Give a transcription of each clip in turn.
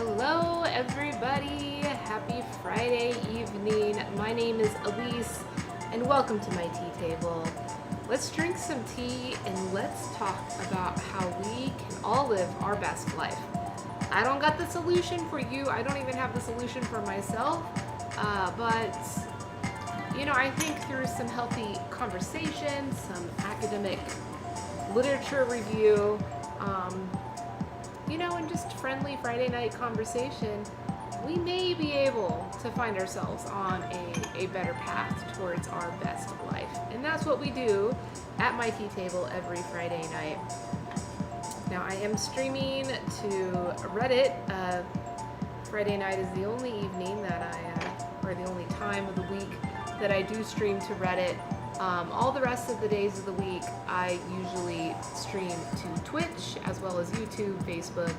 Hello, everybody. Happy Friday evening. My name is Elise, and welcome to my tea table. Let's drink some tea and let's talk about how we can all live our best life. I don't got the solution for you. I don't even have the solution for myself. But I think through some healthy conversation, some academic literature review, and just friendly Friday night conversation, we may be able to find ourselves on a better path towards our best life. And that's what we do at my tea table every Friday night. Now, I am streaming to Reddit. Friday night is the only evening that or the only time of the week that I do stream to Reddit. All the rest of the days of the week, I usually stream to Twitch, as well as YouTube, Facebook,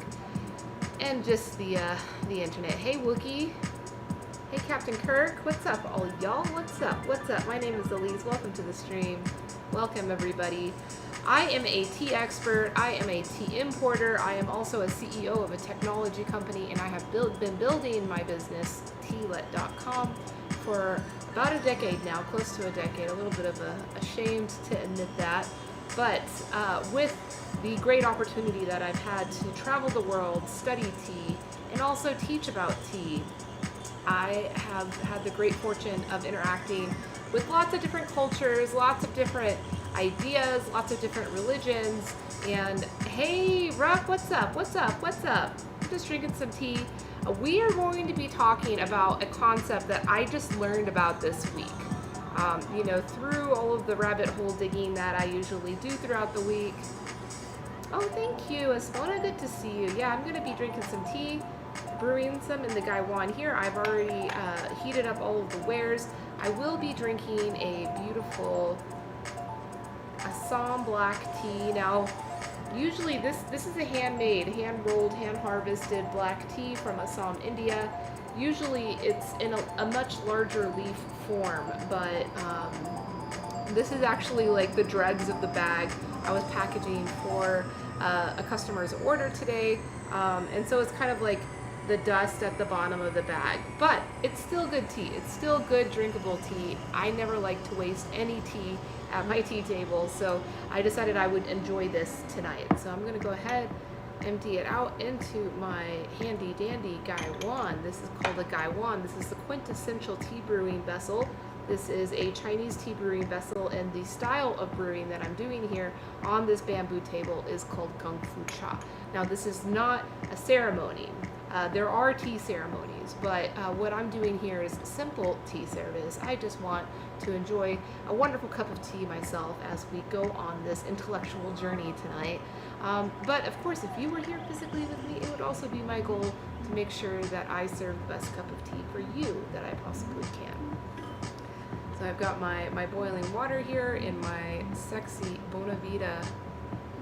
and just the internet. Hey, Wookie. Hey, Captain Kirk. What's up, all y'all? What's up? What's up? My name is Elise. Welcome to the stream. Welcome, everybody. I am a tea expert. I am a tea importer. I am also a CEO of a technology company, and I have been building my business, tealet.com, for about a decade now, close to a decade. A little bit of ashamed to admit that, but with the great opportunity that I've had to travel the world, study tea, and also teach about tea, I have had the great fortune of interacting with lots of different cultures, lots of different ideas, lots of different religions. And hey, Ruck, what's up? What's up? What's up? I'm just drinking some tea. We are going to be talking about a concept that I just learned about this week. Through all of the rabbit hole digging that I usually do throughout the week. Oh, thank you, Espona. Good to see you. Yeah, I'm going to be drinking some tea, brewing some in the Gaiwan here. I've already heated up all of the wares. I will be drinking a beautiful Assam black tea. Now, usually this is a handmade, hand-rolled, hand-harvested black tea from Assam, India. Usually it's in a much larger leaf form, but this is actually like the dregs of the bag I was packaging for a customer's order today. And so it's kind of like the dust at the bottom of the bag, but it's still good tea. It's still good drinkable tea. I never like to waste any tea at my tea table, so I decided I would enjoy this tonight. So I'm gonna go ahead, empty it out into my handy dandy Gaiwan. This is called a Gaiwan. This is the quintessential tea brewing vessel. This is a Chinese tea brewing vessel, and the style of brewing that I'm doing here on this bamboo table is called Kung Fu Cha. Now, this is not a ceremony. There are tea ceremonies, but what I'm doing here is simple tea service. I just want to enjoy a wonderful cup of tea myself as we go on this intellectual journey tonight. But of course, if you were here physically with me, it would also be my goal to make sure that I serve the best cup of tea for you that I possibly can. So I've got my boiling water here in my sexy Bonavita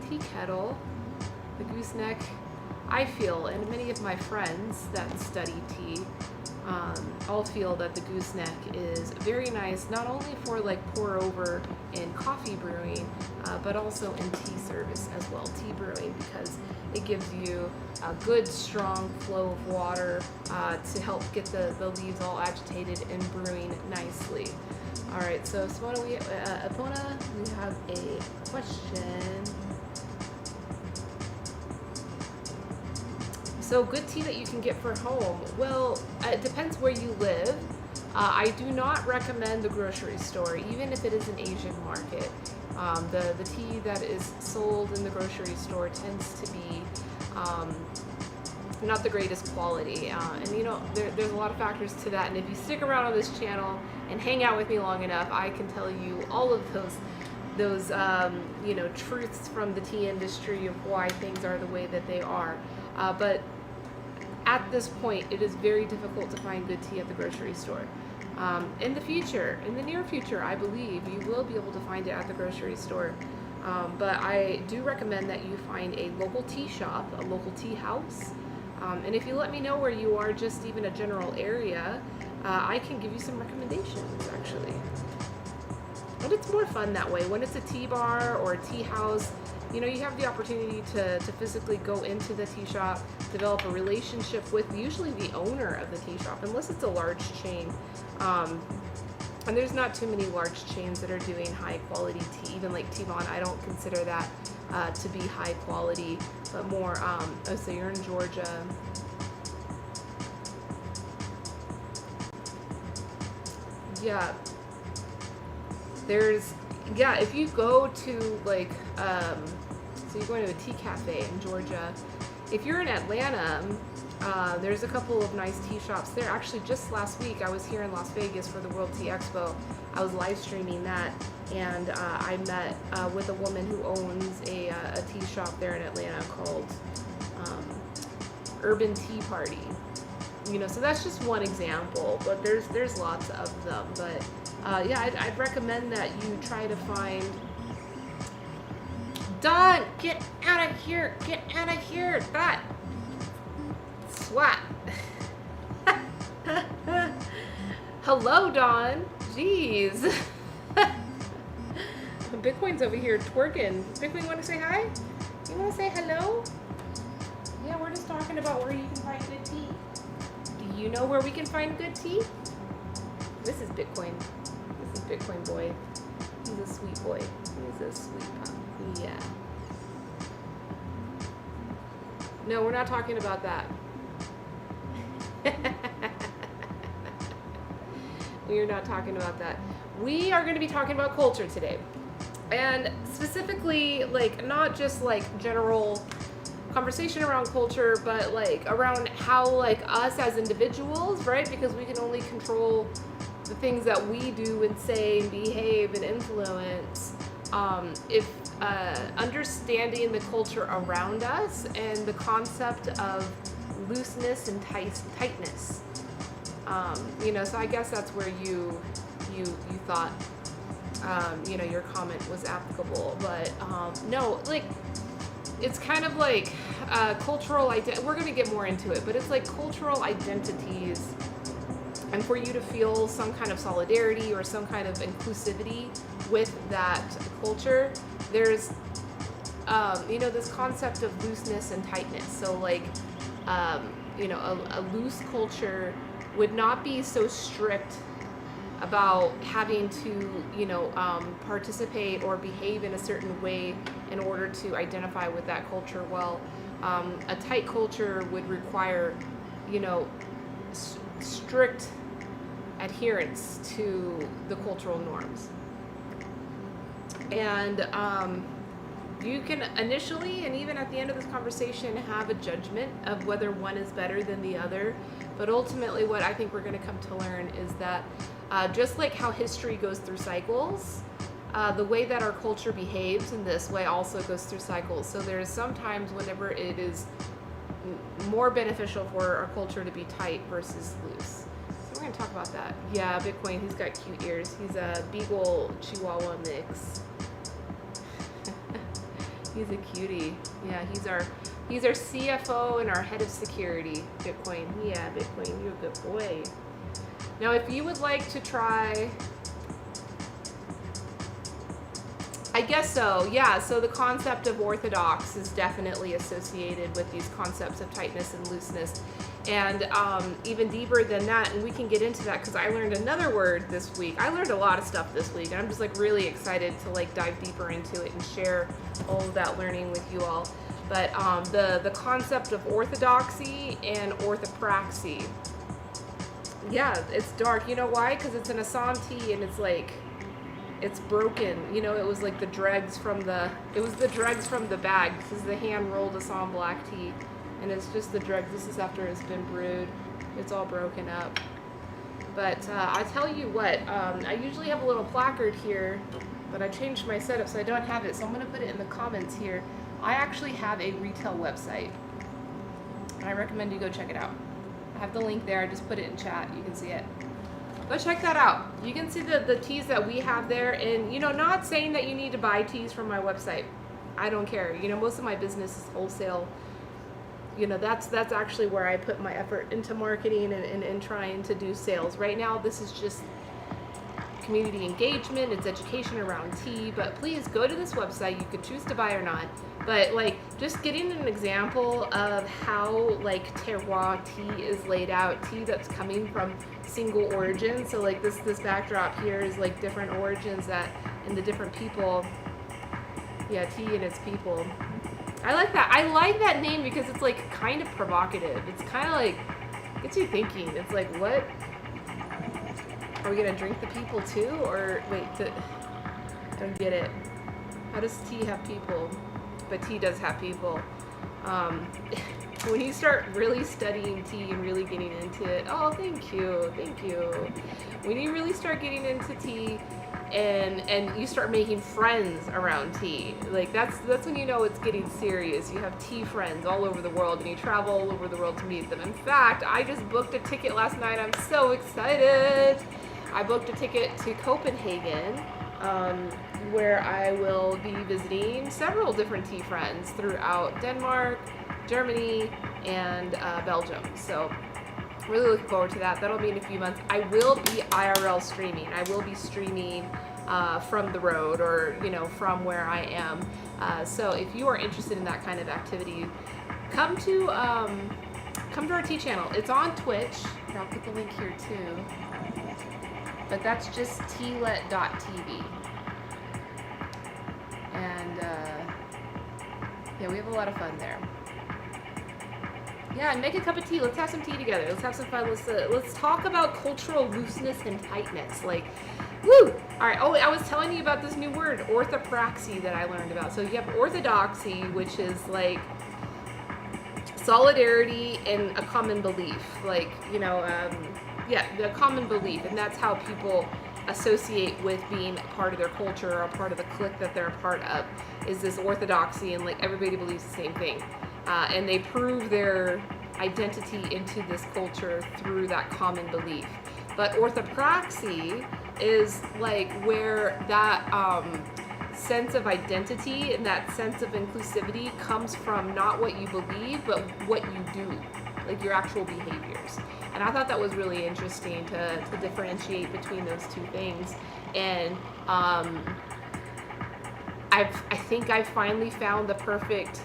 tea kettle, the gooseneck. I feel, and many of my friends that study tea all feel that the gooseneck is very nice, not only for like pour over in coffee brewing, but also in tea service as well, tea brewing, because it gives you a good strong flow of water to help get the leaves all agitated and brewing nicely. All right, so Epona, we have a question. So good tea that you can get for home. Well, it depends where you live. I do not recommend the grocery store, even if it is an Asian market. The tea that is sold in the grocery store tends to be not the greatest quality. And there's a lot of factors to that. And if you stick around on this channel and hang out with me long enough, I can tell you all of those truths from the tea industry of why things are the way that they are. But at this point, it is very difficult to find good tea at the grocery store. In the near future, I believe you will be able to find it at the grocery store. But I do recommend that you find a local tea shop, a local tea house. And if you let me know where you are, just even a general area, I can give you some recommendations, actually. And it's more fun that way. When it's a tea bar or a tea house, you have the opportunity to physically go into the tea shop, develop a relationship with usually the owner of the tea shop, unless it's a large chain. And there's not too many large chains that are doing high quality tea. Even like Tevon, I don't consider that to be high quality, but more, so you're in Georgia. Yeah. If you go to like, so you're going to a tea cafe in Georgia. If you're in Atlanta, there's a couple of nice tea shops there. Actually, just last week, I was here in Las Vegas for the World Tea Expo. I was live streaming that, and I met with a woman who owns a tea shop there in Atlanta called Urban Tea Party. So that's just one example, but there's lots of them. But I'd recommend that you try to find. Don, get out of here! Get out of here! That swat. Hello, Don. Jeez. Bitcoin's over here twerking. Bitcoin, want to say hi? You want to say hello? Yeah, we're just talking about where you can find good tea. Do you know where we can find good tea? This is Bitcoin. This is Bitcoin boy. He's a sweet boy. He's a sweet pup. Yeah. No, we're not talking about that. We are not talking about that. We are going to be talking about culture today. And specifically, like, not just like general conversation around culture, but like around how like us as individuals, right? Because we can only control the things that we do and say and behave and influence. If understanding the culture around us and the concept of looseness and tightness. So I guess that's where you thought, your comment was applicable, but no, like, it's kind of like cultural we're going to get more into it, but it's like cultural identities, and for you to feel some kind of solidarity or some kind of inclusivity with that culture, there's this concept of looseness and tightness. So like a loose culture would not be so strict about having to participate or behave in a certain way in order to identify with that culture. Well, a tight culture would require strict adherence to the cultural norms. And you can initially and even at the end of this conversation have a judgment of whether one is better than the other. But ultimately what I think we're going to come to learn is that just like how history goes through cycles, the way that our culture behaves in this way also goes through cycles. So there's sometimes whenever it is more beneficial for our culture to be tight versus loose. So we're going to talk about that. Yeah, Bitcoin, he's got cute ears. He's a Beagle Chihuahua mix. He's a cutie. Yeah, he's our CFO and our head of security. Bitcoin. Yeah, Bitcoin, you're a good boy. Now, if you would like to try, I guess so. Yeah, so the concept of orthodox is definitely associated with these concepts of tightness and looseness. And even deeper than that, and we can get into that because I learned another word this week. I learned a lot of stuff this week, and I'm just like really excited to like dive deeper into it and share all of that learning with you all. But the concept of orthodoxy and orthopraxy. Yeah, it's dark. You know why? Because it's an Assam tea, and it's like, it's broken. It was like the dregs from the bag. This is the hand rolled Assam black tea. And it's just the dregs. This is after it's been brewed. It's all broken up. But I tell you what, I usually have a little placard here, but I changed my setup so I don't have it. So I'm going to put it in the comments here. I actually have a retail website, and I recommend you go check it out. I have the link there. I just put it in chat. You can see it. Go check that out. You can see the teas that we have there. And, not saying that you need to buy teas from my website. I don't care. Most of my business is wholesale. That's actually where I put my effort into marketing and trying to do sales. Right now, this is just community engagement, it's education around tea. But please go to this website. You could choose to buy or not. But like just getting an example of how like terroir tea is laid out, tea that's coming from single origins. So like this backdrop here is like different origins that and the different people. Yeah, tea and its people. I like that. I like that name because it's like kind of provocative. It's kind of like gets you thinking. It's like, what? Are we gonna drink the people too, or wait? Don't get it. How does tea have people? But tea does have people. When you start really studying tea and really getting into it, oh, thank you. When you really start getting into tea, and you start making friends around tea, like that's when you know it's getting serious. You have tea friends all over the world, and you travel all over the world to meet them. In fact, I just booked a ticket last night. I'm so excited. I booked a ticket to Copenhagen, where I will be visiting several different tea friends throughout Denmark, Germany, and Belgium. So really looking forward to that. That'll be in a few months. I will be IRL streaming. I will be streaming from the road, or from where I am. So if you are interested in that kind of activity, come to our tea channel. It's on Twitch. Here, I'll put the link here too. But that's just tealet.tv. And yeah, we have a lot of fun there. Yeah, and make a cup of tea. Let's have some tea together. Let's have some fun. Let's talk about cultural looseness and tightness. Like, woo! All right. Oh, I was telling you about this new word, orthopraxy, that I learned about. So you have orthodoxy, which is like solidarity and a common belief. Like, the common belief, and that's how people associate with being part of their culture or part of the clique that they're a part of, is this orthodoxy, and like everybody believes the same thing. And they prove their identity into this culture through that common belief. But orthopraxy is like where that sense of identity and that sense of inclusivity comes from not what you believe, but what you do, like your actual behaviors. And I thought that was really interesting to differentiate between those two things. And I think I finally found the perfect.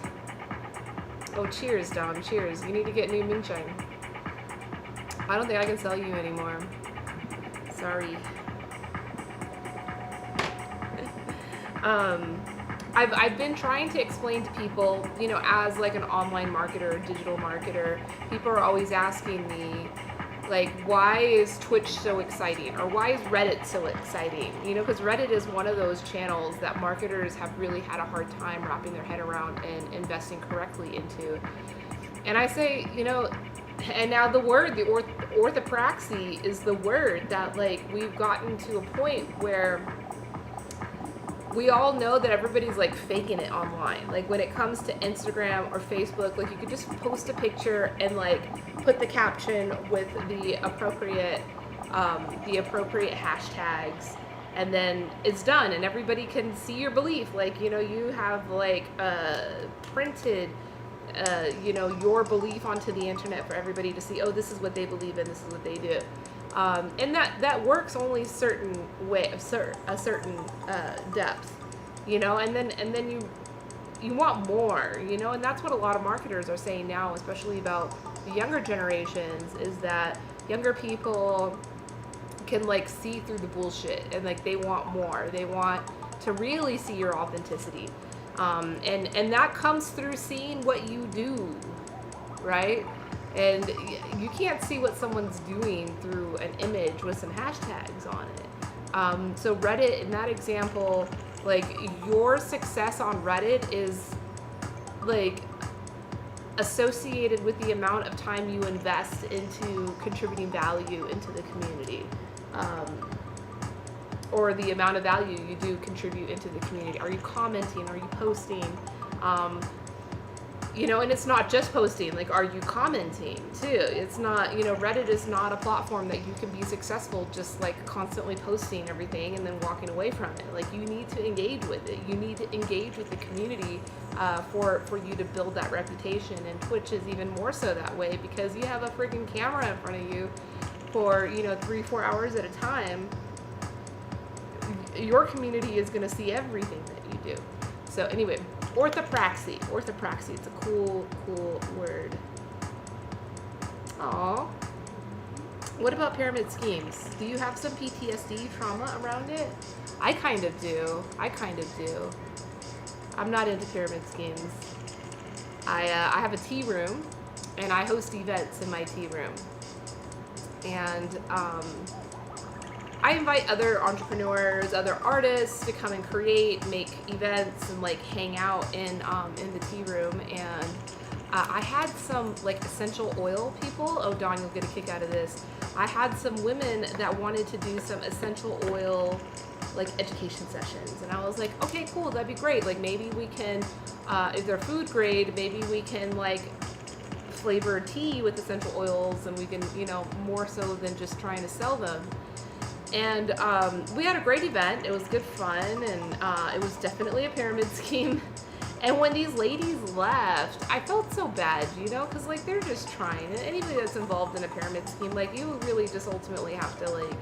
Oh, cheers, Dom. Cheers. You need to get new moonshine. I don't think I can sell you anymore. Sorry. I've been trying to explain to people, as like an online marketer, digital marketer, people are always asking me, like, why is Twitch so exciting? Or why is Reddit so exciting? Because Reddit is one of those channels that marketers have really had a hard time wrapping their head around and investing correctly into. And I say, and now the word, the orthopraxy is the word that, like, we've gotten to a point where we all know that everybody's like faking it online. Like when it comes to Instagram or Facebook, like you could just post a picture and like put the caption with the appropriate hashtags, and then it's done, and everybody can see your belief. Like, you have like printed your belief onto the internet for everybody to see. Oh, this is what they believe in, this is what they do. And that works only a certain way, a certain depth, and then you want more, and that's what a lot of marketers are saying now, especially about the younger generations, is that younger people can like see through the bullshit, and like they want more. They want to really see your authenticity, and that comes through seeing what you do, right? And you can't see what someone's doing through an image with some hashtags on it. So Reddit, in that example, like your success on Reddit is like associated with the amount of time you invest into contributing value into the community, or the amount of value you do contribute into the community. Are you commenting? Are you posting? And it's not just posting, like, are you commenting too? It's not, Reddit is not a platform that you can be successful just like constantly posting everything and then walking away from it. Like, you need to engage with it. You need to engage with the community for you to build that reputation. And Twitch is even more so that way, because you have a freaking camera in front of you for, 3-4 hours at a time. your community is going to see everything that you do. So anyway, orthopraxy. Orthopraxy. It's a cool word. Aw. What about pyramid schemes? Do you have some PTSD trauma around it? I kind of do. I'm not into pyramid schemes. I have a tea room, and I host events in my tea room. And I invite other entrepreneurs, other artists to come and create, make events, and like hang out in the tea room. And I had some like essential oil people. Oh, Dawn, you'll get a kick out of this. I had some women that wanted to do some essential oil like education sessions, and I was like, okay, cool, that'd be great. Like maybe we can, if they're food grade, maybe we can like flavor tea with essential oils, and we can, you know, more so than just trying to sell them. And we had a great event. It was good fun, and it was definitely a pyramid scheme. And when these ladies left, I felt so bad, you know, because like they're just trying. And anybody that's involved in a pyramid scheme, like you really just ultimately have to like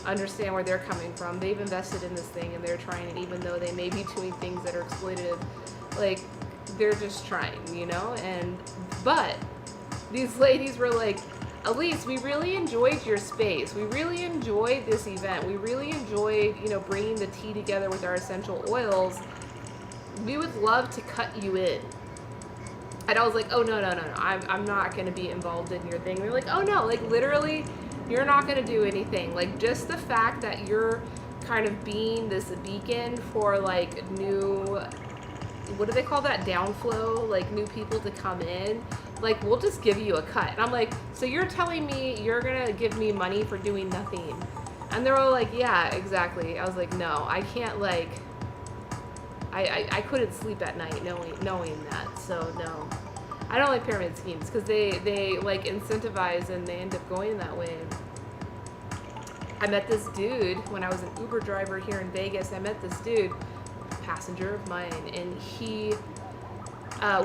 understand where they're coming from. They've invested in this thing and they're trying it, even though they may be doing things that are exploitative. Like they're just trying, you know. And but these ladies were like, Elise, we really enjoyed your space. We really enjoyed this event. We really enjoyed, you know, bringing the tea together with our essential oils. We would love to cut you in. And I was like, oh, no. I'm not going to be involved in your thing. They're like, oh, no, like literally, you're not going to do anything. Like just the fact that you're kind of being this beacon for like new, what do they call that? Downflow, like new people to come in. Like, we'll just give you a cut. And I'm like, so you're telling me you're going to give me money for doing nothing? And they're all like, yeah, exactly. I was like, no, I can't like, I couldn't sleep at night knowing that. So no, I don't like pyramid schemes because they like incentivize and they end up going that way. I met this dude when I was an Uber driver here in Vegas. I met this dude, passenger of mine, and he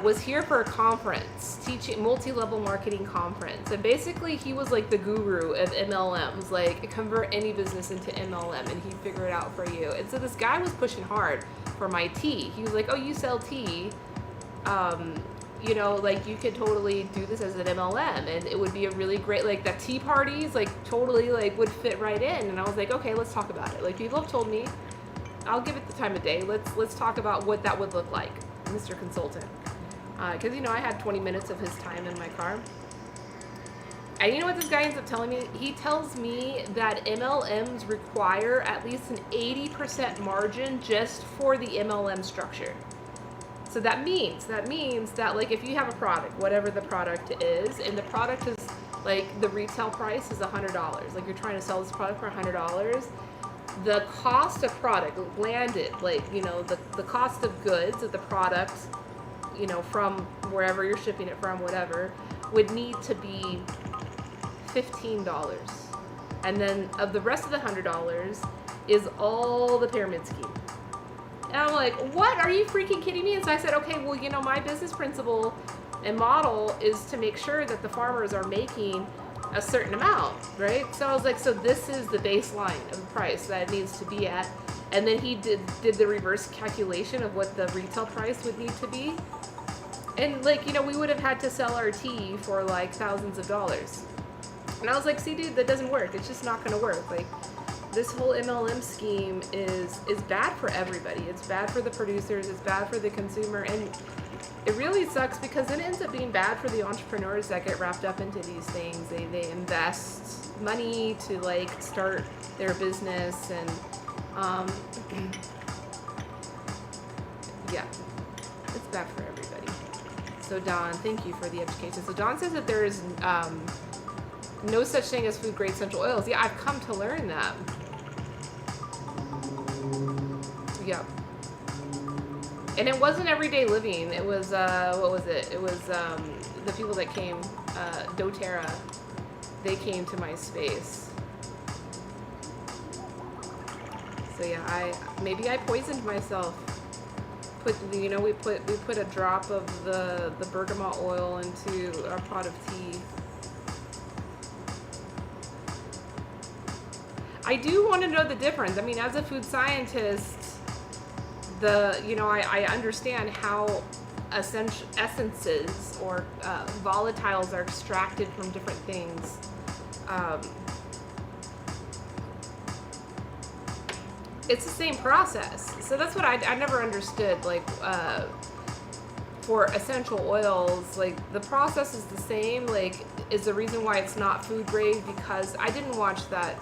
was here for a conference, teaching multi-level marketing conference. And basically he was like the guru of MLMs, like convert any business into MLM and he'd figure it out for you. And so this guy was pushing hard for my tea. He was like, oh, you sell tea. You know, like you could totally do this as an MLM and it would be a really great, like the tea parties, like totally like would fit right in. And I was like, okay, let's talk about it. Like people have told me, I'll give it the time of day. Let's talk about what that would look like, Mr. Consultant. Because, you know, I had 20 minutes of his time in my car. And you know what this guy ends up telling me? He tells me that MLMs require at least an 80% margin just for the MLM structure. So that means that like if you have a product, whatever the product is, and the product is like the retail price is $100, like you're trying to sell this product for $100, the cost of product landed, like, you know, the cost of goods of the product, you know, from wherever you're shipping it from, whatever, would need to be $15. And then of the rest of the $100 is all the pyramid scheme. And I'm like, what? Are you freaking kidding me? And so I said, okay, well, you know, my business principle and model is to make sure that the farmers are making a certain amount, right? So I was like, so this is the baseline of the price that it needs to be at. And then he did the reverse calculation of what the retail price would need to be. And like, you know, we would have had to sell our tea for like thousands of dollars. And I was like, see, dude, that doesn't work. It's just not going to work. Like, this whole MLM scheme is bad for everybody. It's bad for the producers. It's bad for the consumer. And it really sucks because then it ends up being bad for the entrepreneurs that get wrapped up into these things. They invest money to like start their business and yeah, it's bad for everybody. So Dawn, thank you for the education. So Dawn says that there is no such thing as food grade essential oils. Yeah, I've come to learn that. Yeah. And it wasn't everyday living. It was, what was it? It was the people that came, doTERRA, they came to my space. So yeah, maybe I poisoned myself. We put a drop of the bergamot oil into our pot of tea. I do want to know the difference. I mean, as a food scientist, I understand how essences or volatiles are extracted from different things. It's the same process. So that's what I never understood. Like, for essential oils, like the process is the same. Like, is the reason why it's not food grade because I didn't watch that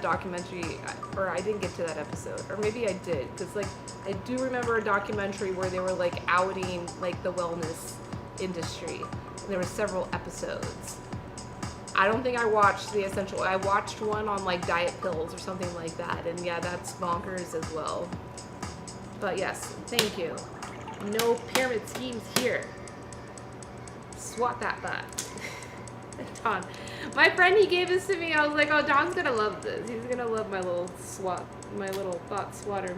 documentary, or I didn't get to that episode, or maybe I did, because like I do remember a documentary where they were like outing like the wellness industry, and there were several episodes. I don't think I watched the essential. I watched one on like diet pills or something like that, and yeah, that's bonkers as well. But yes, thank you. No pyramid schemes here. Swat that butt. Don. My friend, he gave this to me. I was like, oh, Don's gonna love this. He's gonna love my little thought swatter.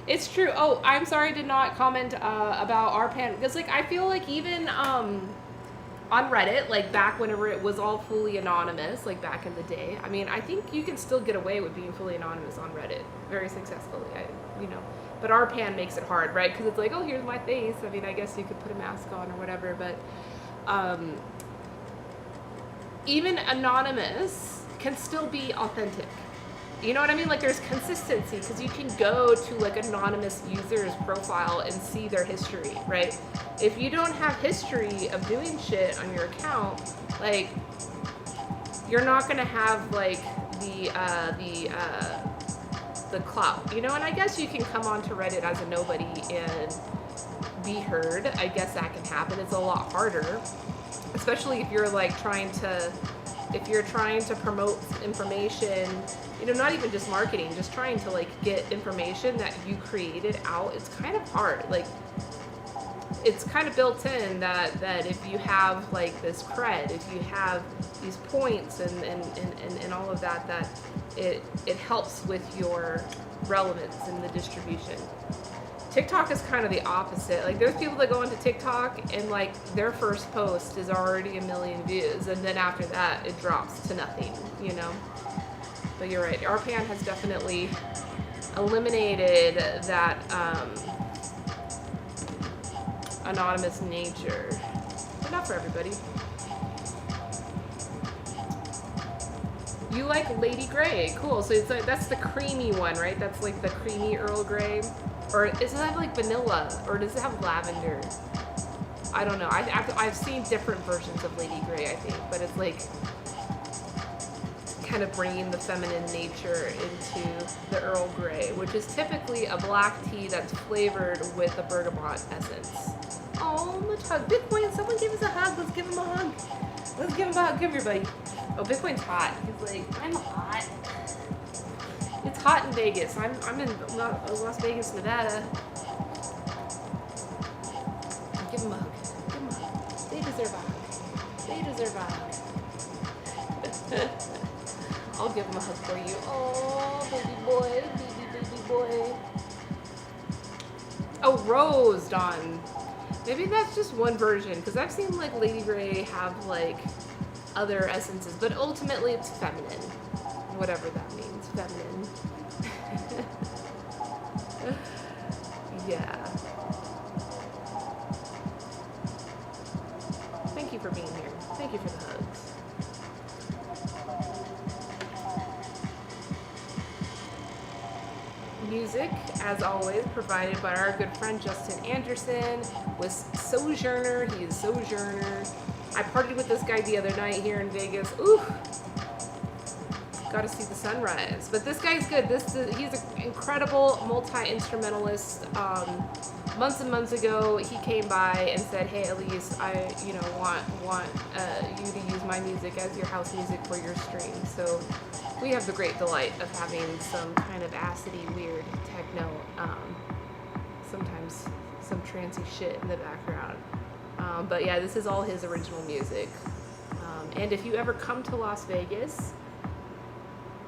It's true. Oh, I'm sorry I did not comment about our pan, because like I feel like even on Reddit, like back whenever it was all fully anonymous, like back in the day, I mean, I think you can still get away with being fully anonymous on Reddit very successfully. But our pan makes it hard, right? Because it's like, oh, here's my face. I mean, I guess you could put a mask on or whatever, but even anonymous can still be authentic. You know what I mean? Like there's consistency, because you can go to like anonymous user's profile and see their history, right? If you don't have history of doing shit on your account, like you're not gonna have like the clout, you know? And I guess you can come onto Reddit as a nobody and be heard. I guess that can happen. It's a lot harder, especially if you're like trying to promote information, not even just marketing, just trying to like get information that you created out. It's kind of hard. Like it's kind of built in that if you have like this cred, if you have these points and all of that it helps with your relevance in the distribution. TikTok is kind of the opposite. Like there's people that go into TikTok and like their first post is already 1 million views, and then after that it drops to nothing, But you're right. Our pan has definitely eliminated that anonymous nature, but not for everybody. You like Lady Grey? Cool. So it's like, that's the creamy one, right? That's like the creamy Earl Grey. Or does it have like vanilla? Or does it have lavender? I don't know. I've seen different versions of Lady Grey, I think. But it's like kind of bringing the feminine nature into the Earl Grey, which is typically a black tea that's flavored with a bergamot essence. Oh, much hug. Bitcoin, someone give us a hug. Let's give him a hug. Let's give him a hug. Come here, buddy. Oh, Bitcoin's hot. He's like, I'm hot. It's hot in Vegas. I'm in Las Vegas, Nevada. Give him a hug. Give him a hug. They deserve a hug. They deserve a hug. I'll give him a hug for you. Oh, baby boy. Baby boy. Oh, Rose, Dawn. Maybe that's just one version, because I've seen like Lady Grey have like other essences, but ultimately it's feminine. Whatever that means. Feminine. Yeah. Thank you for being here. Thank you for the hugs. Music, as always, provided by our good friend Justin Anderson with Sojourner. He is Sojourner. I partied with this guy the other night here in Vegas. Ooh. Got to see the sunrise. But this guy's good. He's an incredible multi-instrumentalist. Months and months ago, he came by and said, "Hey, Elise, I want you to use my music as your house music for your stream." So we have the great delight of having some kind of acidy, weird techno, sometimes some trancy shit in the background. But yeah, this is all his original music. And if you ever come to Las Vegas,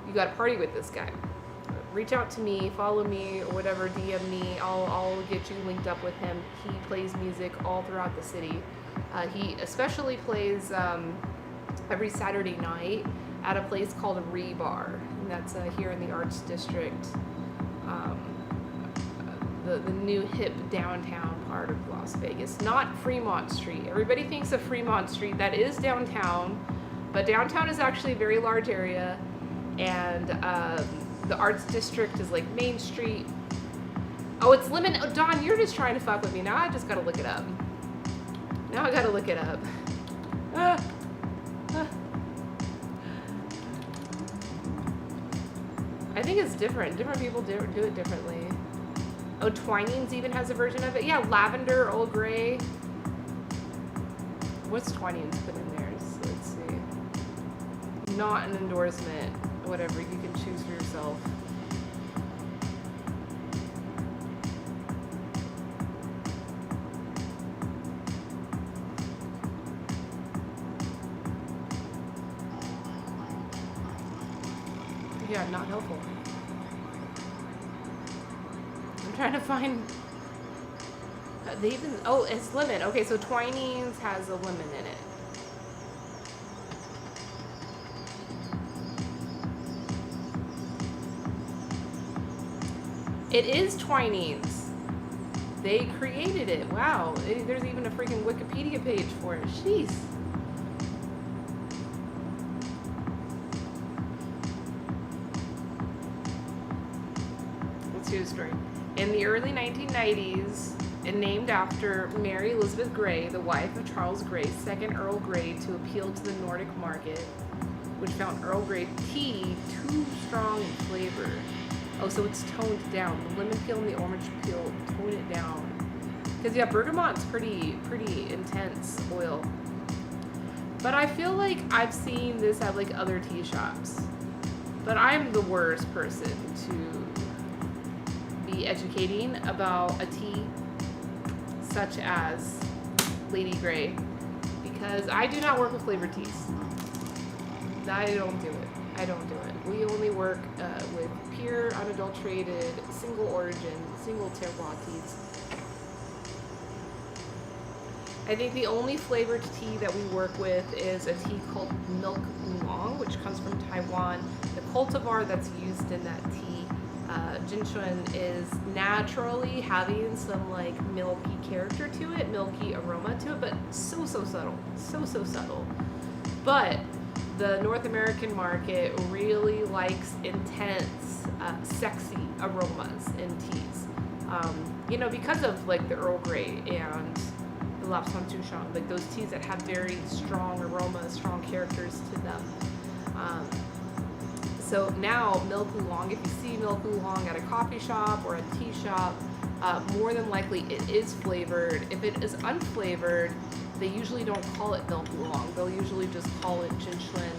you got to party with this guy. Reach out to me, follow me, or whatever, DM me. I'll get you linked up with him. He plays music all throughout the city. He especially plays every Saturday night at a place called a Rebar, and that's here in the Arts District, um, the new hip downtown part of Las Vegas, not Fremont Street. Everybody thinks of Fremont Street. That is downtown, but downtown is actually a very large area, and the Arts District is like Main Street. Oh, it's Lemon. Oh, Don, you're just trying to fuck with me. Now I just gotta look it up. Now I gotta look it up. I think it's different. Different people do it differently. Oh, Twinings even has a version of it. Yeah, lavender, Earl Grey. What's Twinings put in there? So let's see. Not an endorsement. Whatever, you can choose for yourself. Yeah, not helpful. I'm trying to find. They even. Oh, it's lemon. Okay, so Twinings has a lemon in it. It is Twinings. They created it. Wow. There's even a freaking Wikipedia page for it. Jeez. Story. In the early 1990s, and named after Mary Elizabeth Grey, the wife of Charles Grey, second Earl Grey, to appeal to the Nordic market, which found Earl Grey tea too strong in flavor. Oh, so it's toned down. The lemon peel and the orange peel tone it down. Because yeah, bergamot's pretty intense oil. But I feel like I've seen this at like other tea shops. But I'm the worst person to be educating about a tea such as Lady Grey, because I do not work with flavored teas. I don't do it. We only work with pure, unadulterated, single origin, single terroir teas. I think the only flavored tea that we work with is a tea called Milk Oolong, which comes from Taiwan. The cultivar that's used in that tea, Jinchuan, is naturally having some like milky character to it, milky aroma to it, but so subtle, so subtle. But the North American market really likes intense, sexy aromas in teas. Because of like the Earl Grey and the Lapsang Souchong, like those teas that have very strong aromas, strong characters to them. So now Milk Oolong, if you see Milk Oolong at a coffee shop or a tea shop, more than likely it is flavored. If it is unflavored, they usually don't call it Milk Oolong. They'll usually just call it Jinchuan,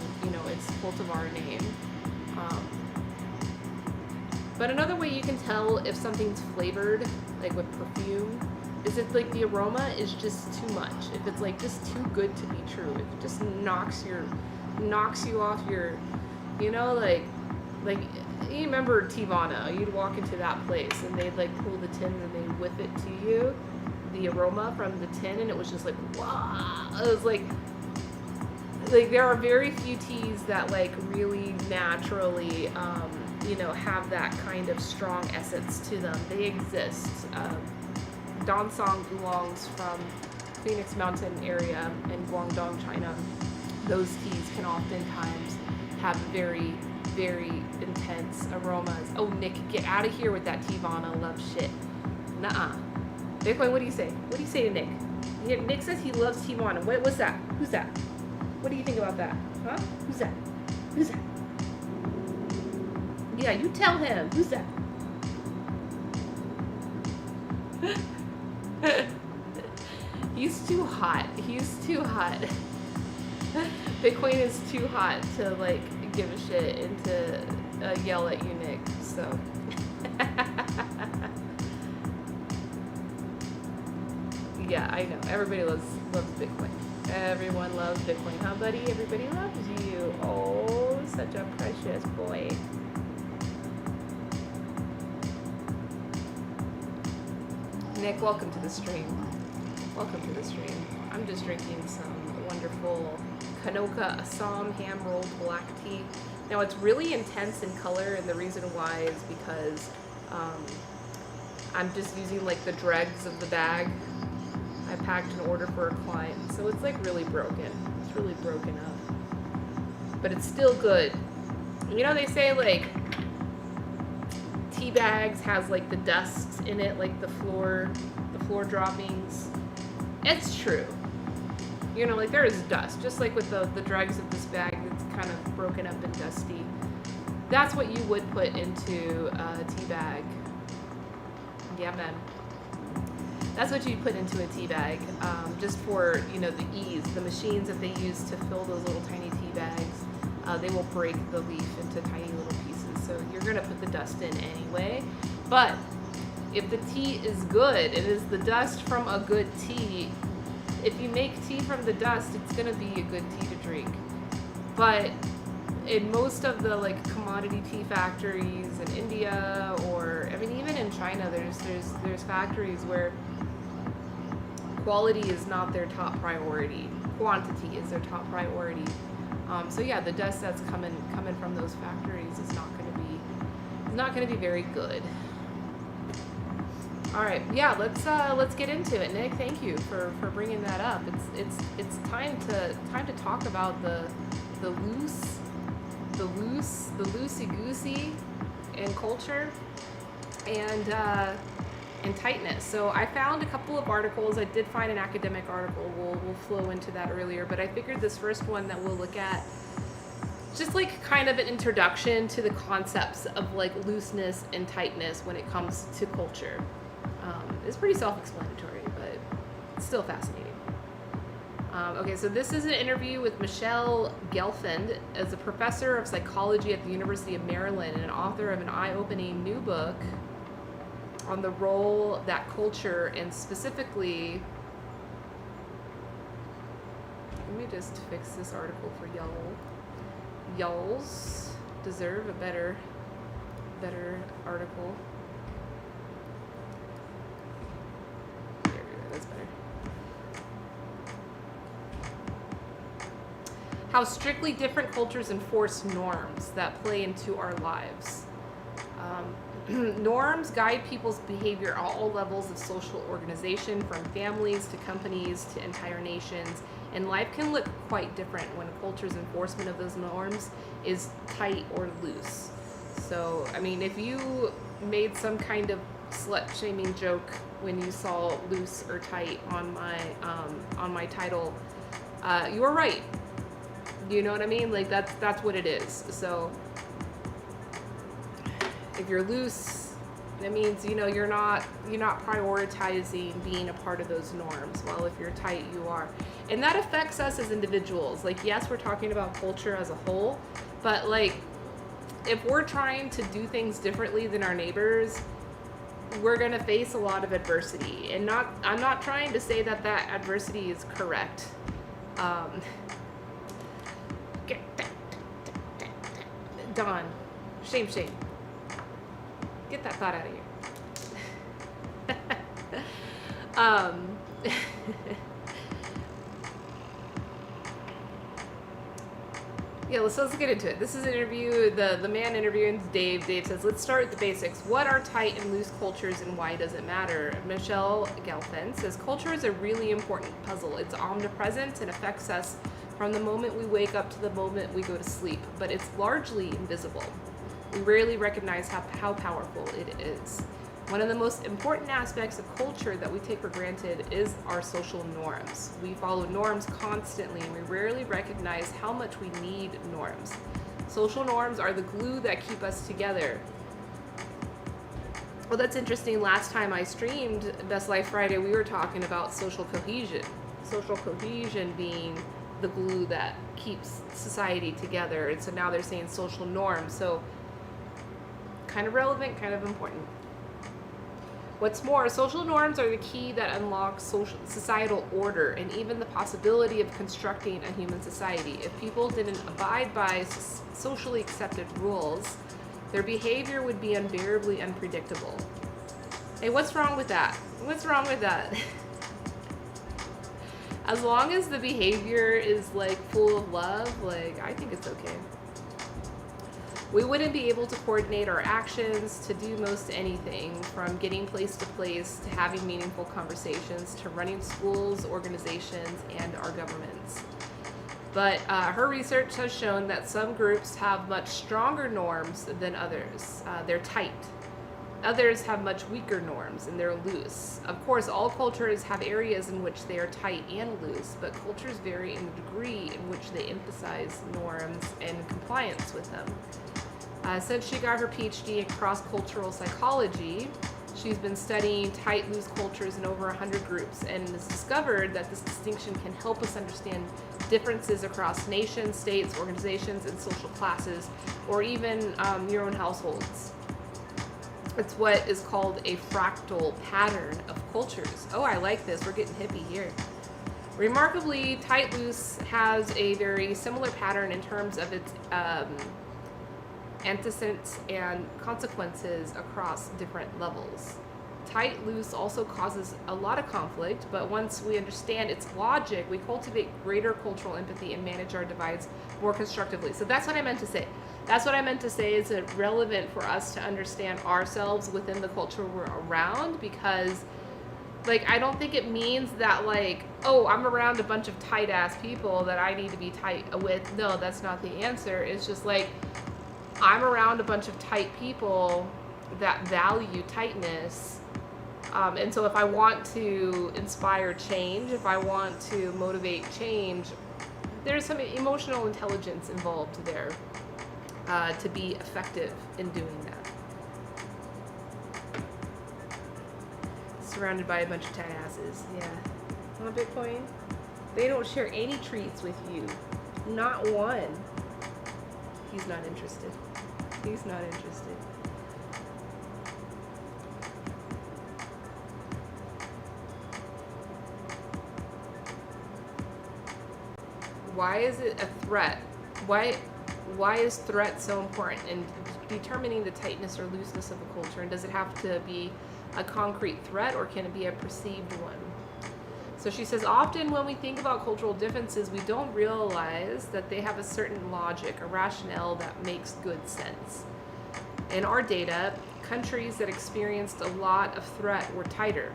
its cultivar name. But another way you can tell if something's flavored, like with perfume, is if like the aroma is just too much. If it's like just too good to be true. If it just knocks you off your, like you remember Tivana, you'd walk into that place and they'd like pull the tin and they'd whip it to you, the aroma from the tin, and it was just like, wow. It was like there are very few teas that like really naturally, have that kind of strong essence to them. They exist. Dansang Oolongs from Phoenix Mountain area in Guangdong, China, those teas can oftentimes have very, very intense aromas. Oh, Nick, get out of here with that Tivana love shit. Nuh-uh. Bitcoin, what do you say? What do you say to Nick? Nick says he loves Tivana. What's that? Who's that? What do you think about that? Huh? Who's that? Who's that? Yeah, you tell him. Who's that? He's too hot. Bitcoin is too hot to like give a shit and to yell at you, Nick. So yeah, I know. Everybody loves Bitcoin. Everyone loves Bitcoin, huh, buddy? Everybody loves you. Oh, such a precious boy. Nick, welcome to the stream. I'm just drinking some wonderful Kanoka Assam hand-rolled black tea. Now it's really intense in color, and the reason why is because I'm just using like the dregs of the bag. I packed an order for a client, so it's like really broken. It's really broken up, but it's still good. You know, they say like tea bags has like the dust in it, like the floor droppings. It's true. You know, like there is dust, just like with the dregs of this bag that's kind of broken up and dusty. That's what you would put into a tea bag. Yeah, man. That's what you put into a tea bag, just for, you know, the ease. The machines that they use to fill those little tiny tea bags, they will break the leaf into tiny little pieces. So you're gonna put the dust in anyway. But if the tea is good, it is the dust from a good tea. If you make tea from the dust, it's gonna be a good tea to drink. But in most of the like commodity tea factories in India, or I mean even in China, there's factories where quality is not their top priority. Quantity is their top priority. So yeah, the dust that's coming from those factories is not gonna be very good. All right, yeah, let's get into it, Nick. Thank you for bringing that up. It's time to talk about the loosey goosey in culture and tightness. So I found a couple of articles. I did find an academic article. We'll flow into that earlier, but I figured this first one that we'll look at, just like kind of an introduction to the concepts of like looseness and tightness when it comes to culture. It's pretty self-explanatory, but it's still fascinating. Okay, so this is an interview with Michelle Gelfand as a professor of psychology at the University of Maryland and author of an eye-opening new book on the role that culture, and specifically, let me just fix this article for y'all. Y'alls deserve a better article. There we go, that's better. How strictly different cultures enforce norms that play into our lives. Norms guide people's behavior at all levels of social organization, from families to companies to entire nations, and life can look quite different when a culture's enforcement of those norms is tight or loose. So, I mean, if you made some kind of slut-shaming joke when you saw loose or tight on my title, you were right. You know what I mean? Like that's what it is. So if you're loose, that means, you know, you're not prioritizing being a part of those norms. While if you're tight, you are. And that affects us as individuals. Like, yes, we're talking about culture as a whole, but like if we're trying to do things differently than our neighbors, we're going to face a lot of adversity. And I'm not trying to say that adversity is correct. Dawn, shame. Get that thought out of here. Yeah, let's get into it. This is an interview. The man interviewing Dave. Dave says, let's start with the basics. What are tight and loose cultures, and why does it matter? Michelle Gelfand says, culture is a really important puzzle. It's omnipresent and affects us from the moment we wake up to the moment we go to sleep, but it's largely invisible. We rarely recognize how powerful it is. One of the most important aspects of culture that we take for granted is our social norms. We follow norms constantly, and we rarely recognize how much we need norms. Social norms are the glue that keep us together. Well, that's interesting. Last time I streamed Best Life Friday, we were talking about social cohesion. Social cohesion being the glue that keeps society together. And so now they're saying social norms. So kind of relevant, kind of important. What's more, social norms are the key that unlocks societal order and even the possibility of constructing a human society. If people didn't abide by socially accepted rules, their behavior would be unbearably unpredictable. Hey, what's wrong with that? What's wrong with that? As long as the behavior is like full of love, like I think it's okay. We wouldn't be able to coordinate our actions to do most anything, from getting place to place to having meaningful conversations to running schools, organizations, and our governments. But her research has shown that some groups have much stronger norms than others. They're tight. Others have much weaker norms and they're loose. Of course, all cultures have areas in which they are tight and loose, but cultures vary in the degree in which they emphasize norms and compliance with them. Since she got her PhD in cross-cultural psychology, she's been studying tight, loose cultures in over 100 groups and has discovered that this distinction can help us understand differences across nations, states, organizations, and social classes, or even your own households. It's what is called a fractal pattern of cultures. Oh, I like this. We're getting hippie here. Remarkably, tight, loose has a very similar pattern in terms of its antecedents and consequences across different levels. Tight, loose also causes a lot of conflict, but once we understand its logic, we cultivate greater cultural empathy and manage our divides more constructively. So that's what I meant to say. That's what I meant to say is it relevant for us to understand ourselves within the culture we're around, because like I don't think it means that like, oh, I'm around a bunch of tight ass people that I need to be tight with. No, that's not the answer. It's just like I'm around a bunch of tight people that value tightness. And so if I want to inspire change, if I want to motivate change, there's some emotional intelligence involved there to be effective in doing that. Surrounded by a bunch of tight asses, yeah. On Bitcoin, they don't share any treats with you. Not one. He's not interested. He's not interested. Why is it a threat? Why is threat so important in determining the tightness or looseness of a culture? And does it have to be a concrete threat, or can it be a perceived one? So she says, often when we think about cultural differences, we don't realize that they have a certain logic, a rationale that makes good sense. In our data, countries that experienced a lot of threat were tighter.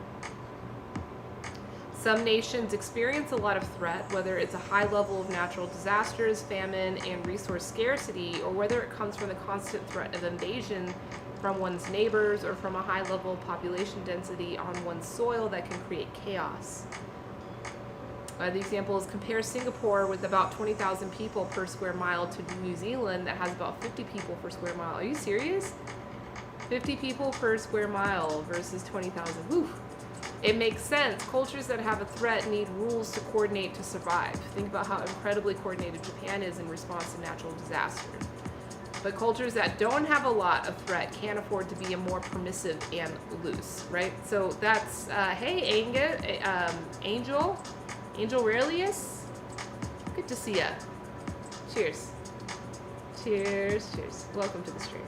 Some nations experience a lot of threat, whether it's a high level of natural disasters, famine, and resource scarcity, or whether it comes from the constant threat of invasion from one's neighbors or from a high level of population density on one's soil that can create chaos. The example is compare Singapore with about 20,000 people per square mile to New Zealand that has about 50 people per square mile. Are you serious? 50 people per square mile versus 20,000. Whew. It makes sense. Cultures that have a threat need rules to coordinate to survive. Think about how incredibly coordinated Japan is in response to natural disasters. But cultures that don't have a lot of threat can't afford to be a more permissive and loose, right? So that's, hey, Angel Aurelius, good to see ya. Cheers. Cheers, cheers. Welcome to the stream.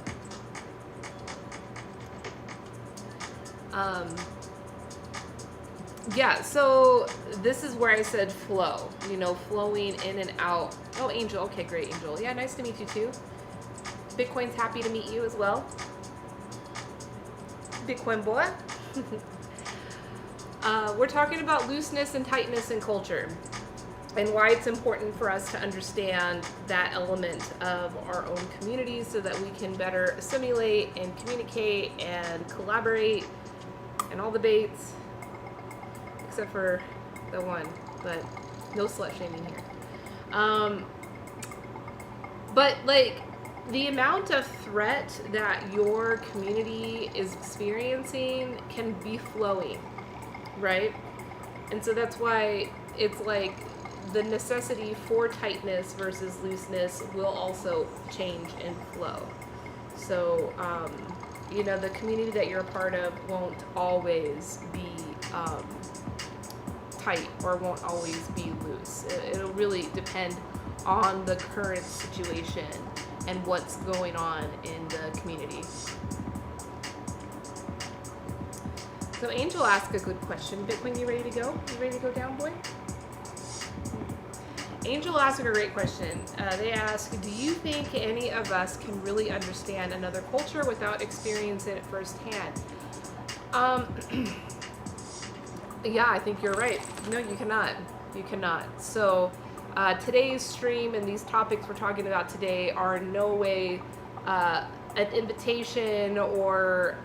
Yeah, so this is where I said flow, you know, flowing in and out. Oh, Angel. Okay, great, Angel. Yeah, nice to meet you too. Bitcoin's happy to meet you as well. Bitcoin boy. We're talking about looseness and tightness in culture and why it's important for us to understand that element of our own communities so that we can better assimilate and communicate and collaborate and all the baits. Except for the one, but no slut shaming here. But like the amount of threat that your community is experiencing can be flowing, right? And so that's why it's like the necessity for tightness versus looseness will also change and flow. So, you know, the community that you're a part of won't always be tight or won't always be loose. It'll really depend on the current situation and what's going on in the community. So Angel asked a good question. Bitcoin, you ready to go? You ready to go down, boy? Angel asked a great question. They ask, do you think any of us can really understand another culture without experiencing it firsthand? Yeah, I think you're right. No, you cannot. You cannot. So today's stream and these topics we're talking about today are in no way an invitation or,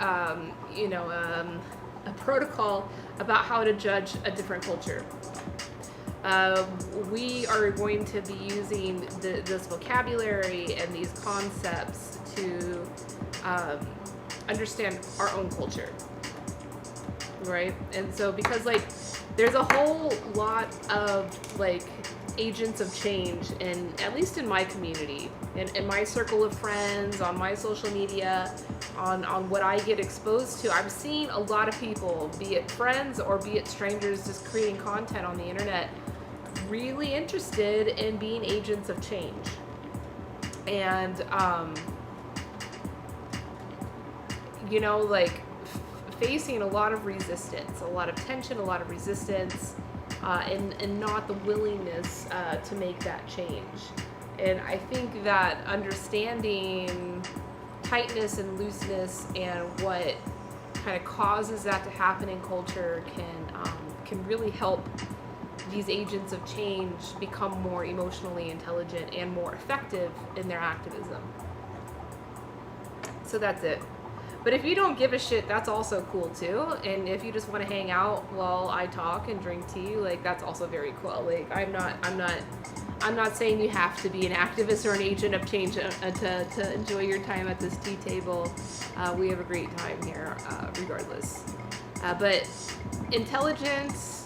a protocol about how to judge a different culture. We are going to be using this vocabulary and these concepts to understand our own culture, right? And so because there's a whole lot of agents of change at least in my community, in my circle of friends, on my social media, on what I get exposed to. I'm seeing a lot of people, be it friends or be it strangers, just creating content on the internet, really interested in being agents of change. And facing a lot of resistance, a lot of tension, a lot of resistance, and not the willingness to make that change. And I think that understanding tightness and looseness and what kind of causes that to happen in culture can really help these agents of change become more emotionally intelligent and more effective in their activism. So that's it. But if you don't give a shit, that's also cool too. And if you just want to hang out while I talk and drink tea, that's also very cool. I'm not saying you have to be an activist or an agent of change to enjoy your time at this tea table. We have a great time here, regardless. But intelligence,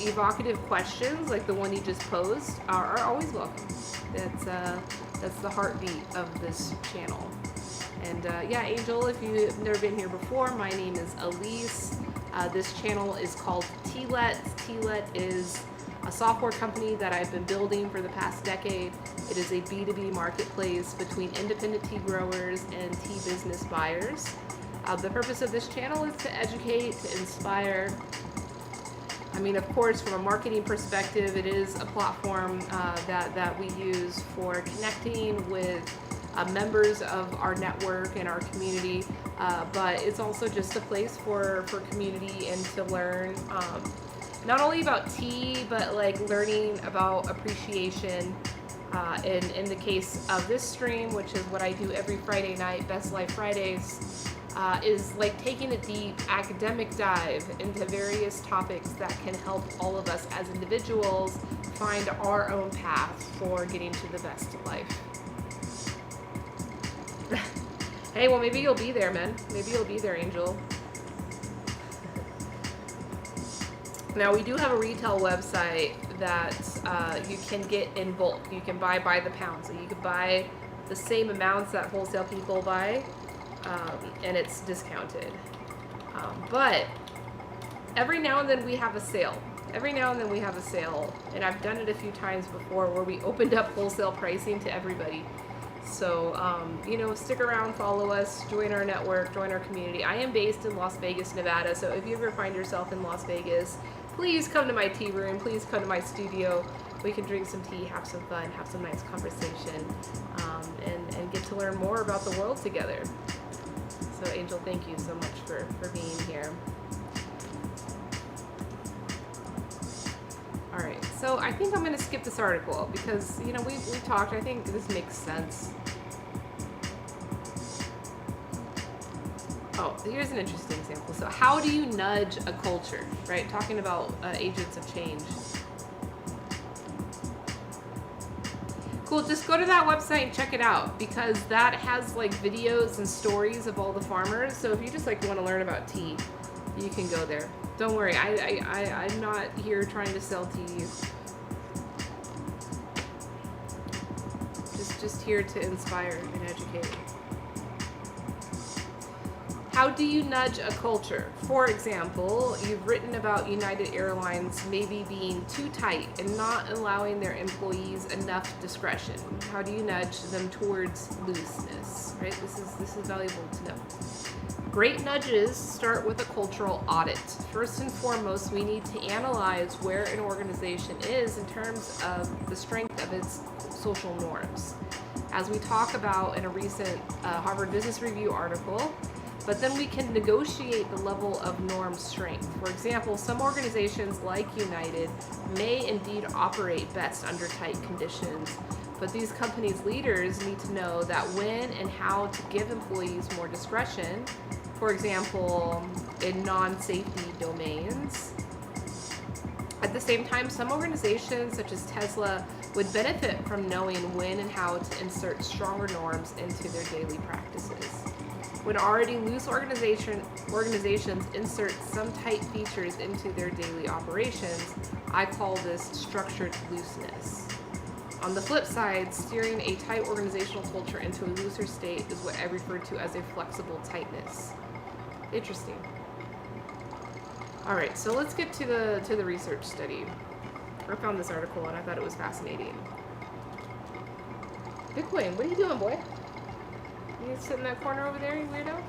evocative questions like the one you just posed are always welcome. That's the heartbeat of this channel. And Angel, if you've never been here before, my name is Elise. This channel is called Tealet. Tealet is a software company that I've been building for the past decade. It is a B2B marketplace between independent tea growers and tea business buyers. The purpose of this channel is to educate, to inspire. Of course, from a marketing perspective, it is a platform that we use for connecting with members of our network and our community, but it's also just a place for community and to learn not only about tea, but learning about appreciation. In the case of this stream, which is what I do every Friday night, Best Life Fridays, is taking a deep academic dive into various topics that can help all of us as individuals find our own path for getting to the best of life. Hey, well, maybe you'll be there, man. Maybe you'll be there, Angel. Now, we do have a retail website that you can get in bulk. You can buy by the pound. So you can buy the same amounts that wholesale people buy, and it's discounted. But every now and then we have a sale. And I've done it a few times before where we opened up wholesale pricing to everybody. So, stick around, follow us, join our network, join our community. I am based in Las Vegas, Nevada, so if you ever find yourself in Las Vegas, please come to my tea room, please come to my studio. We can drink some tea, have some fun, have some nice conversation, and get to learn more about the world together. So, Angel, thank you so much for being here. All right, so I think I'm going to skip this article because, we talked. I think this makes sense. Oh, here's an interesting example. So how do you nudge a culture, right? Talking about agents of change. Cool, just go to that website and check it out because that has videos and stories of all the farmers. So if you just want to learn about tea, you can go there. Don't worry, I'm not here trying to sell to you. Just here to inspire and educate. How do you nudge a culture? For example, you've written about United Airlines maybe being too tight and not allowing their employees enough discretion. How do you nudge them towards looseness? Right? This is valuable to know. Great nudges start with a cultural audit. First and foremost, we need to analyze where an organization is in terms of the strength of its social norms, as we talk about in a recent Harvard Business Review article. But then we can negotiate the level of norm strength. For example, some organizations like United may indeed operate best under tight conditions, but these companies' leaders need to know that when and how to give employees more discretion, for example, in non-safety domains. At the same time, some organizations, such as Tesla, would benefit from knowing when and how to insert stronger norms into their daily practices. When already loose organizations insert some tight features into their daily operations, I call this structured looseness. On the flip side, steering a tight organizational culture into a looser state is what I refer to as a flexible tightness. Interesting. All right, so let's get to the research study. I found this article and I thought it was fascinating. Bitcoin, what are you doing, boy? You sit in that corner over there, you weirdo?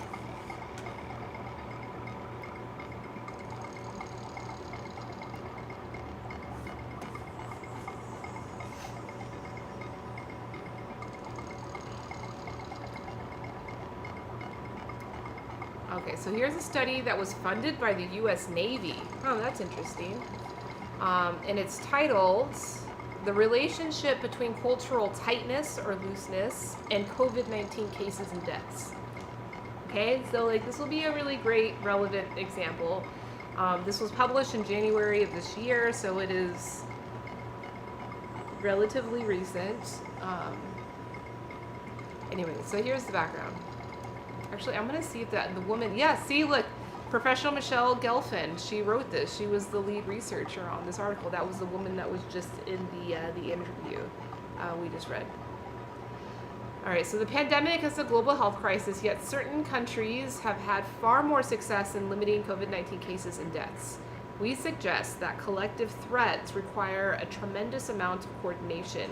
Okay, so here's a study that was funded by the U.S. Navy. Oh, that's interesting. And it's titled The Relationship Between Cultural Tightness or Looseness and COVID-19 Cases and Deaths. Okay, so like this will be a really great relevant example. This was published in January of this year, so it is relatively recent. Anyway, so here's the background. Actually, I'm going to see if the woman, yeah, see, look, Professional Michelle Gelfand, she wrote this. She was the lead researcher on this article. That was the woman that was just in the interview we just read. All right, so the pandemic is a global health crisis, yet certain countries have had far more success in limiting COVID-19 cases and deaths. We suggest that collective threats require a tremendous amount of coordination,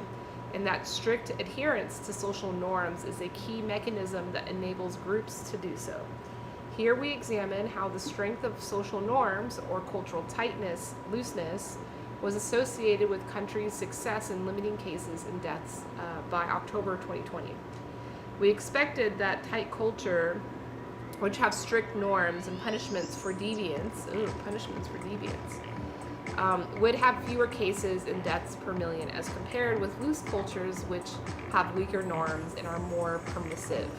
and that strict adherence to social norms is a key mechanism that enables groups to do so. Here we examine how the strength of social norms, or cultural tightness, looseness, was associated with countries' success in limiting cases and deaths by October 2020. We expected that tight culture, which have strict norms and punishments for deviance, would have fewer cases and deaths per million as compared with loose cultures which have weaker norms and are more permissive.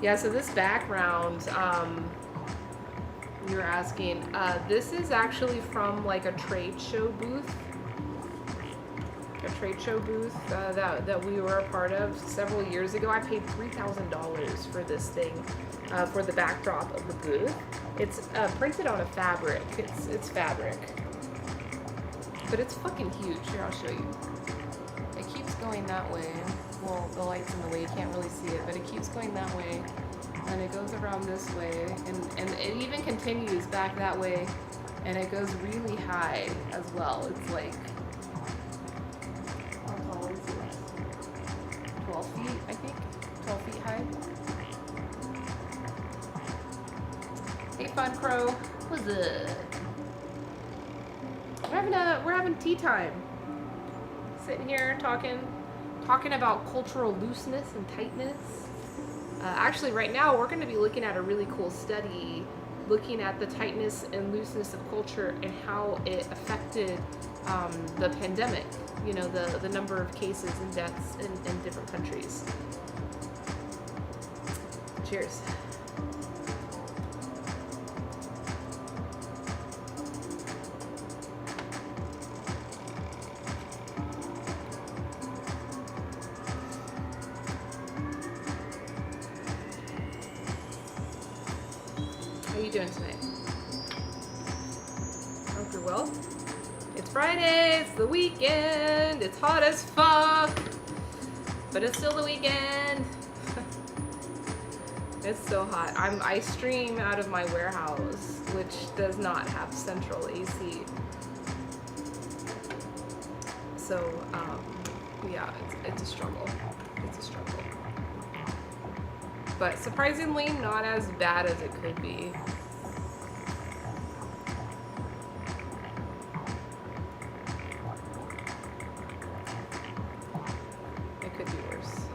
Yeah, so this background, you're asking, this is actually from like a trade show booth. That we were a part of several years ago. I paid $3,000 for this thing, for the backdrop of the booth. It's printed on a fabric. It's fabric, but it's fucking huge. Here, I'll show you. It keeps going that way. Well, the light's in the way, you can't really see it, but it keeps going that way, and it goes around this way, and it even continues back that way, and it goes really high as well. It's like, how tall is it? 12 feet, I think. 12 feet high. Hey, Fun Crow. What's up? We're having tea time. Sitting here talking about cultural looseness and tightness. Actually, right now we're going to be looking at a really cool study looking at the tightness and looseness of culture and how it affected the pandemic. You know, the number of cases and deaths in different countries. Cheers. How are you doing tonight? Hope you're well. It's Friday, it's the weekend, it's hot as fuck, but it's still the weekend. It's so hot. I stream out of my warehouse, which does not have central AC. So, yeah, it's a struggle. It's a struggle. but surprisingly not as bad as it could be. It could be worse.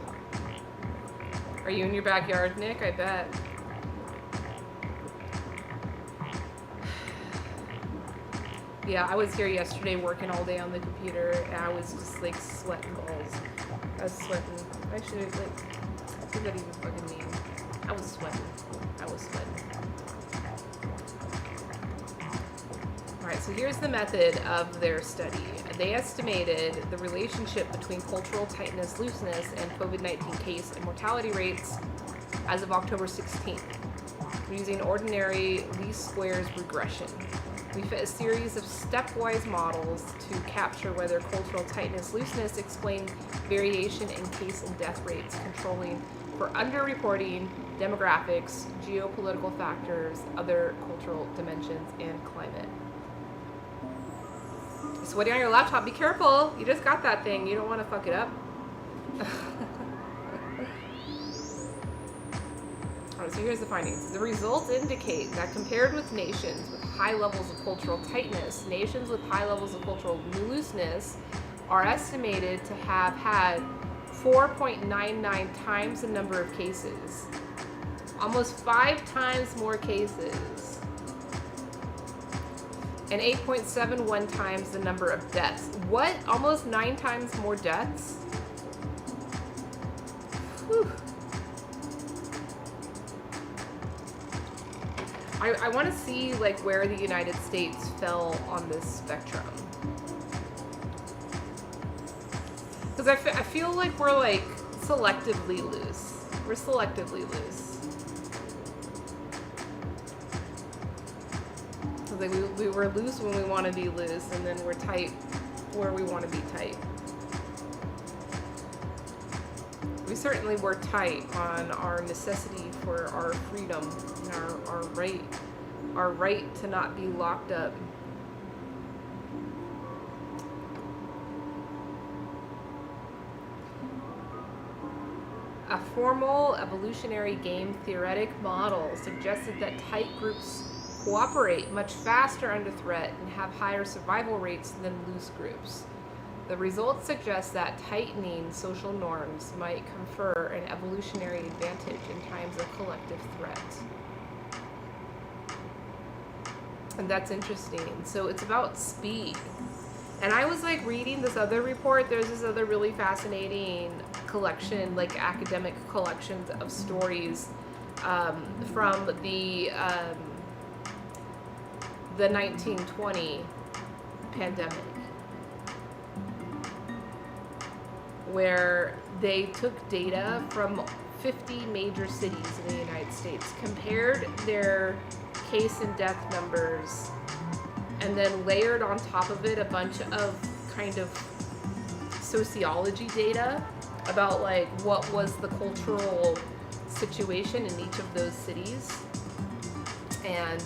Are you in your backyard, Nick? I bet. Yeah, I was here yesterday working all day on the computer, and I was just like sweating balls. I was sweating. Actually, like, what does that even fucking mean? I was sweating. Alright, so here's the method of their study. They estimated the relationship between cultural tightness, looseness, and COVID-19 case and mortality rates as of October 16th, using ordinary least squares regression. We fit a series of stepwise models to capture whether cultural tightness, looseness explained variation in case and death rates, controlling for underreporting, demographics, geopolitical factors, other cultural dimensions, and climate. Sweating on your laptop, be careful. You just got that thing. You don't want to fuck it up. Alright, so here's the findings. The results indicate that compared with nations with high levels of cultural tightness, nations with high levels of cultural looseness are estimated to have had 4.99 times the number of cases. Almost 5 times more cases. And 8.71 times the number of deaths. What? Almost 9 times more deaths? Whew. I want to see like where the United States fell on this spectrum. Because I feel like we're like selectively loose. We're selectively loose. Like we were loose when we want to be loose, and then we're tight where we want to be tight. We certainly were tight on our necessity for our freedom and our right to not be locked up. A formal evolutionary game theoretic model suggested that tight groups cooperate much faster under threat and have higher survival rates than loose groups. The results suggest that tightening social norms might confer an evolutionary advantage in times of collective threat. And that's interesting. So it's about speed. And I was like reading this other report. There's this other really fascinating collection, like academic collections of stories from the 1920 pandemic, where they took data from 50 major cities in the United States, compared their case and death numbers, and then layered on top of it a bunch of kind of sociology data about like what was the cultural situation in each of those cities, and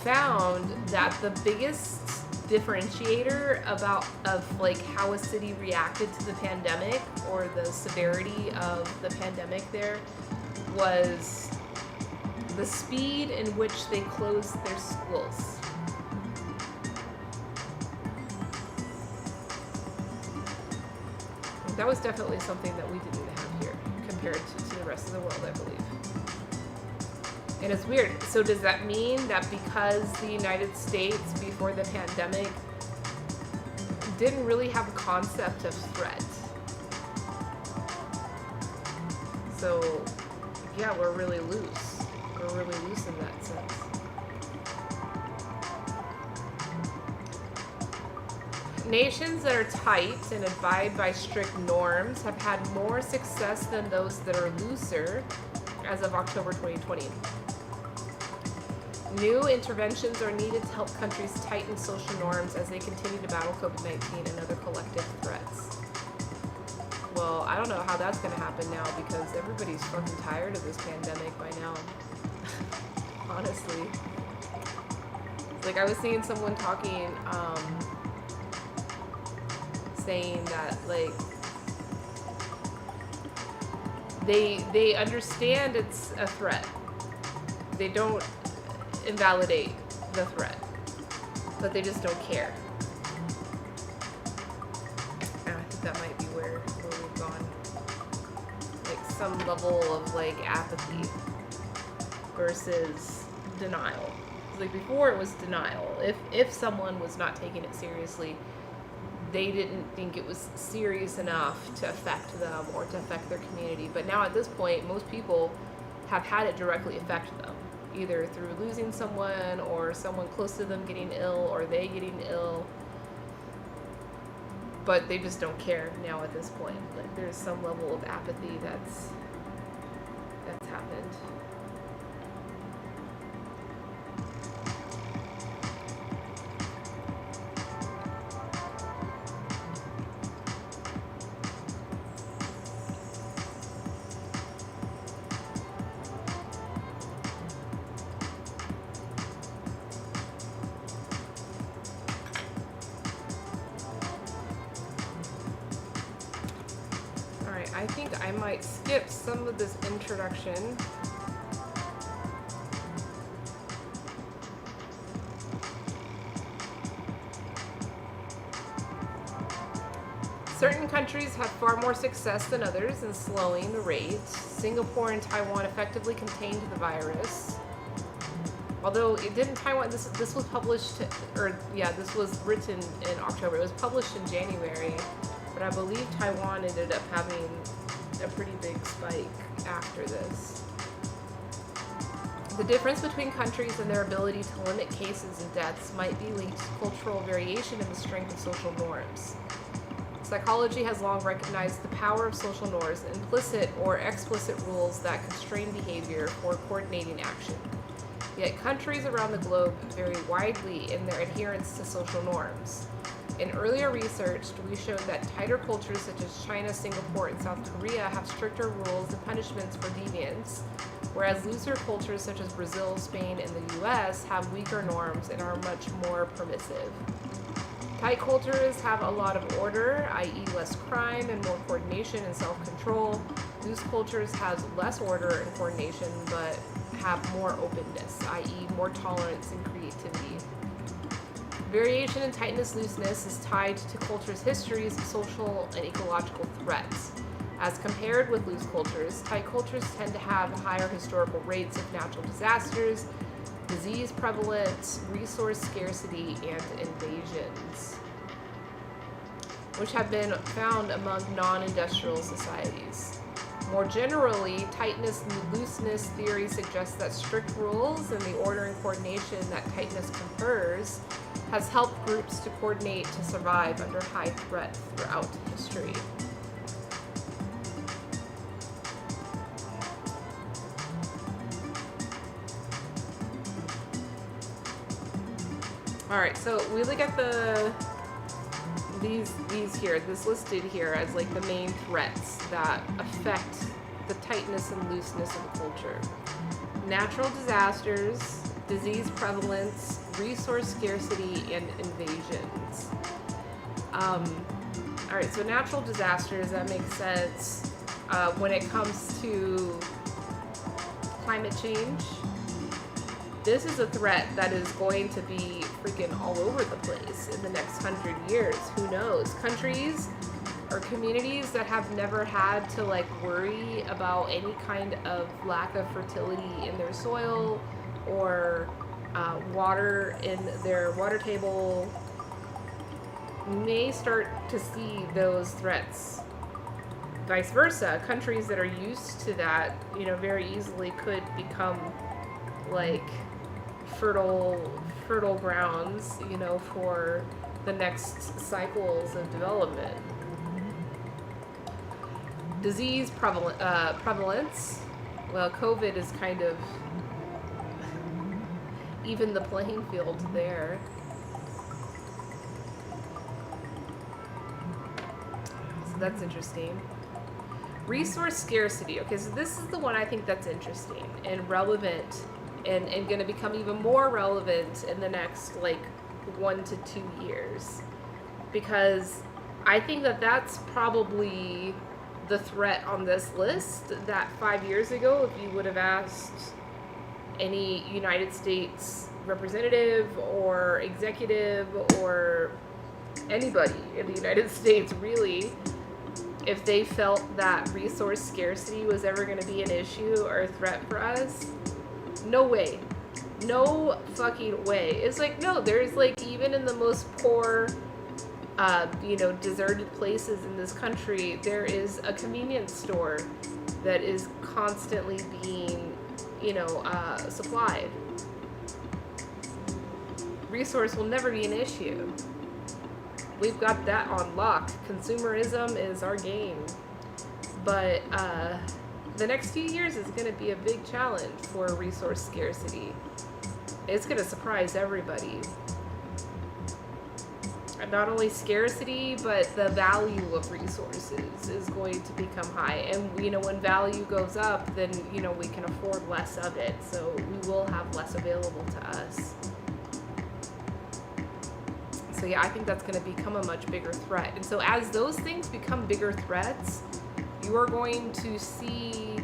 found that the biggest differentiator of like how a city reacted to the pandemic or the severity of the pandemic there was the speed in which they closed their schools. That was definitely something that we didn't have here compared to the rest of the world, I believe. And it's weird. So does that mean that because the United States before the pandemic didn't really have a concept of threat? So yeah, we're really loose. We're really loose in that sense. Nations that are tight and abide by strict norms have had more success than those that are looser as of October 2020. New interventions are needed to help countries tighten social norms as they continue to battle COVID-19 and other collective threats. Well, I don't know how that's going to happen now because everybody's fucking tired of this pandemic by now. Honestly. Like, I was seeing someone talking, saying that, like, they understand it's a threat. They don't invalidate the threat, but they just don't care. And I think that might be where we've gone. Like some level of like apathy versus denial. Like before it was denial. If someone was not taking it seriously, they didn't think it was serious enough to affect them or to affect their community. But now at this point, most people have had it directly affect them, either through losing someone or someone close to them getting ill or they getting ill. But they just don't care now at this point. Like there's some level of apathy that's happened. I think I might skip some of this introduction. Certain countries have far more success than others in slowing the rate. Singapore and Taiwan effectively contained the virus. Although it didn't Taiwan, this was published, this was written in October. It was published in January. But I believe Taiwan ended up having a pretty big spike after this. The difference between countries and their ability to limit cases and deaths might be linked to cultural variation in the strength of social norms. Psychology has long recognized the power of social norms, implicit or explicit rules that constrain behavior or coordinating action. Yet countries around the globe vary widely in their adherence to social norms. In earlier research, we showed that tighter cultures such as China, Singapore, and South Korea have stricter rules and punishments for deviance, whereas looser cultures such as Brazil, Spain, and the US have weaker norms and are much more permissive. Tight cultures have a lot of order, i.e. less crime and more coordination and self-control. Loose cultures have less order and coordination, but have more openness, i.e. more tolerance and creativity. Variation in tightness, looseness is tied to cultures' histories of social and ecological threats. As compared with loose cultures, tight cultures tend to have higher historical rates of natural disasters, disease prevalence, resource scarcity, and invasions, which have been found among non-industrial societies. More generally, tightness and looseness theory suggests that strict rules and the order and coordination that tightness confers has helped groups to coordinate to survive under high threat throughout history. All right, so we look at these here, this listed here as like the main threats that affect the tightness and looseness of a culture. Natural disasters, disease prevalence, resource scarcity, and invasions. All right, so natural disasters, that makes sense when it comes to climate change. This is a threat that is going to be freaking all over the place in the next 100 years. Who knows? Countries or communities that have never had to like worry about any kind of lack of fertility in their soil or water in their water table may start to see those threats. Vice versa, countries that are used to that, very easily could become like fertile grounds, for the next cycles of development. Disease prevalence. Well, COVID is kind of even the playing field there. So that's interesting. Resource scarcity. Okay, so this is the one I think that's interesting and relevant and going to become even more relevant in the next 1 to 2 years, because I think that that's probably the threat on this list that 5 years ago, if you would have asked any United States representative or executive or anybody in the United States, really, if they felt that resource scarcity was ever going to be an issue or a threat for us, no way. No fucking way. It's like, no, there's like, even in the most poor, deserted places in this country, there is a convenience store that is constantly being, supplied. Resource will never be an issue. We've got that on lock. Consumerism is our game. But the next few years is going to be a big challenge for resource scarcity. It's going to surprise everybody. And not only scarcity, but the value of resources is going to become high. And, when value goes up, then, we can afford less of it. So we will have less available to us. So yeah, I think that's going to become a much bigger threat. And so as those things become bigger threats, you are going to see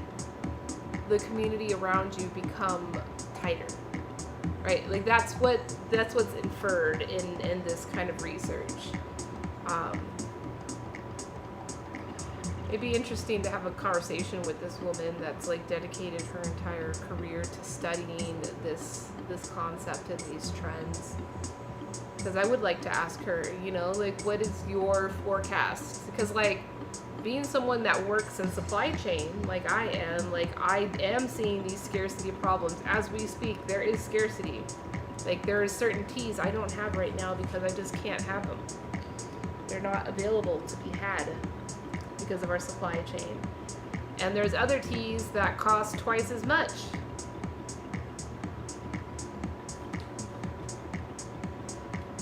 the community around you become tighter, right? Like that's what's inferred in this kind of research. It'd be interesting to have a conversation with this woman that's like dedicated her entire career to studying this concept and these trends. Because I would like to ask her, what is your forecast? Because being someone that works in supply chain, like I am seeing these scarcity problems. As we speak, there is scarcity. There are certain teas I don't have right now because I just can't have them. They're not available to be had because of our supply chain. And there's other teas that cost twice as much.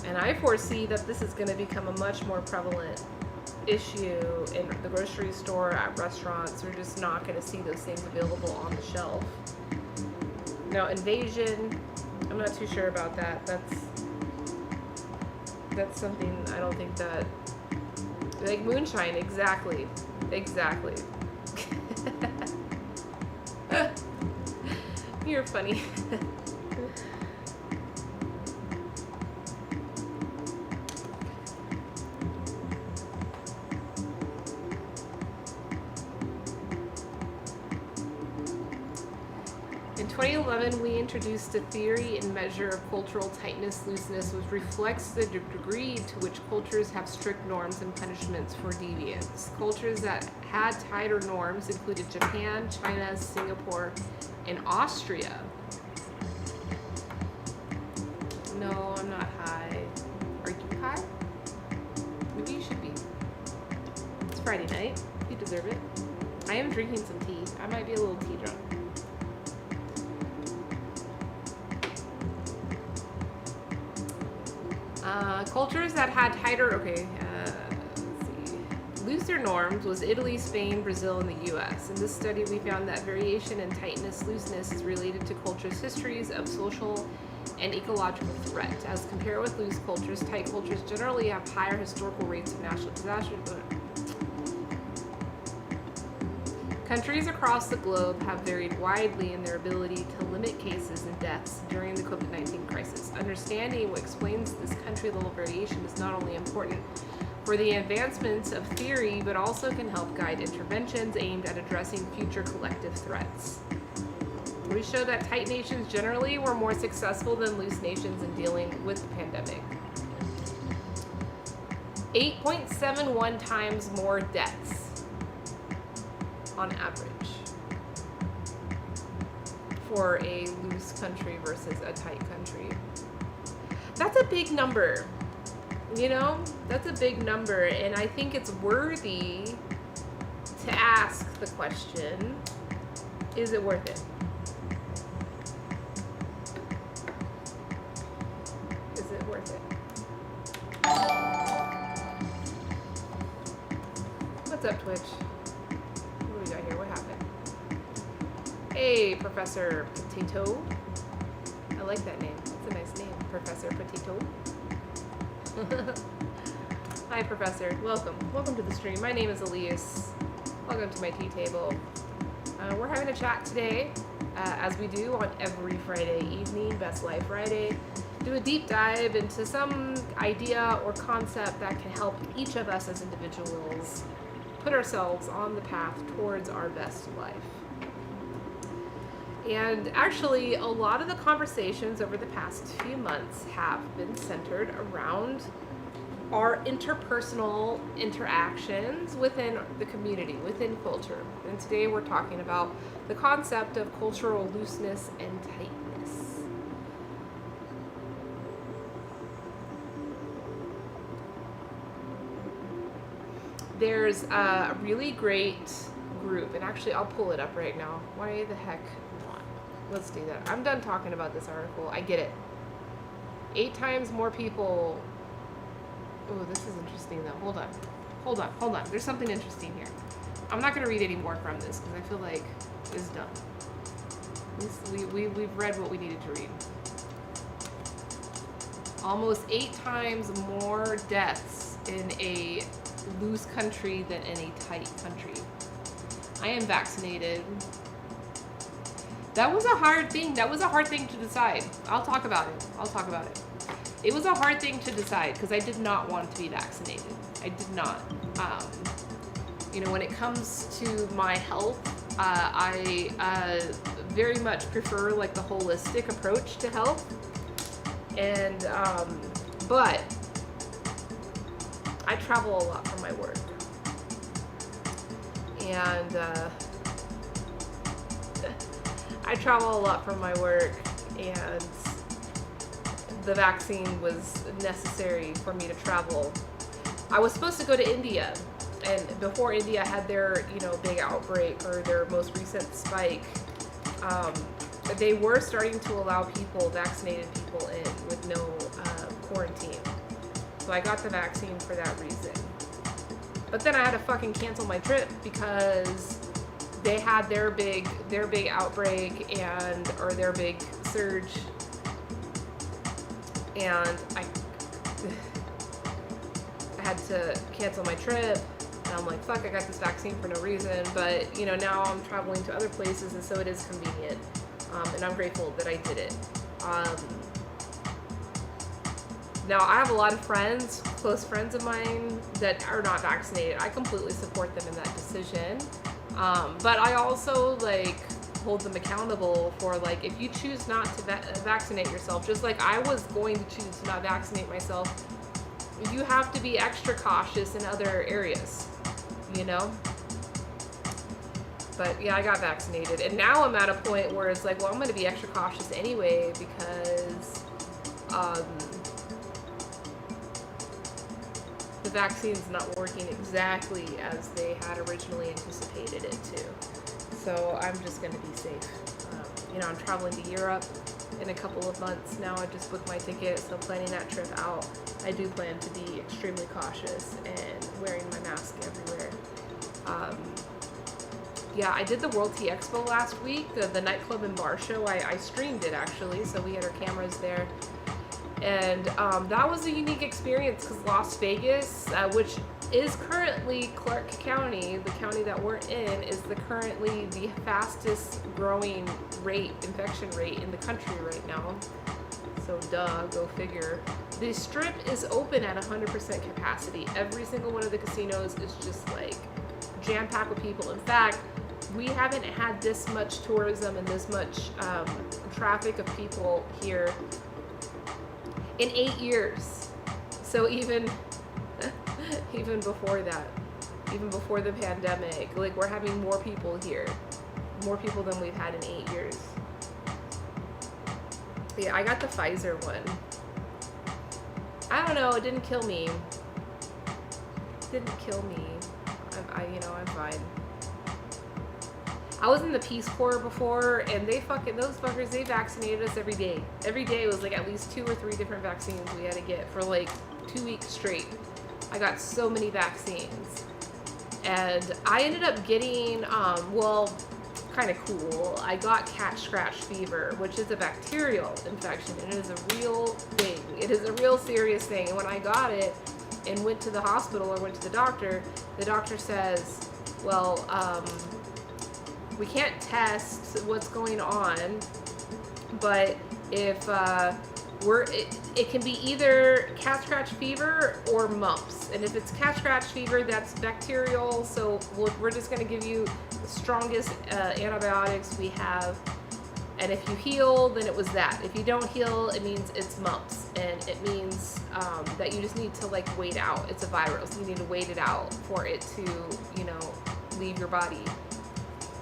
And I foresee that this is going to become a much more prevalent issue in the grocery store, at restaurants. We're just not going to see those things available on the shelf. Now, invasion, I'm not too sure about that. That's something I don't think that... moonshine, exactly. You're funny. In 2011, we introduced a theory and measure of cultural tightness, looseness, which reflects the degree to which cultures have strict norms and punishments for deviance. Cultures that had tighter norms included Japan, China, Singapore, and Austria. No, I'm not high. Are you high? Maybe you should be. It's Friday night. You deserve it. I am drinking some tea. I might be a little tea drunk. Cultures that had tighter, let's see, looser norms was Italy, Spain, Brazil, and the U.S. In this study, we found that variation in tightness, looseness is related to cultures' histories of social and ecological threat. As compared with loose cultures, tight cultures generally have higher historical rates of natural disasters. Countries across the globe have varied widely in their ability to limit cases and deaths during the COVID-19 crisis. Understanding what explains this country-level variation is not only important for the advancements of theory, but also can help guide interventions aimed at addressing future collective threats. We show that tight nations generally were more successful than loose nations in dealing with the pandemic. 8.71 times more deaths on average for a loose country versus a tight country. That's a big number, that's a big number, and I think it's worthy to ask the question, is it worth it? Is it worth it? What's up, Twitch? What do we got here? What happened? Hey, Professor Potato. I like that name. That's a nice name, Professor Potato. Hi, Professor. Welcome. Welcome to the stream. My name is Elias. Welcome to my tea table. We're having a chat today, as we do on every Friday evening, Best Life Friday. Do a deep dive into some idea or concept that can help each of us as individuals put ourselves on the path towards our best life. And actually, a lot of the conversations over the past few months have been centered around our interpersonal interactions within the community, within culture. And today we're talking about the concept of cultural looseness and tightness. There's a really great group, and actually I'll pull it up right now. Why the heck not? Let's do that. I'm done talking about this article. I get it. 8 times more people. Oh, this is interesting though. Hold on. There's something interesting here. I'm not going to read any more from this because I feel like it's done. We've read what we needed to read. Almost 8 times more deaths in a loose country than in a tight country. I am vaccinated. That was a hard thing. That was a hard thing to decide. I'll talk about it. It was a hard thing to decide because I did not want to be vaccinated. I did not. When it comes to my health, I very much prefer like the holistic approach to health. And, but I travel a lot for my work. And, and the vaccine was necessary for me to travel. I was supposed to go to India, and before India had their, big outbreak or their most recent spike, they were starting to allow vaccinated people in with no quarantine. So I got the vaccine for that reason. But then I had to fucking cancel my trip because they had their big outbreak or their big surge. And I had to cancel my trip. And I'm like, fuck, I got this vaccine for no reason. But, now I'm traveling to other places, and so it is convenient. And I'm grateful that I did it. Now, I have a lot of friends, close friends of mine, that are not vaccinated. I completely support them in that decision. But I also, hold them accountable for, if you choose not to vaccinate yourself, just like I was going to choose to not vaccinate myself, you have to be extra cautious in other areas, But, yeah, I got vaccinated. And now I'm at a point where it's like, well, I'm going to be extra cautious anyway because the vaccine's not working exactly as they had originally anticipated it to. So I'm just going to be safe. I'm traveling to Europe in a couple of months now. I just booked my ticket, so planning that trip out. I do plan to be extremely cautious and wearing my mask everywhere. I did the World Tea Expo last week, the nightclub and bar show. I streamed it actually, so we had our cameras there. And that was a unique experience because Las Vegas, which is currently Clark County, the county that we're in, is currently the fastest growing infection rate in the country right now. So go figure. The strip is open at 100% capacity. Every single one of the casinos is just jam-packed with people. In fact, we haven't had this much tourism and this much traffic of people here in 8 years. So even before that, even before the pandemic, we're having more people here, more people than we've had in 8 years. Yeah, I got the Pfizer one. I don't know, it didn't kill me. I'm fine. I was in the Peace Corps before, and those fuckers, they vaccinated us every day. Every day was at least 2 or 3 different vaccines we had to get for 2 weeks straight. I got so many vaccines. And I ended up getting, kind of cool. I got cat scratch fever, which is a bacterial infection, and it is a real thing. It is a real serious thing. And when I got it and went to the hospital or went to the doctor says, well, we can't test what's going on, but if it can be either cat scratch fever or mumps. And if it's cat scratch fever, that's bacterial. So we're just going to give you the strongest antibiotics we have. And if you heal, then it was that. If you don't heal, it means it's mumps. And it means that you just need to like wait out. It's a virus. You need to wait it out for it to, you know, leave your body.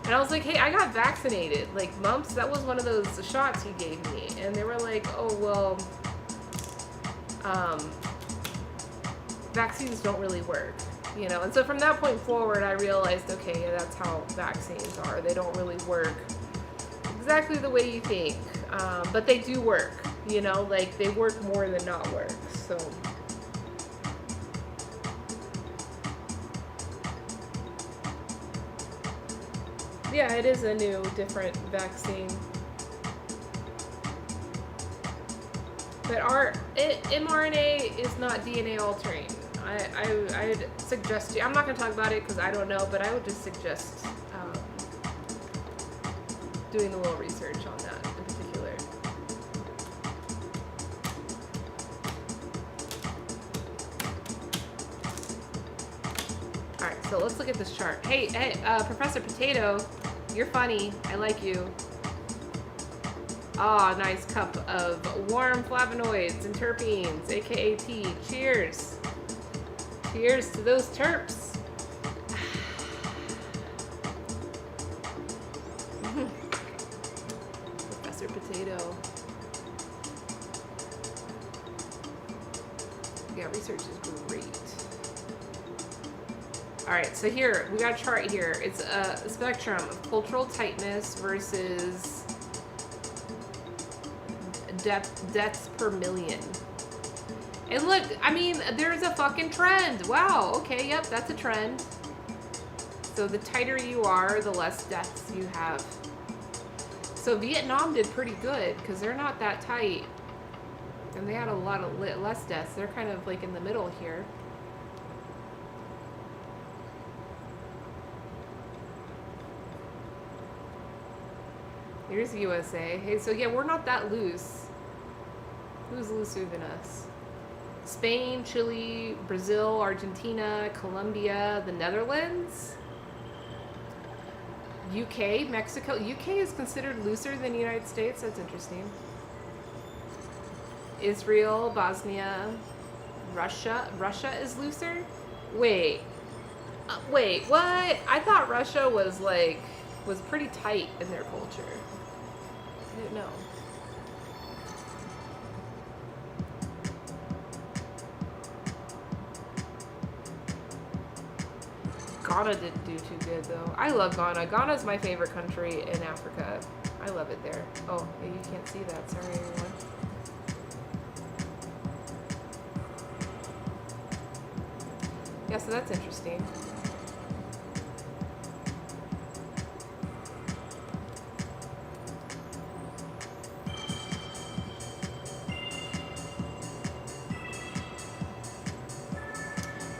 And I was like, hey, I got vaccinated. Like, mumps, that was one of those shots he gave me. And they were like, oh, well, vaccines don't really work, you know? And so from that point forward, I realized, okay, yeah, that's how vaccines are. They don't really work exactly the way you think. But they do work, you know? Like, they work more than not work, so... Yeah, it is a new, different vaccine. But our mRNA is not DNA altering. I'd suggest you, I'm not going to talk about it because I don't know, but I would just suggest doing a little research on that in particular. Alright, so let's look at this chart. Hey, Professor Potato, you're funny. I like you. Ah, nice cup of warm flavonoids and terpenes, aka tea. Cheers. Cheers to those terps. Professor Potato. Yeah, research is great. Alright, so here, we got a chart here. It's a spectrum of cultural tightness versus deaths per million. And look, I mean, there's a fucking trend. Wow, okay, yep, that's a trend. So the tighter you are, the less deaths you have. So Vietnam did pretty good because they're not that tight. And they had a lot of less deaths. They're kind of like in the middle here. Here's USA. Hey, so yeah, we're not that loose. Who's looser than us? Spain, Chile, Brazil, Argentina, Colombia, the Netherlands, UK, Mexico. UK is considered looser than the United States. That's interesting. Israel, Bosnia, Russia. Russia is looser? Wait. Wait, what? I thought Russia was pretty tight in their culture. I didn't know. Ghana didn't do too good though. I love Ghana. Ghana's my favorite country in Africa. I love it there. Oh, yeah, you can't see that. Sorry, everyone. Yeah, so that's interesting.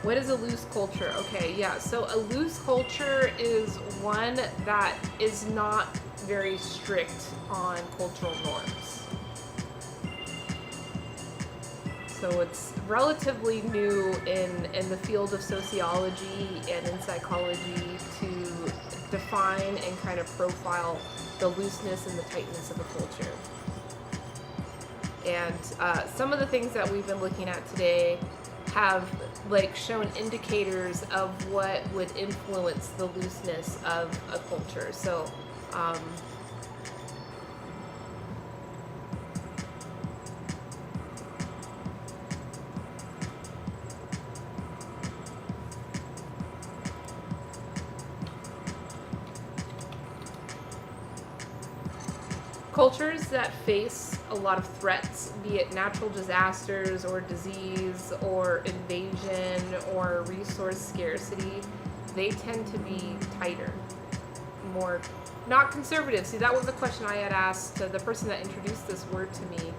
What is a loose culture? Okay, yeah, so a loose culture is one that is not very strict on cultural norms. So it's relatively new in the field of sociology and in psychology to define and kind of profile the looseness and the tightness of a culture. And some of the things that we've been looking at today have shown indicators of what would influence the looseness of a culture. So cultures that face a lot of threats, be it natural disasters or disease or invasion or resource scarcity, they tend to be tighter, more, not conservative. See, that was the question I had asked the person that introduced this word to me.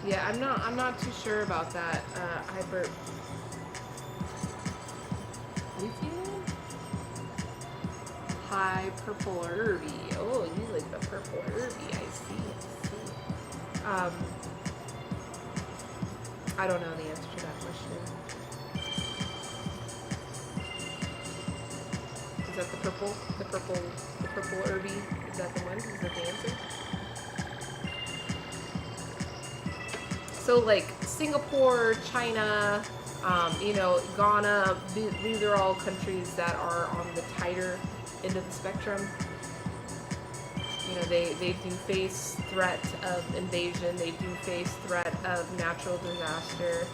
Yeah, I'm not too sure about that. Hyper. Have you seen it? High purple herby. Oh, you like the purple herby. I see. I don't know the answer to that question. Is that the purple? The purple herby? Is that the one? Is that the answer? So like Singapore, China, Ghana, these are all countries that are on the tighter end of the spectrum. They do face threat of invasion. They do face threat of natural disaster.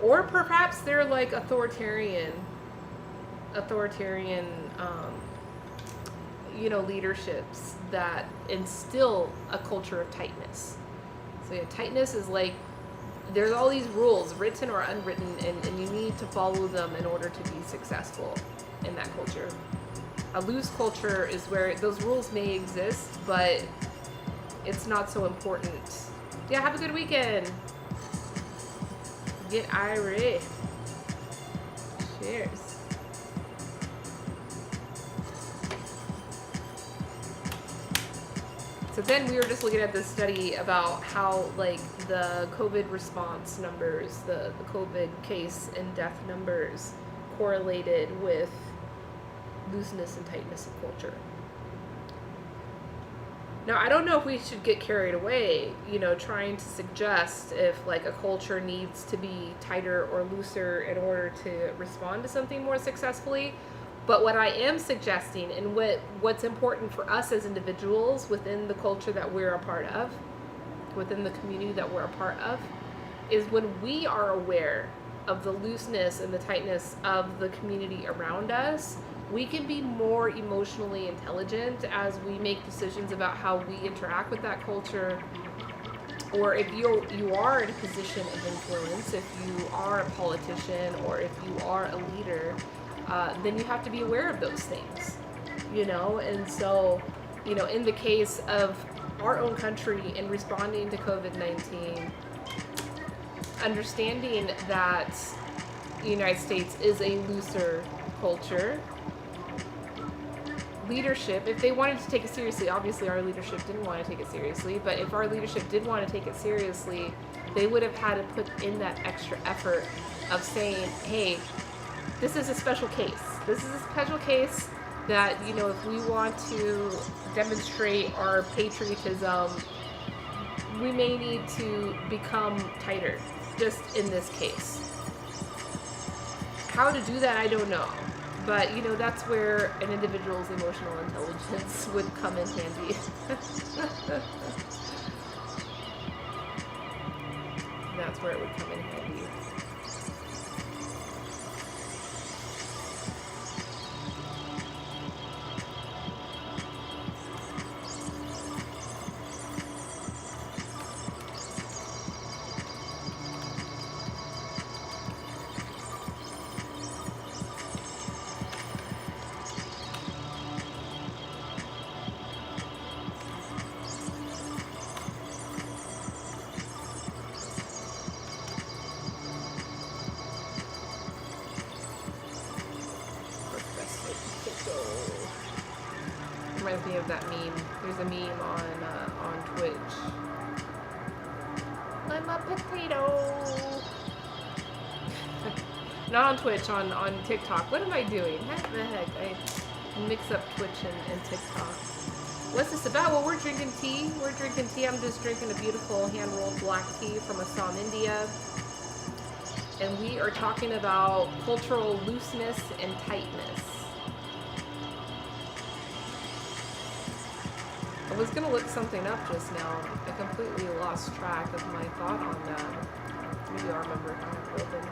Or perhaps they're like authoritarian, leaderships that instill a culture of tightness. So yeah, tightness is like, there's all these rules, written or unwritten, and you need to follow them in order to be successful in that culture. A loose culture is where those rules may exist, but it's not so important. Yeah, have a good weekend. Get Irish. Cheers. So then we were just looking at this study about how like the COVID response numbers, the COVID case and death numbers correlated with looseness and tightness of culture. Now, I don't know if we should get carried away, trying to suggest if like a culture needs to be tighter or looser in order to respond to something more successfully. But what I am suggesting, and what's important for us as individuals within the culture that we're a part of, within the community that we're a part of, is when we are aware of the looseness and the tightness of the community around us, we can be more emotionally intelligent as we make decisions about how we interact with that culture. Or if you are in a position of influence, if you are a politician, or if you are a leader, then you have to be aware of those things, and so, in the case of our own country in responding to COVID-19, understanding that the United States is a looser culture, leadership, if they wanted to take it seriously, obviously our leadership didn't want to take it seriously, but if our leadership did want to take it seriously, they would have had to put in that extra effort of saying, hey, this is a special case. This is a special case that, if we want to demonstrate our patriotism, we may need to become tighter, just in this case. How to do that, I don't know. But, that's where an individual's emotional intelligence would come in handy. That's where it would come in handy. Reminds me of that meme. There's a meme on Twitch. I'm a potato. Not on Twitch, on TikTok. What am I doing? What the heck? I mix up Twitch and TikTok. What's this about? Well, we're drinking tea. I'm just drinking a beautiful hand-rolled black tea from Assam, India. And we are talking about cultural looseness and tightness. I was going to look something up just now. I completely lost track of my thought on that. Maybe I'll remember if I have it open.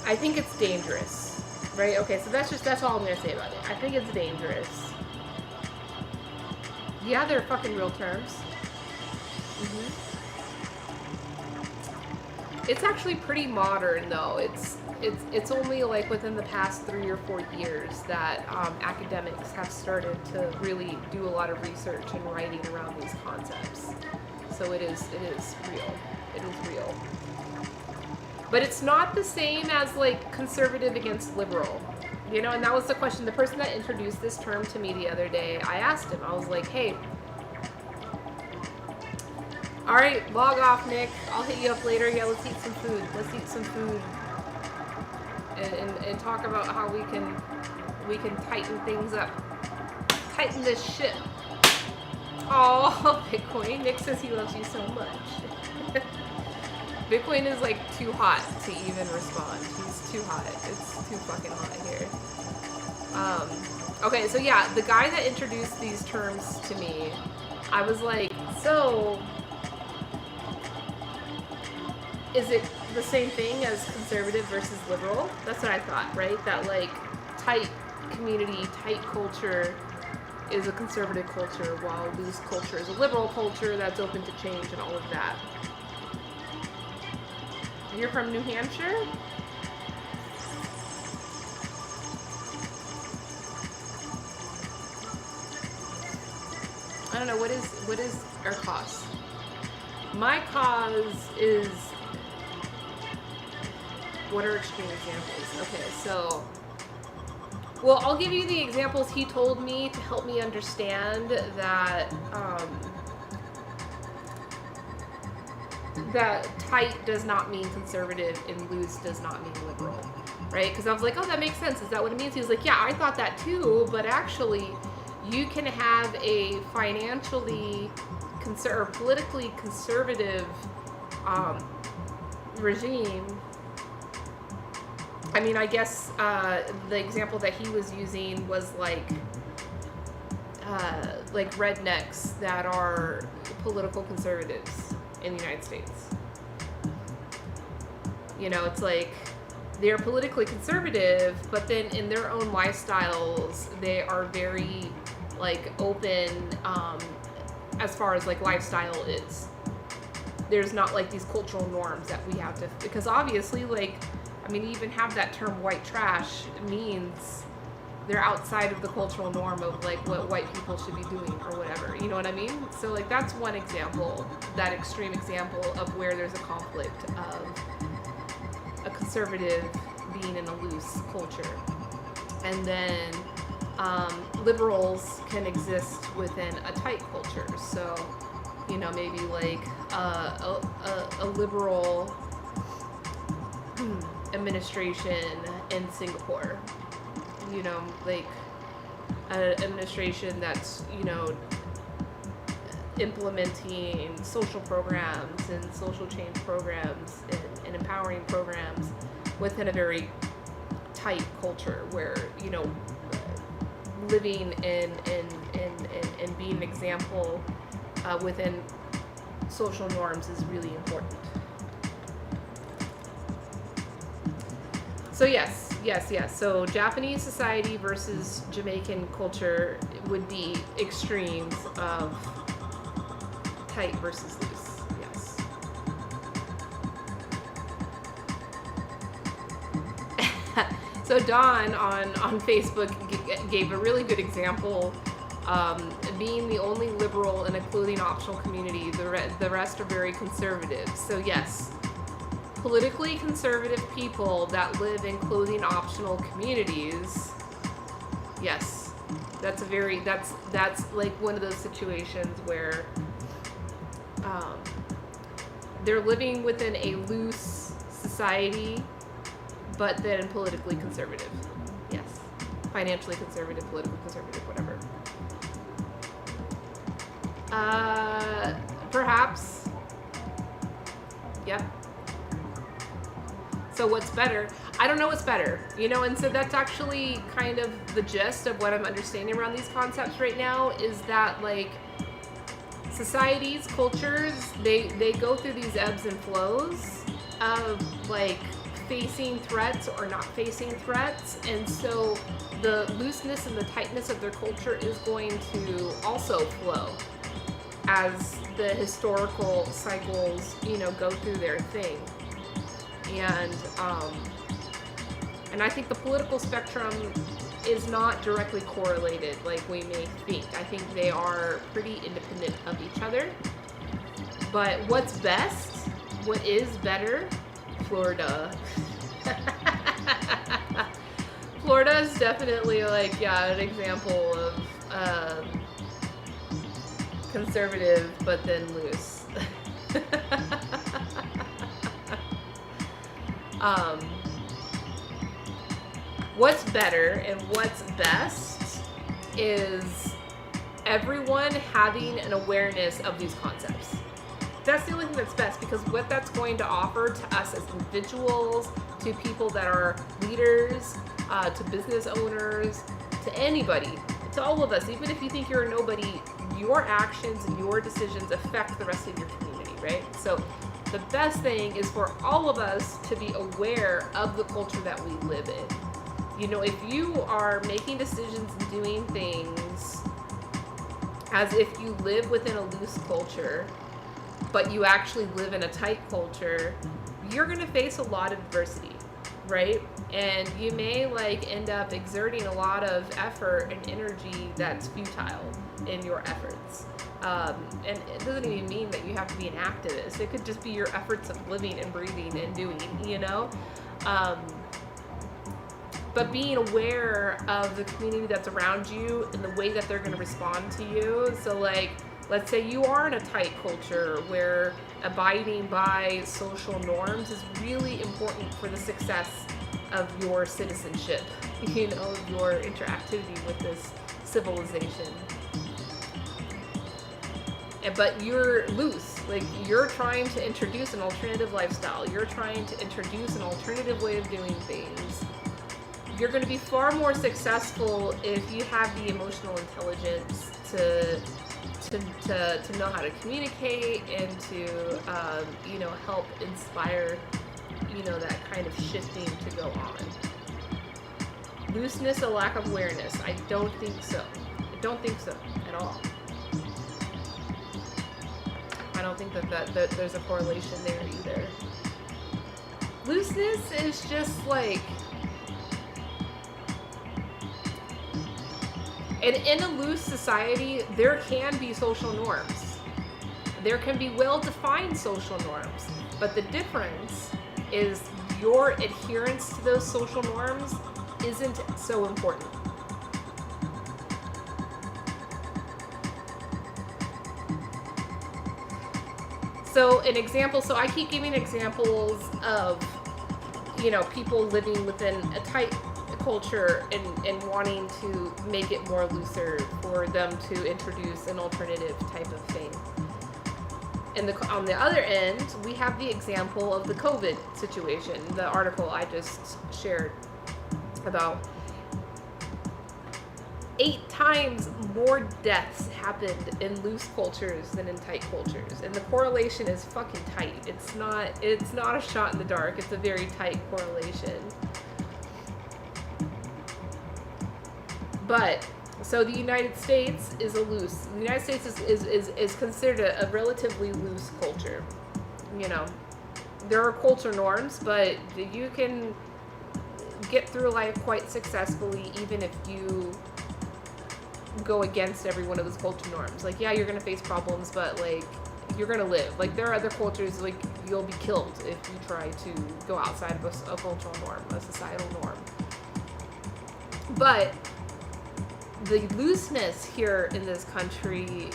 I think it's dangerous, right? Okay, so that's all I'm going to say about it. I think it's dangerous. Yeah, they're fucking real terms. It's actually pretty modern, though. It's only like within the past 3 or 4 years that academics have started to really do a lot of research and writing around these concepts. So it is real. It is real. But it's not the same as like conservative against liberal. You know, and that was the question. The person that introduced this term to me the other day, I asked him, I was like, hey, all right, log off, Nick. I'll hit you up later. Yeah, let's eat some food. Let's eat some food. And talk about how we can tighten things up. Tighten this ship. Oh, Bitcoin. Nick says he loves you so much. Bitcoin is like too hot to even respond. He's too hot. It's too fucking hot here. Okay, so yeah, the guy that introduced these terms to me, I was like, so is it the same thing as conservative versus liberal? That's what I thought, right? That like tight community, tight culture is a conservative culture, while loose culture is a liberal culture that's open to change and all of that. You're from New Hampshire? I don't know, what is our cause? My cause is, what are extreme examples? Okay, so, well, I'll give you the examples he told me to help me understand that, that tight does not mean conservative and loose does not mean liberal, right? Because I was like, oh, that makes sense. Is that what it means? He was like, yeah, I thought that too, but actually you can have a financially or politically conservative regime. I mean, I guess the example that he was using was like rednecks that are political conservatives in the United States. You know, it's like they're politically conservative, but then in their own lifestyles, they are very like open as far as like lifestyle is. There's not like these cultural norms that we have to, because obviously, like, I mean, even have that term white trash means they're outside of the cultural norm of like what white people should be doing or whatever, you know what I mean? So like that's one example, that extreme example of where there's a conflict of a conservative being in a loose culture. And then liberals can exist within a tight culture. So, you know, maybe like a liberal administration in Singapore. You know, like an administration that's, you know, implementing social programs and social change programs and empowering programs within a very tight culture where, you know, living and being an example within social norms is really important. So yes. So Japanese society versus Jamaican culture would be extremes of tight versus loose. Yes. So Dawn on Facebook gave a really good example. Being the only liberal in a clothing optional community, the rest are very conservative. So yes. Politically conservative people that live in clothing optional communities, yes, that's like one of those situations where they're living within a loose society, but then politically conservative. Yes, financially conservative, politically conservative, whatever. Perhaps. Yep. So what's better? I don't know what's better, you know, and so that's actually kind of the gist of what I'm understanding around these concepts right now, is that like societies, cultures, they go through these ebbs and flows of like facing threats or not facing threats, and so the looseness and the tightness of their culture is going to also flow as the historical cycles, you know, go through their thing. And I think the political spectrum is not directly correlated like we may think. I think they are pretty independent of each other. But what's best? What is better? Florida. Florida is definitely like, yeah, an example of conservative but then loose. What's better and what's best is everyone having an awareness of these concepts. That's the only thing that's best, because what that's going to offer to us as individuals, to people that are leaders, to business owners, to anybody, to all of us, even if you think you're a nobody, your actions and your decisions affect the rest of your community, right? So the best thing is for all of us to be aware of the culture that we live in. You know, if you are making decisions and doing things as if you live within a loose culture, but you actually live in a tight culture, you're going to face a lot of adversity, right? And you may like end up exerting a lot of effort and energy that's futile in your efforts. And it doesn't even mean that you have to be an activist. It could just be your efforts of living and breathing and doing, you know? But being aware of the community that's around you and the way that they're going to respond to you. So like, let's say you are in a tight culture where abiding by social norms is really important for the success of your citizenship, you know, your interactivity with this civilization. But you're loose, like you're trying to introduce an alternative lifestyle. You're trying to introduce an alternative way of doing things. You're going to be far more successful if you have the emotional intelligence to know how to communicate and to you know, help inspire, you know, that kind of shifting to go on. Looseness, a lack of awareness? I don't think so. I don't think so at all. I don't think that there's a correlation there either. Looseness is just like, and in a loose society, there can be social norms. There can be well-defined social norms, but the difference is your adherence to those social norms isn't so important. So an example, so I keep giving examples of, you know, people living within a tight culture and wanting to make it more looser for them to introduce an alternative type of thing. And on the other end, we have the example of the COVID situation, the article I just shared about. 8 times more deaths happened in loose cultures than in tight cultures, and the correlation is fucking tight. It's not a shot in the dark. It's a very tight correlation. But so the United States is the United States is considered a relatively loose culture. You know, there are culture norms, but you can get through life quite successfully even if you go against every one of those culture norms. Like, yeah, you're gonna face problems, but like, you're gonna live. Like, there are other cultures, like, you'll be killed if you try to go outside of a cultural norm, a societal norm. But the looseness here in this country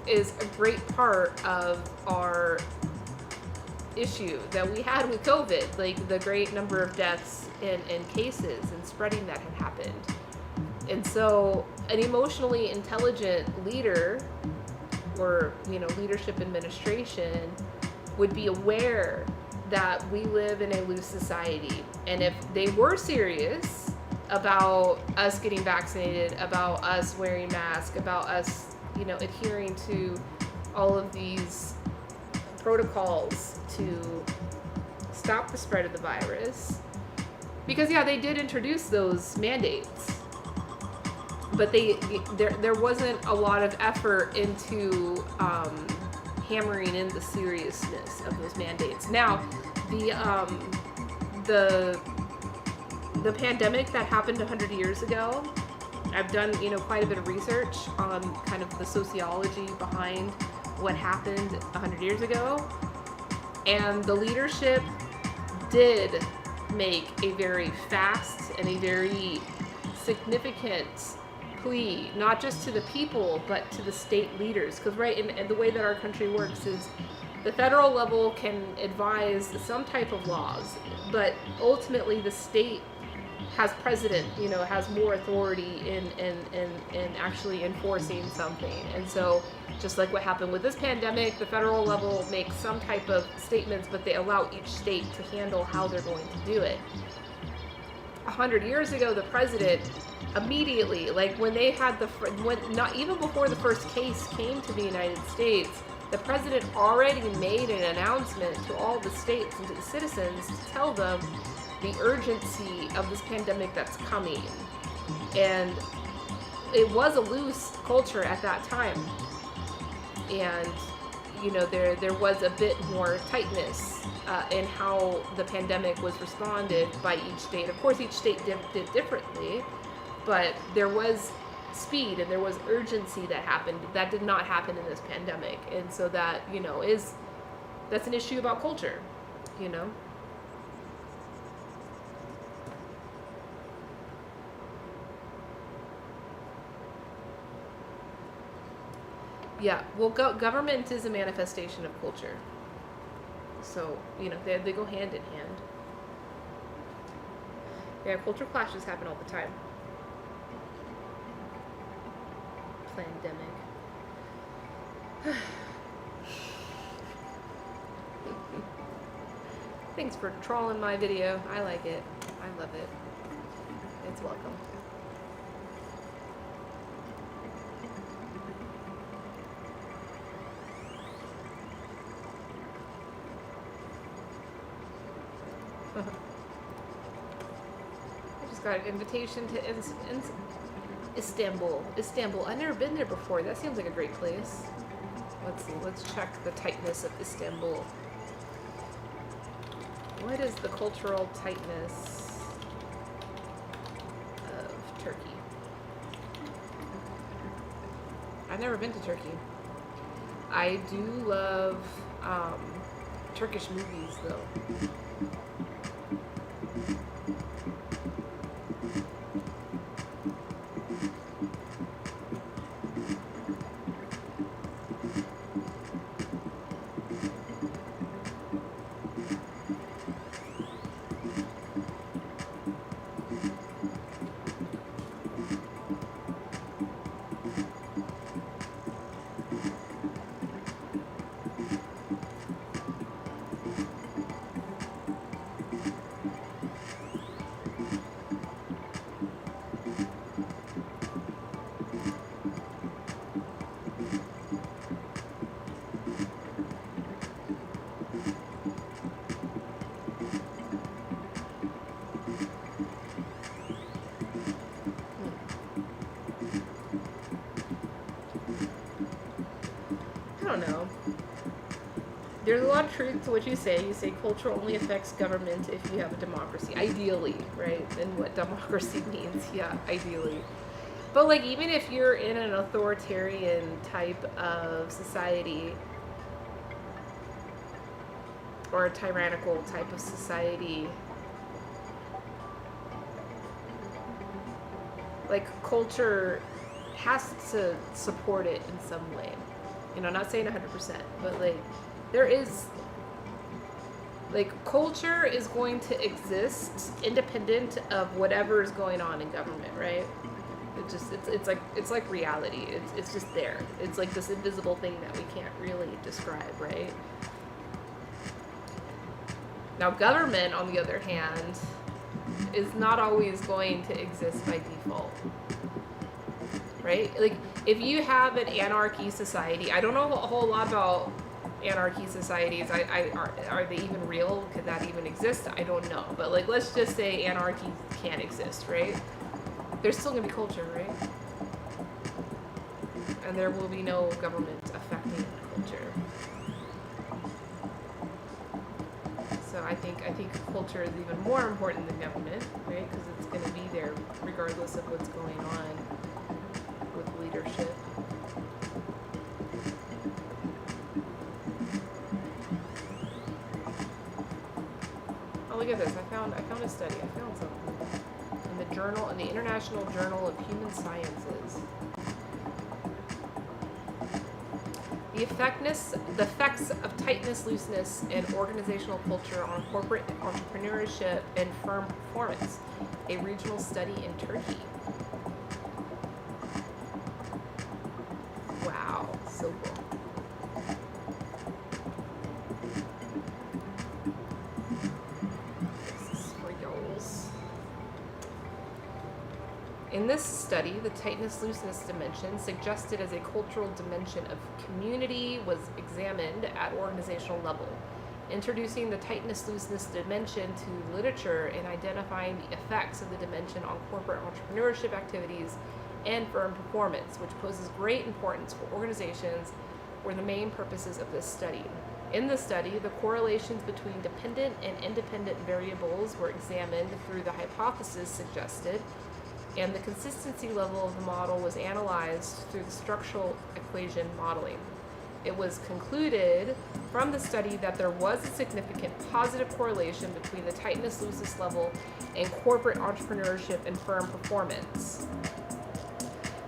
is a great part of our issue that we had with COVID, like the great number of deaths and cases and spreading that had happened. And so an emotionally intelligent leader or, you know, leadership administration would be aware that we live in a loose society. And if they were serious about us getting vaccinated, about us wearing masks, about us, you know, adhering to all of these protocols to stop the spread of the virus, because yeah, they did introduce those mandates, but there wasn't a lot of effort into hammering in the seriousness of those mandates. Now, the pandemic that happened 100 years ago, I've done, quite a bit of research on kind of the sociology behind what happened 100 years ago. And the leadership did make a very fast and a very significant plea, not just to the people, but to the state leaders. Because, right, and the way that our country works is the federal level can advise some type of laws, but ultimately the state has precedent, has more authority in actually enforcing something. And so just like what happened with this pandemic, the federal level makes some type of statements, but they allow each state to handle how they're going to do it. 100 years ago, the president immediately, like when they had not even before the first case came to the United States, the president already made an announcement to all the states and to the citizens to tell them the urgency of this pandemic that's coming. And it was a loose culture at that time. And, there was a bit more tightness in how the pandemic was responded by each state. Of course, each state did differently, but there was speed and there was urgency that happened. That did not happen in this pandemic. And so that, that's an issue about culture, Yeah, well, government is a manifestation of culture. So, they go hand in hand. Yeah, culture clashes happen all the time. Pandemic. Thanks for trolling my video. I like it. I love it. It's welcome. I just got an invitation to Istanbul. I've never been there before. That seems like a great place. Let's check the tightness of Istanbul. What is the cultural tightness of Turkey? I've never been to Turkey. I do love Turkish movies, though. I don't know. There's a lot of truth to what you say. You say culture only affects government if you have a democracy. Ideally, right? And what democracy means. Yeah, ideally. But like, even if you're in an authoritarian type of society or a tyrannical type of society, like, culture has to support it in some way. Not saying 100%, but like, there is, like, culture is going to exist independent of whatever is going on in government, right? It's like reality. It's just there. It's like this invisible thing that we can't really describe, right? Now, government, on the other hand, is not always going to exist by default, right? Like, if you have an anarchy society, I don't know a whole lot about anarchy societies. Are they even real? Could that even exist? I don't know. But like, let's just say anarchy can exist, right? There's still gonna be culture, right? And there will be no government affecting culture. So I think culture is even more important than government, right? Because it's going to be there regardless of what's going on with leadership. Oh, look at this! I found a study. I found something in the International Journal of Human Sciences. The effects of tightness, looseness, and organizational culture on corporate entrepreneurship and firm performance. A regional study in Turkey. Wow, so cool. This is for y'alls. In this study, the tightness-looseness dimension, suggested as a cultural dimension of community, was examined at organizational level, introducing the tightness-looseness dimension to literature and identifying the effects of the dimension on corporate entrepreneurship activities and firm performance, which poses great importance for organizations, were the main purposes of this study. In the study, the correlations between dependent and independent variables were examined through the hypothesis suggested, and the consistency level of the model was analyzed through the structural equation modeling. It was concluded from the study that there was a significant positive correlation between the tightness-looseness level and corporate entrepreneurship and firm performance.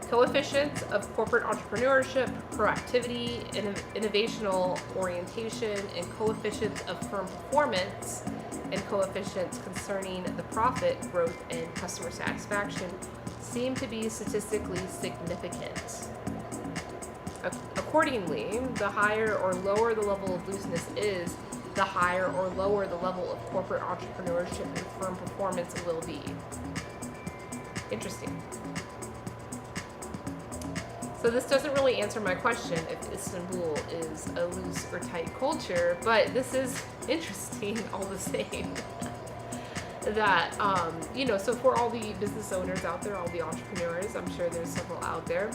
Coefficients of corporate entrepreneurship, proactivity, innovational orientation, and coefficients of firm performance and coefficients concerning the profit, growth, and customer satisfaction seem to be statistically significant. Accordingly, the higher or lower the level of looseness is, the higher or lower the level of corporate entrepreneurship and firm performance will be. Interesting. So this doesn't really answer my question if Istanbul is a loose or tight culture, but this is interesting all the same. That, so for all the business owners out there, all the entrepreneurs, I'm sure there's several out there.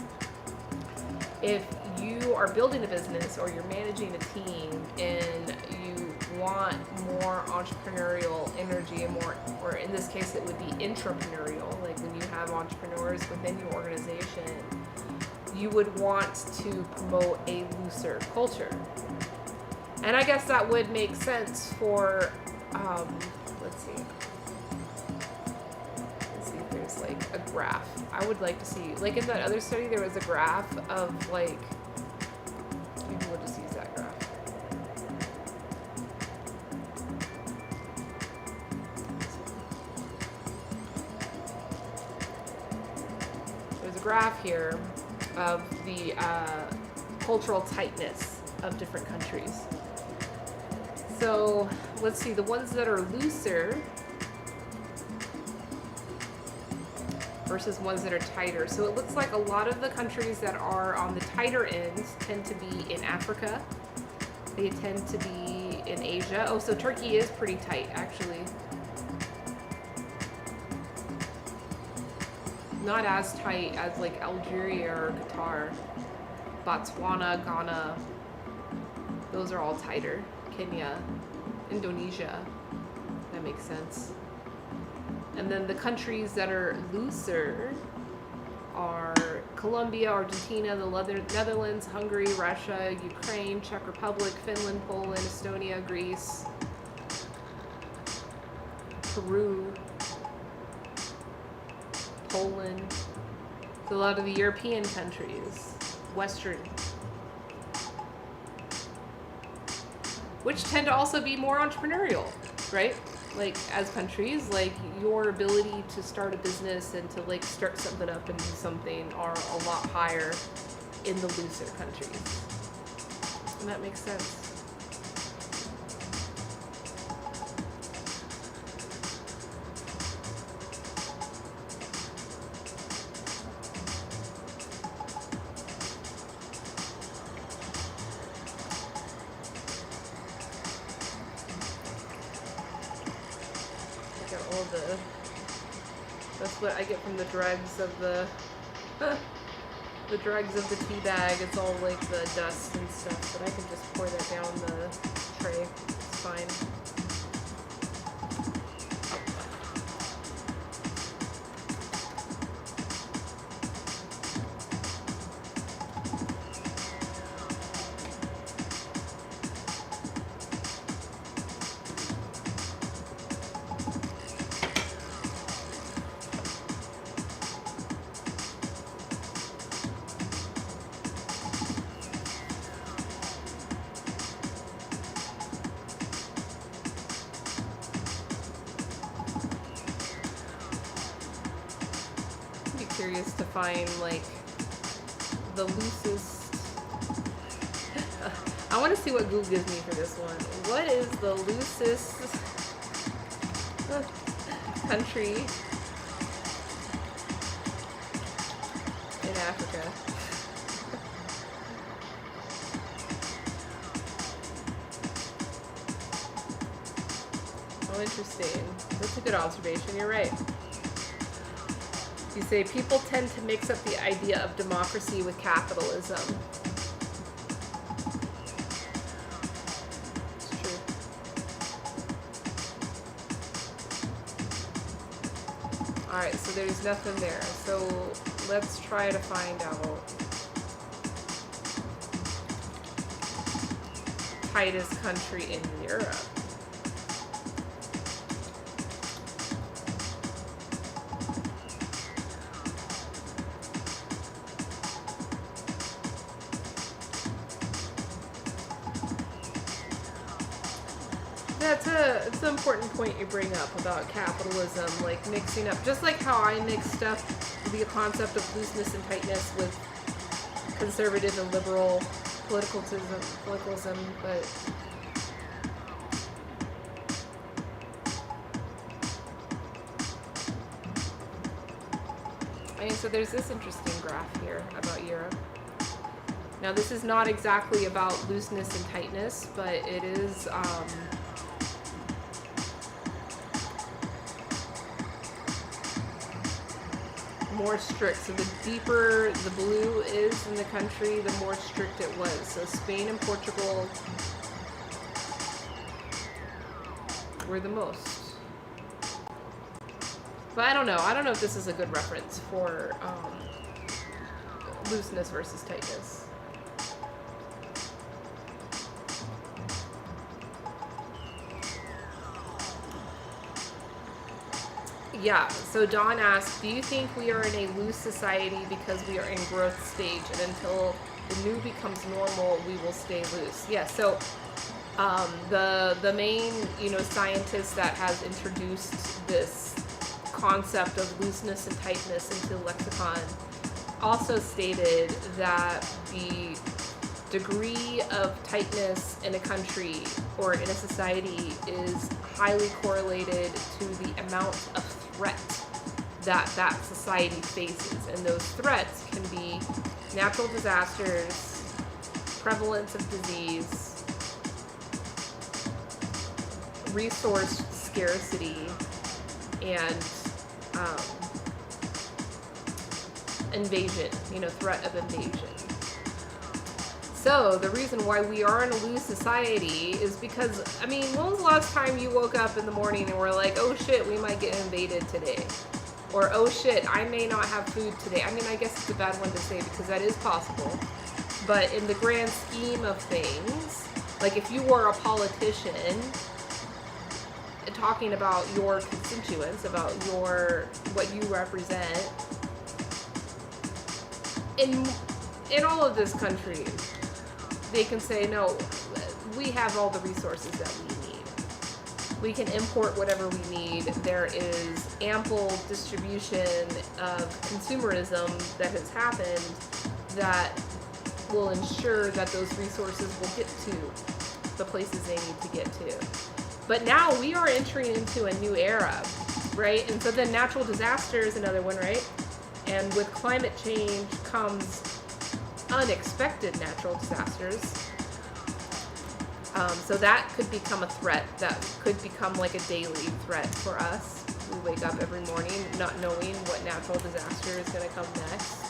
If you are building a business or you're managing a team and you want more entrepreneurial energy and more, or in this case it would be intrapreneurial, like when you have entrepreneurs within your organization, you would want to promote a looser culture. And I guess that would make sense for, let's see if there's like a graph. I would like to see, like in that other study, there was a graph of like, maybe we'll just use that graph. There's a graph here of the cultural tightness of different countries. So let's see, the ones that are looser versus ones that are tighter. So it looks like a lot of the countries that are on the tighter end tend to be in Africa. They tend to be in Asia. Oh, so Turkey is pretty tight, actually. Not as tight as like Algeria or Qatar. Botswana, Ghana, those are all tighter. Kenya, Indonesia, that makes sense. And then the countries that are looser are Colombia, Argentina, the Netherlands, Hungary, Russia, Ukraine, Czech Republic, Finland, Poland, Estonia, Greece, Peru, Poland, so a lot of the European countries, Western, which tend to also be more entrepreneurial, right? Like as countries, like your ability to start a business and to like start something up and do something are a lot higher in the looser countries. And that makes sense. That's what I get from the dregs of the dregs of the tea bag. It's all like the dust and stuff, but I can just pour that down the tray. It's fine. curious to find like the loosest. I want to see what Google gives me for this one. What is the loosest country in Africa? Oh, interesting. That's a good observation. You're right. You say people tend to mix up the idea of democracy with capitalism. It's true. Alright, so there's nothing there. So let's try to find out. Tightest country in Europe. It's an important point you bring up about capitalism, like mixing up, just like how I mixed up the concept of looseness and tightness with conservative and liberal politicalism, but and so there's this interesting graph here about Europe. Now this is not exactly about looseness and tightness, but it is more strict. So the deeper the blue is in the country, the more strict it was. So Spain and Portugal were the most. But I don't know. I don't know if this is a good reference for looseness versus tightness. Yeah, so Dawn asked, do you think we are in a loose society because we are in growth stage, and until the new becomes normal, we will stay loose? Yeah, so the main, scientist that has introduced this concept of looseness and tightness into the lexicon also stated that the degree of tightness in a country or in a society is highly correlated to the amount of threat that society faces. And those threats can be natural disasters, prevalence of disease, resource scarcity, and invasion, threat of invasion. So the reason why we are in a loose society is because, when was the last time you woke up in the morning and were like, oh shit, we might get invaded today? Or, oh shit, I may not have food today. I guess it's a bad one to say because that is possible. But in the grand scheme of things, like if you were a politician talking about your constituents, about what you represent, in all of this country, they can say, no, we have all the resources that we need. We can import whatever we need. There is ample distribution of consumerism that has happened that will ensure that those resources will get to the places they need to get to. But now we are entering into a new era, right? And so then natural disaster is another one, right? And with climate change comes unexpected natural disasters. So that could become a threat. That could become like a daily threat for us. We wake up every morning not knowing what natural disaster is going to come next,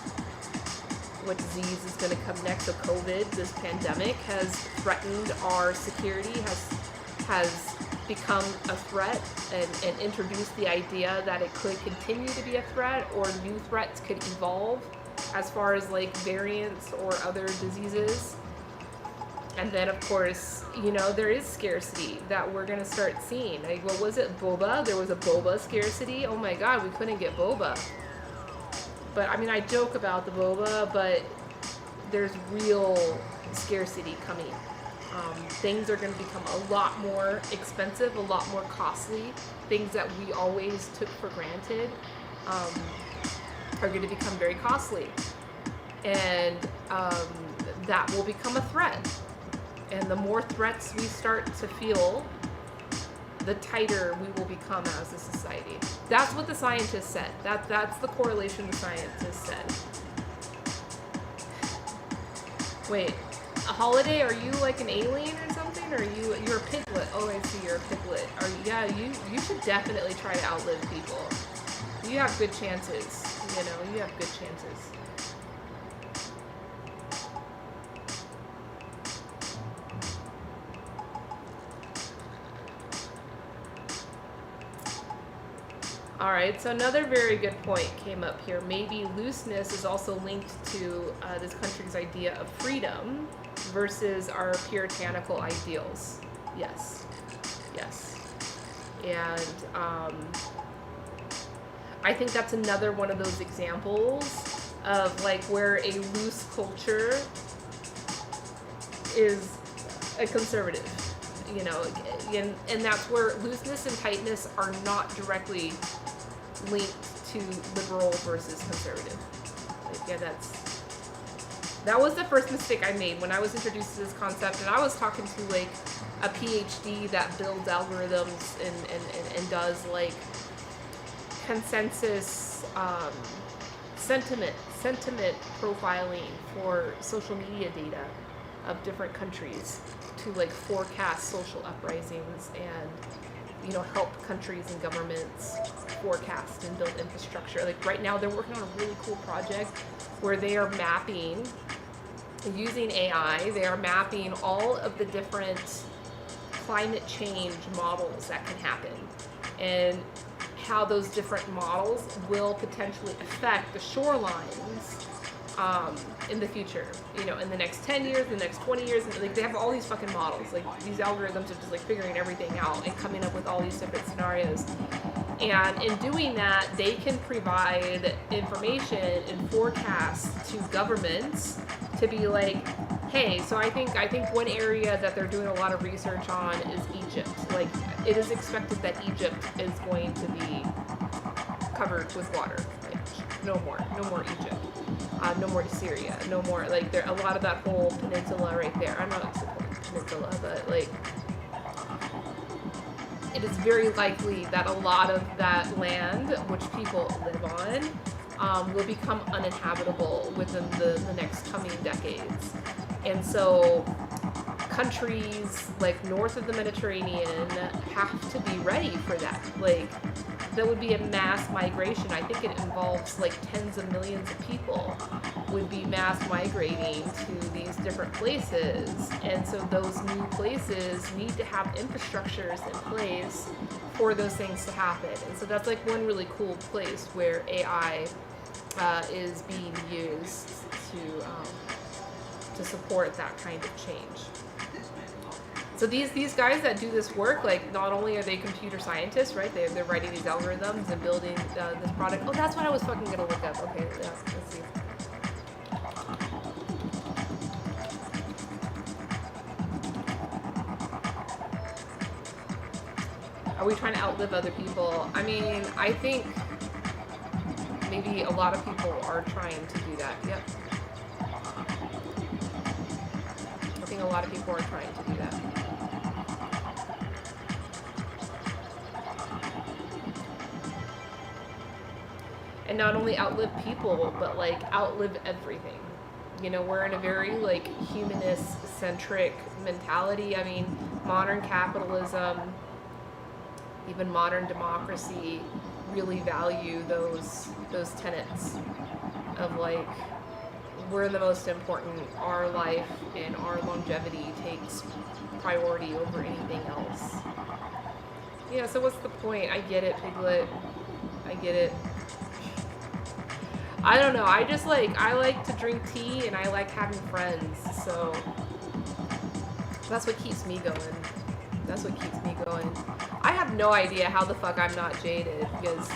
what disease is going to come next. So COVID, this pandemic, has threatened our security, has become a threat, and introduced the idea that it could continue to be a threat, or new threats could evolve as far as like variants or other diseases. And then of course, there is scarcity that we're gonna start seeing. Like, what was it, boba? There was a boba scarcity. Oh my god, we couldn't get boba. But I joke about the boba, but there's real scarcity coming. Things are going to become a lot more expensive, a lot more costly. Things that we always took for granted are going to become very costly. And that will become a threat. And the more threats we start to feel, the tighter we will become as a society. That's what the scientists said. That's the correlation the scientists said. Wait, a holiday? Are you like an alien or something? Or you're a piglet? Oh, I see, you're a piglet. You should definitely try to outlive people. You have good chances. You have good chances. All right, so another very good point came up here. Maybe looseness is also linked to this country's idea of freedom versus our puritanical ideals. Yes. And I think that's another one of those examples of like where a loose culture is a conservative, and that's where looseness and tightness are not directly linked to liberal versus conservative. That was the first mistake I made when I was introduced to this concept, and I was talking to like a PhD that builds algorithms and does like consensus sentiment profiling for social media data of different countries to like forecast social uprisings and help countries and governments forecast and build infrastructure. Like right now they're working on a really cool project where they are mapping, using AI, they are mapping all of the different climate change models that can happen and how those different models will potentially affect the shorelines in the future, in the next 10 years, the next 20 years, and like they have all these fucking models. Like these algorithms are just like figuring everything out and coming up with all these different scenarios. And in doing that, they can provide information and forecasts to governments to be like, hey, so I think one area that they're doing a lot of research on is Egypt. Like it is expected that Egypt is going to be covered with water. Like no more Egypt. No more Syria, no more, like, there a lot of that whole peninsula right there. I'm not supporting peninsula, but, like, it is very likely that a lot of that land, which people live on, will become uninhabitable within the next coming decades. And so countries, like, north of the Mediterranean have to be ready for that. Like, that would be a mass migration. I think it involves like tens of millions of people would be mass migrating to these different places. And so those new places need to have infrastructures in place for those things to happen. And so that's like one really cool place where AI is being used to support that kind of change. So these guys that do this work, like, not only are they computer scientists, right? They're writing these algorithms and building this product. Oh, that's what I was fucking gonna look up. Okay, yeah, let's see. Are we trying to outlive other people? I mean, I think maybe a lot of people are trying to do that. Yep. I think a lot of people are trying to do that. And not only outlive people, but like outlive everything. We're in a very like humanist-centric mentality. I mean, modern capitalism, even modern democracy, really value those tenets of like, we're the most important. Our life and our longevity takes priority over anything else. Yeah. So what's the point? I get it, Piglet. I get it. I don't know, I like to drink tea and I like having friends, so that's what keeps me going. I have no idea how the fuck I'm not jaded, because,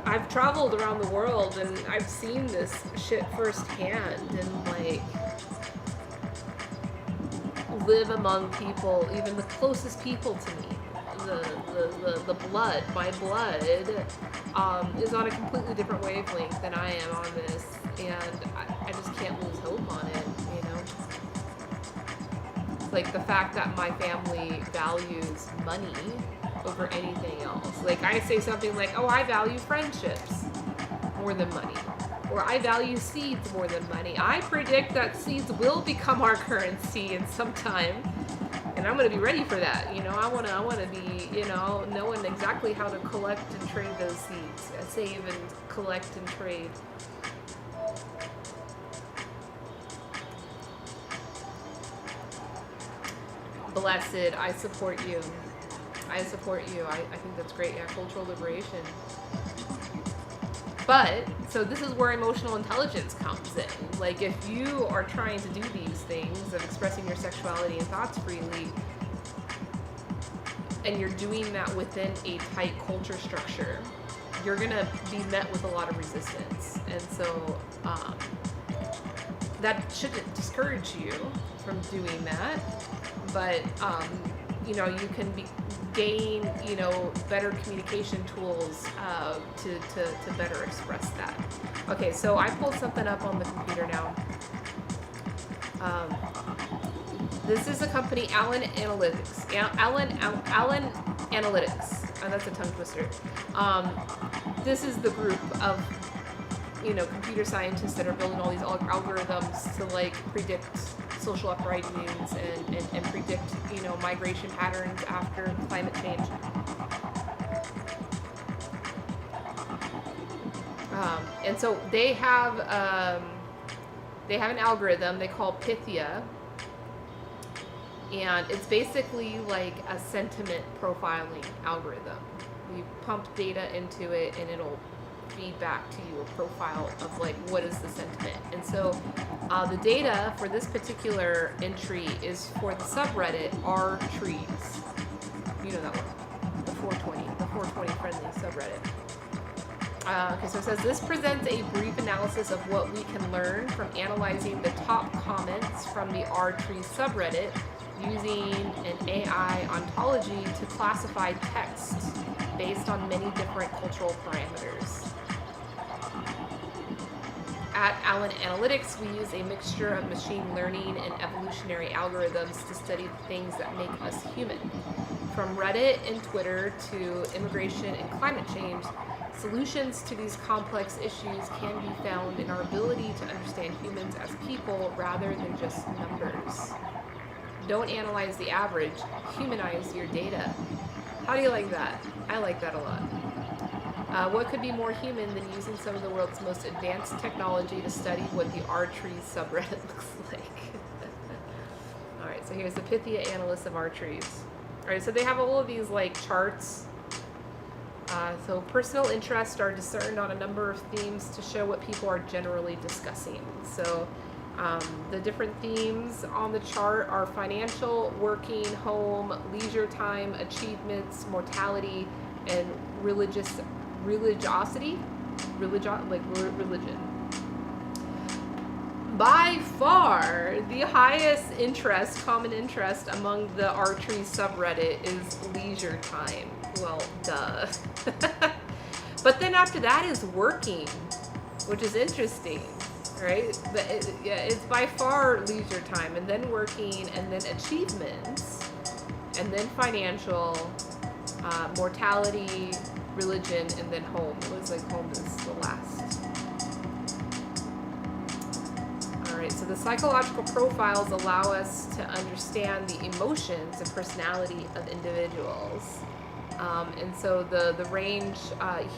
I've traveled around the world and I've seen this shit firsthand and, like, live among people, even the closest people to me. the blood, my blood, is on a completely different wavelength than I am on this, and I just can't lose hope on it, you know? Like the fact that my family values money over anything else. Like I say something like, oh, I value friendships more than money. Or I value seeds more than money. I predict that seeds will become our currency in some time. And I'm going to be ready for that. You know, I want to be, you know, knowing exactly how to collect and trade those seeds. Save and collect and trade. Blessed, I support you. I support you. I think that's great. Yeah, cultural liberation. But, so this is where emotional intelligence comes in. Like, if you are trying to do these things of expressing your sexuality and thoughts freely, and you're doing that within a tight culture structure, you're gonna be met with a lot of resistance. And so, that shouldn't discourage you from doing that. But, you know, you can gain, you know, better communication tools to better express that. Okay, so I pulled something up on the computer now. This is a company, Allen Analytics. Allen Analytics. Oh, that's a tongue twister. This is the group of, you know, computer scientists that are building all these algorithms to like predict social uprisings and predict, you know, migration patterns after climate change. And so they have an algorithm they call Pythia, and it's basically like a sentiment profiling algorithm. You pump data into it and it'll feed back to you a profile of like what is the sentiment. And so the data for this particular entry is for the subreddit R trees. You know that one, the 420 friendly subreddit. Okay, so it says this presents a brief analysis of what we can learn from analyzing the top comments from the R trees subreddit using an AI ontology to classify text based on many different cultural parameters. At Allen Analytics, we use a mixture of machine learning and evolutionary algorithms to study the things that make us human. From Reddit and Twitter to immigration and climate change, solutions to these complex issues can be found in our ability to understand humans as people rather than just numbers. Don't analyze the average, humanize your data. How do you like that? I like that a lot. What could be more human than using some of the world's most advanced technology to study what the R-Trees subreddit looks like? Alright, so here's the Pythia analyst of R-Trees. Alright, so they have all of these like charts. So personal interests are discerned on a number of themes to show what people are generally discussing. So the different themes on the chart are financial, working, home, leisure time, achievements, mortality, and religiosity, religion. By far, the highest interest, common interest among the R-Trees subreddit is leisure time. Well, duh. But then after that is working, which is interesting, right? But it's by far leisure time, and then working, and then achievements, and then financial, mortality, religion, and then home. It looks like home is the last. Alright, so the psychological profiles allow us to understand the emotions and personality of individuals. And so the range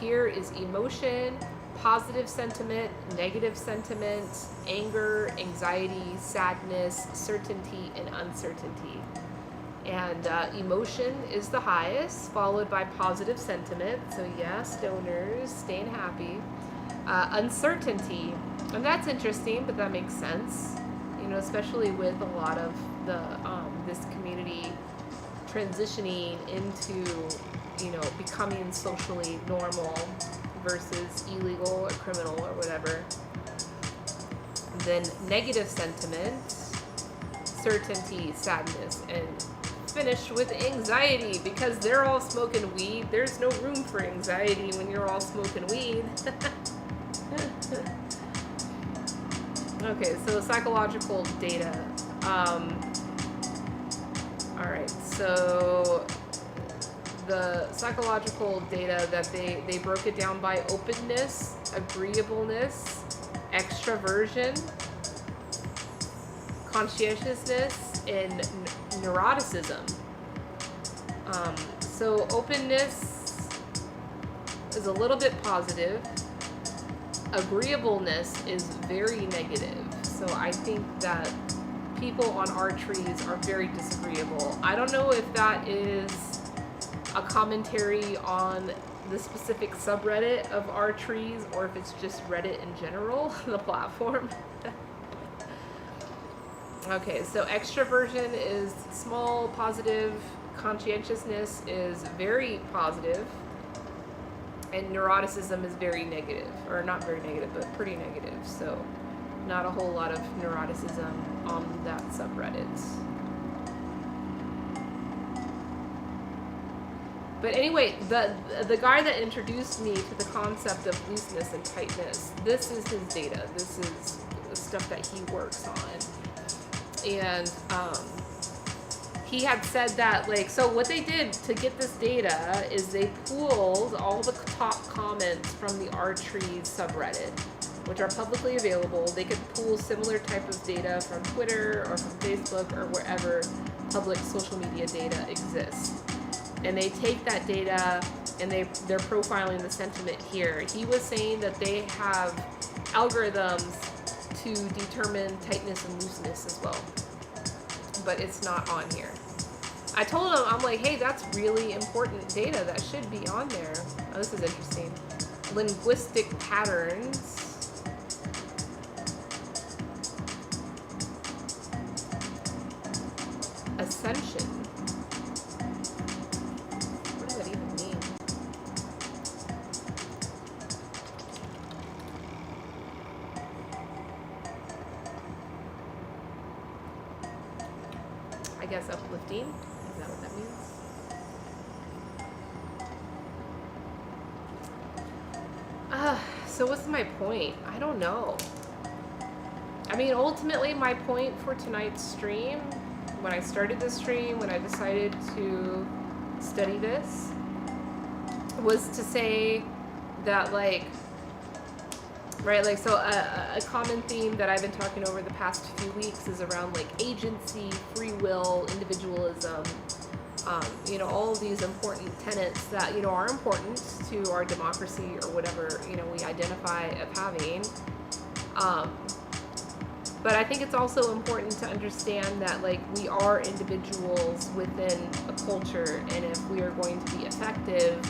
here is emotion, positive sentiment, negative sentiment, anger, anxiety, sadness, certainty, and uncertainty. And emotion is the highest, followed by positive sentiment. So yeah, stoners, staying happy. Uncertainty, and that's interesting, but that makes sense. You know, especially with a lot of the this community transitioning into, you know, becoming socially normal versus illegal or criminal or whatever. Then negative sentiment, certainty, sadness, and finished with anxiety because they're all smoking weed. There's no room for anxiety when you're all smoking weed. Okay, so psychological data. Alright, so the psychological data that they broke it down by openness, agreeableness, extroversion, conscientiousness, and neuroticism. So openness is a little bit positive. Agreeableness is very negative. So I think that people on our trees are very disagreeable. I don't know if that is a commentary on the specific subreddit of our trees or if it's just Reddit in general, the platform. Okay, so extroversion is small, positive. Conscientiousness is very positive. And neuroticism is very negative. Or not very negative, but pretty negative. So not a whole lot of neuroticism on that subreddit. But anyway, the guy that introduced me to the concept of looseness and tightness, this is his data. This is the stuff that he works on. And he had said that, like, so what they did to get this data is they pooled all the top comments from the R Trees subreddit, which are publicly available. They could pool similar type of data from Twitter or from Facebook or wherever public social media data exists. And they take that data and they're profiling the sentiment here. He was saying that they have algorithms to determine tightness and looseness as well, but it's not on here. I told him, I'm like, hey, that's really important data. That should be on there. Oh, this is interesting. Linguistic patterns. Ascension. What does that even mean? I guess uplifting. Is that what that means? So what's my point? I don't know. I mean, ultimately, my point for tonight's stream, when I started the stream, when I decided to study this, was to say that, like, right, like, so a common theme that I've been talking over the past few weeks is around, like, agency, free will, individualism, you know, all of these important tenets that, you know, are important to our democracy or whatever, you know, we identify of having. But I think it's also important to understand that, like, we are individuals within a culture, and if we are going to be effective,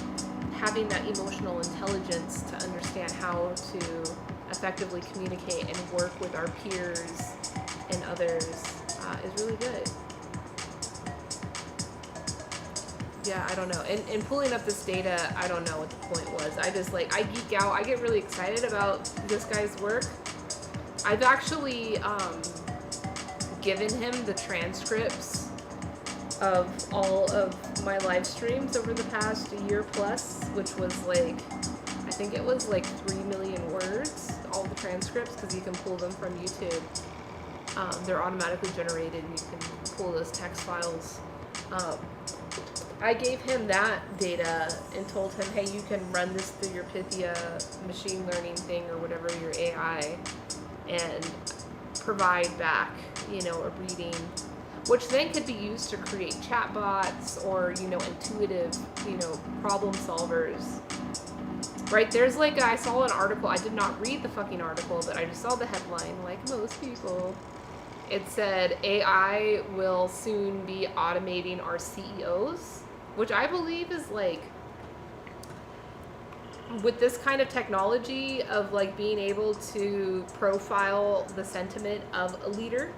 having that emotional intelligence to understand how to effectively communicate and work with our peers and others is really good. Yeah, I don't know. And pulling up this data, I don't know what the point was. I just, like, I geek out. I get really excited about this guy's work. I've actually given him the transcripts of all of my live streams over the past year plus, which was like, I think it was like 3 million words, all the transcripts, because you can pull them from YouTube. They're automatically generated, and you can pull those text files. I gave him that data and told him, hey, you can run this through your Pythia machine learning thing or whatever, your AI, and provide back, you know, a reading, which then could be used to create chatbots or, you know, intuitive, you know, problem solvers. Right, there's like, I saw an article, I did not read the fucking article, but I just saw the headline, like most people. It said, AI will soon be automating our CEOs, which I believe is like, with this kind of technology of like being able to profile the sentiment of a leader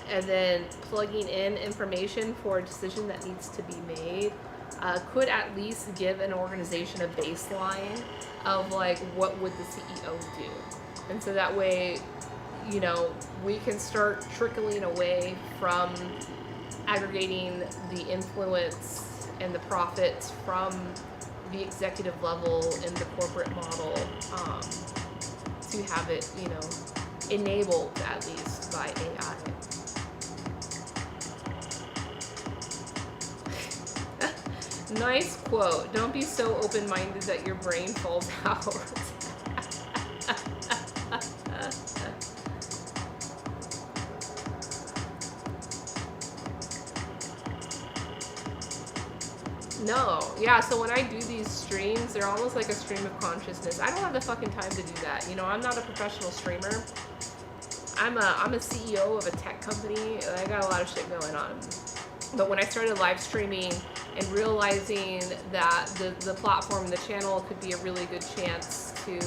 and then plugging in information for a decision that needs to be made, could at least give an organization a baseline of like, what would the CEO do? And so that way, you know, we can start trickling away from aggregating the influence and the profits from the executive level in the corporate model, to have it, you know, enabled at least by AI. Nice quote. Don't be so open-minded that your brain falls out. No, yeah, so when I do these streams, they're almost like a stream of consciousness. I don't have the fucking time to do that. You know, I'm not a professional streamer. I'm a CEO of a tech company. I got a lot of shit going on. But when I started live streaming and realizing that the platform and the channel could be a really good chance to,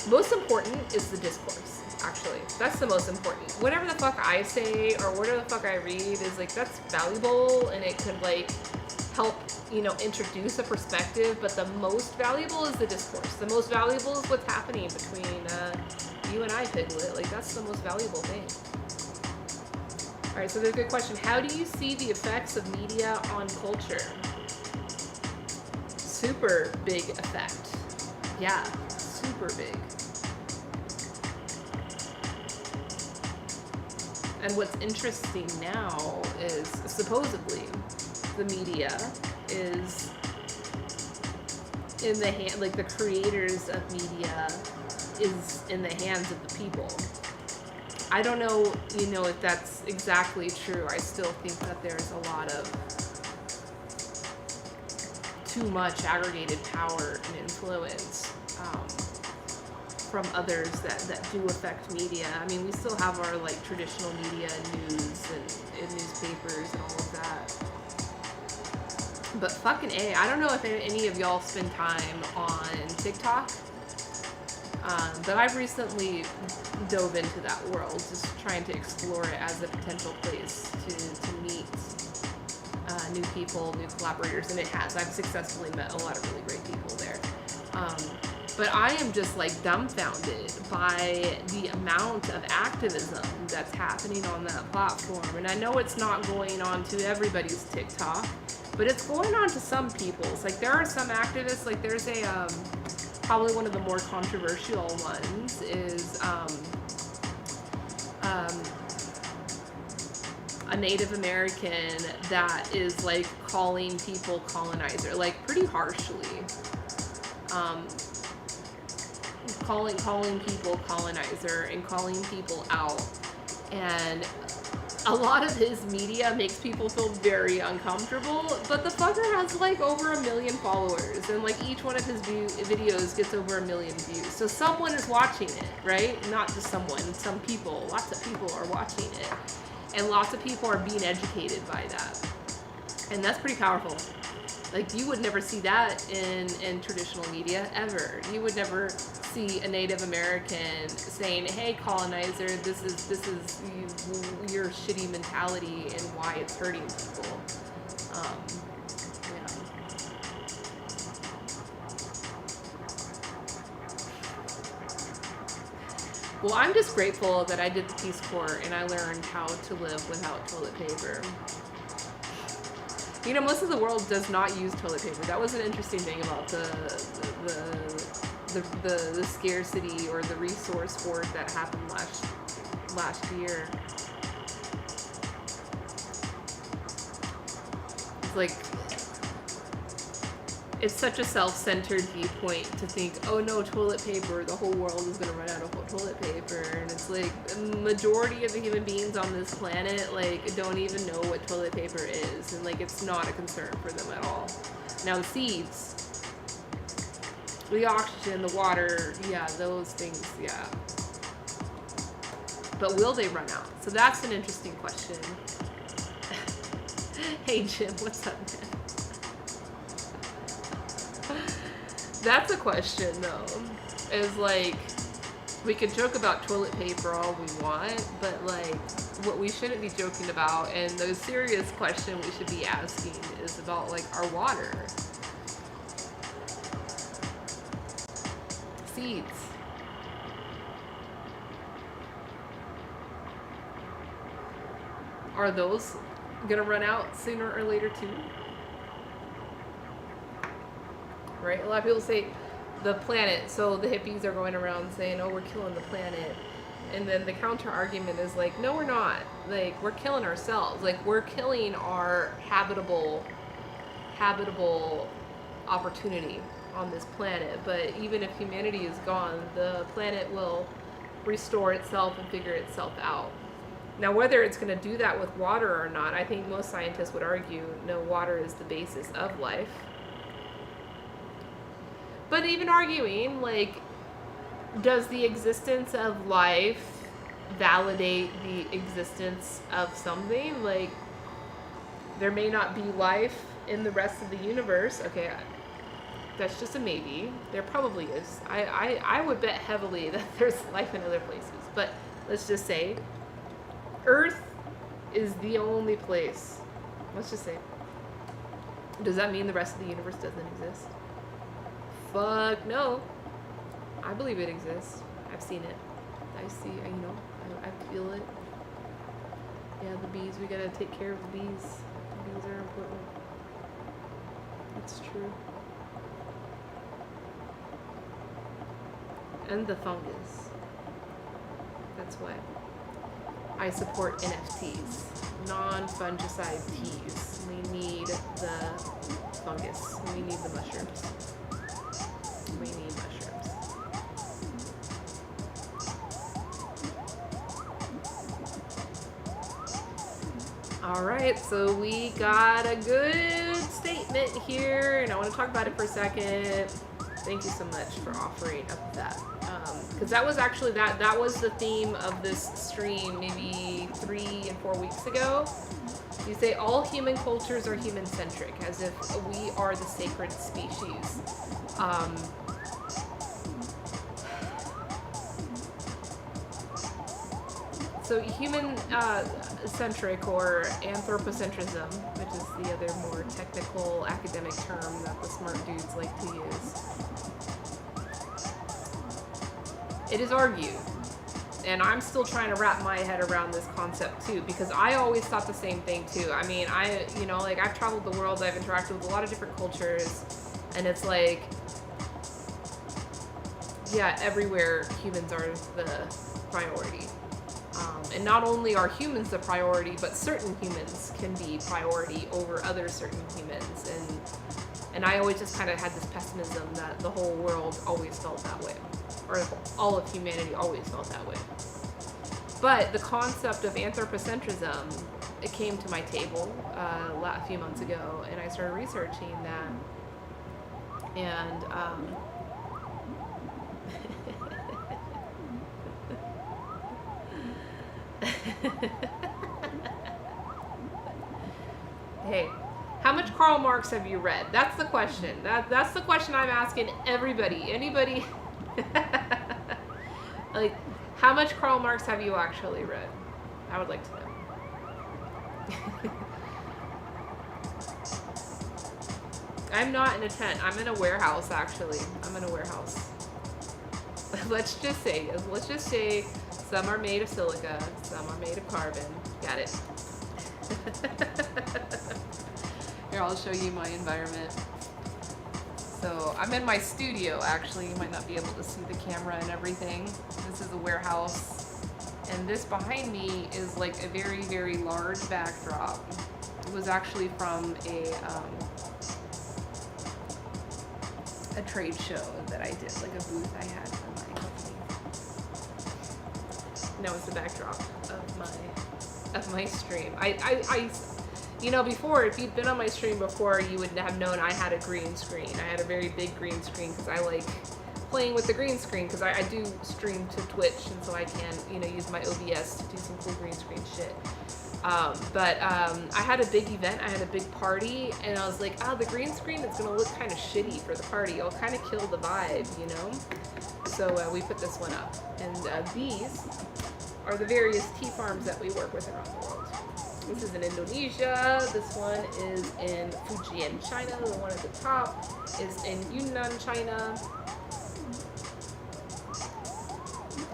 most important is the discourse, actually. That's the most important. Whatever the fuck I say or whatever the fuck I read is like, that's valuable and it could like help, you know, introduce a perspective, but the most valuable is the discourse. The most valuable is what's happening between you and I, Piglet. Like, that's the most valuable thing. All right, so there's a good question. How do you see the effects of media on culture? Super big effect. Yeah, super big. And what's interesting now is supposedly the media is in the hand, like the creators of media is in the hands of the people. I don't know, you know, if that's exactly true. I still think that there's a lot of too much aggregated power and influence from others that do affect media. I mean, we still have our like traditional media, news and newspapers and all of that. But fucking A, I don't know if any of y'all spend time on TikTok. But I've recently dove into that world, just trying to explore it as a potential place to meet new people, new collaborators, and it has. I've successfully met a lot of really great people there. But I am just like dumbfounded by the amount of activism that's happening on that platform. And I know it's not going on to everybody's TikTok, but it's going on to some people's. Like there are some activists, like there's a, probably one of the more controversial ones is a Native American that is like calling people colonizer, like pretty harshly. Calling people colonizer and calling people out. And a lot of his media makes people feel very uncomfortable, but the fucker has like over 1 million followers, and like each one of his videos gets over 1 million views. So someone is watching it, right? Not just someone, some people, lots of people are watching it. And lots of people are being educated by that. And that's pretty powerful. Like you would never see that in traditional media ever. You would never see a Native American saying, "Hey, colonizer, this is your shitty mentality and why it's hurting people." Yeah. Well, I'm just grateful that I did the Peace Corps and I learned how to live without toilet paper. You know, most of the world does not use toilet paper. That was an interesting thing about the scarcity or the resource hoard that happened last year. It's like, it's such a self-centered viewpoint to think, oh no, toilet paper, the whole world is gonna run out of toilet paper. And it's like, the majority of the human beings on this planet, like, don't even know what toilet paper is. And like, it's not a concern for them at all. Now the seeds, the oxygen, the water, yeah, those things, yeah. But will they run out? So that's an interesting question. Hey Jim, what's up, man? That's a question, though. Is like, we could joke about toilet paper all we want, but like, what we shouldn't be joking about, and the serious question we should be asking is about like our water. Seeds. Are those gonna run out sooner or later too? Right? A lot of people say the planet, so the hippies are going around saying, oh, we're killing the planet. And then the counter argument is like, no, we're not. Like, we're killing ourselves. Like, we're killing our habitable opportunity on this planet. But even if humanity is gone, the planet will restore itself and figure itself out. Now, whether it's going to do that with water or not, I think most scientists would argue, no, water is the basis of life. But even arguing, like, does the existence of life validate the existence of something? Like, there may not be life in the rest of the universe. Okay, that's just a maybe. There probably is. I would bet heavily that there's life in other places. But let's just say Earth is the only place. Let's just say. Does that mean the rest of the universe doesn't exist? Fuck no. I believe it exists. I've seen it. I see, I feel it. Yeah, the bees, we gotta take care of the bees. The bees are important. It's true. And the fungus. That's why I support NFTs. Non-fungicide teas. We need the fungus. We need the mushrooms. We need mushrooms. All right, so we got a good statement here, and I want to talk about it for a second. Thank you so much for offering up that, because that was actually that was the theme of this stream maybe 3 and 4 weeks ago. You say all human cultures are human-centric, as if we are the sacred species. So human-centric or anthropocentrism, which is the other more technical academic term that the smart dudes like to use. It is argued, and I'm still trying to wrap my head around this concept too, because I always thought the same thing too. I mean, I've traveled the world, I've interacted with a lot of different cultures, and it's like, yeah, everywhere humans are the priority. And not only are humans the priority, but certain humans can be priority over other certain humans. And I always just kind of had this pessimism that the whole world always felt that way, or all of humanity always felt that way. But the concept of anthropocentrism, it came to my table a few months ago, and I started researching that. And hey, how much Karl Marx have you read? That's the question. That's the question I'm asking everybody. Anybody? Like, how much Karl Marx have you actually read? I would like to know. I'm not in a tent. I'm in a warehouse, actually. I'm in a warehouse. Let's just say some are made of silica, some are made of carbon. Got it. Here, I'll show you my environment. So I'm in my studio, actually. You might not be able to see the camera and everything. This is a warehouse. And this behind me is like a very, very large backdrop. It was actually from a trade show that I did, like a booth I had for my company. Now it's the backdrop of my stream. I before, if you'd been on my stream before, you would have known I had a green screen. I had a very big green screen because I like playing with the green screen, because I do stream to Twitch, and so I can, use my OBS to do some cool green screen shit. But I had a big event, I had a big party, and I was like, the green screen is going to look kind of shitty for the party. It'll kind of kill the vibe, So we put this one up. And these are the various tea farms that we work with around the world. This is in Indonesia. This one is in Fujian, China. The one at the top is in Yunnan, China.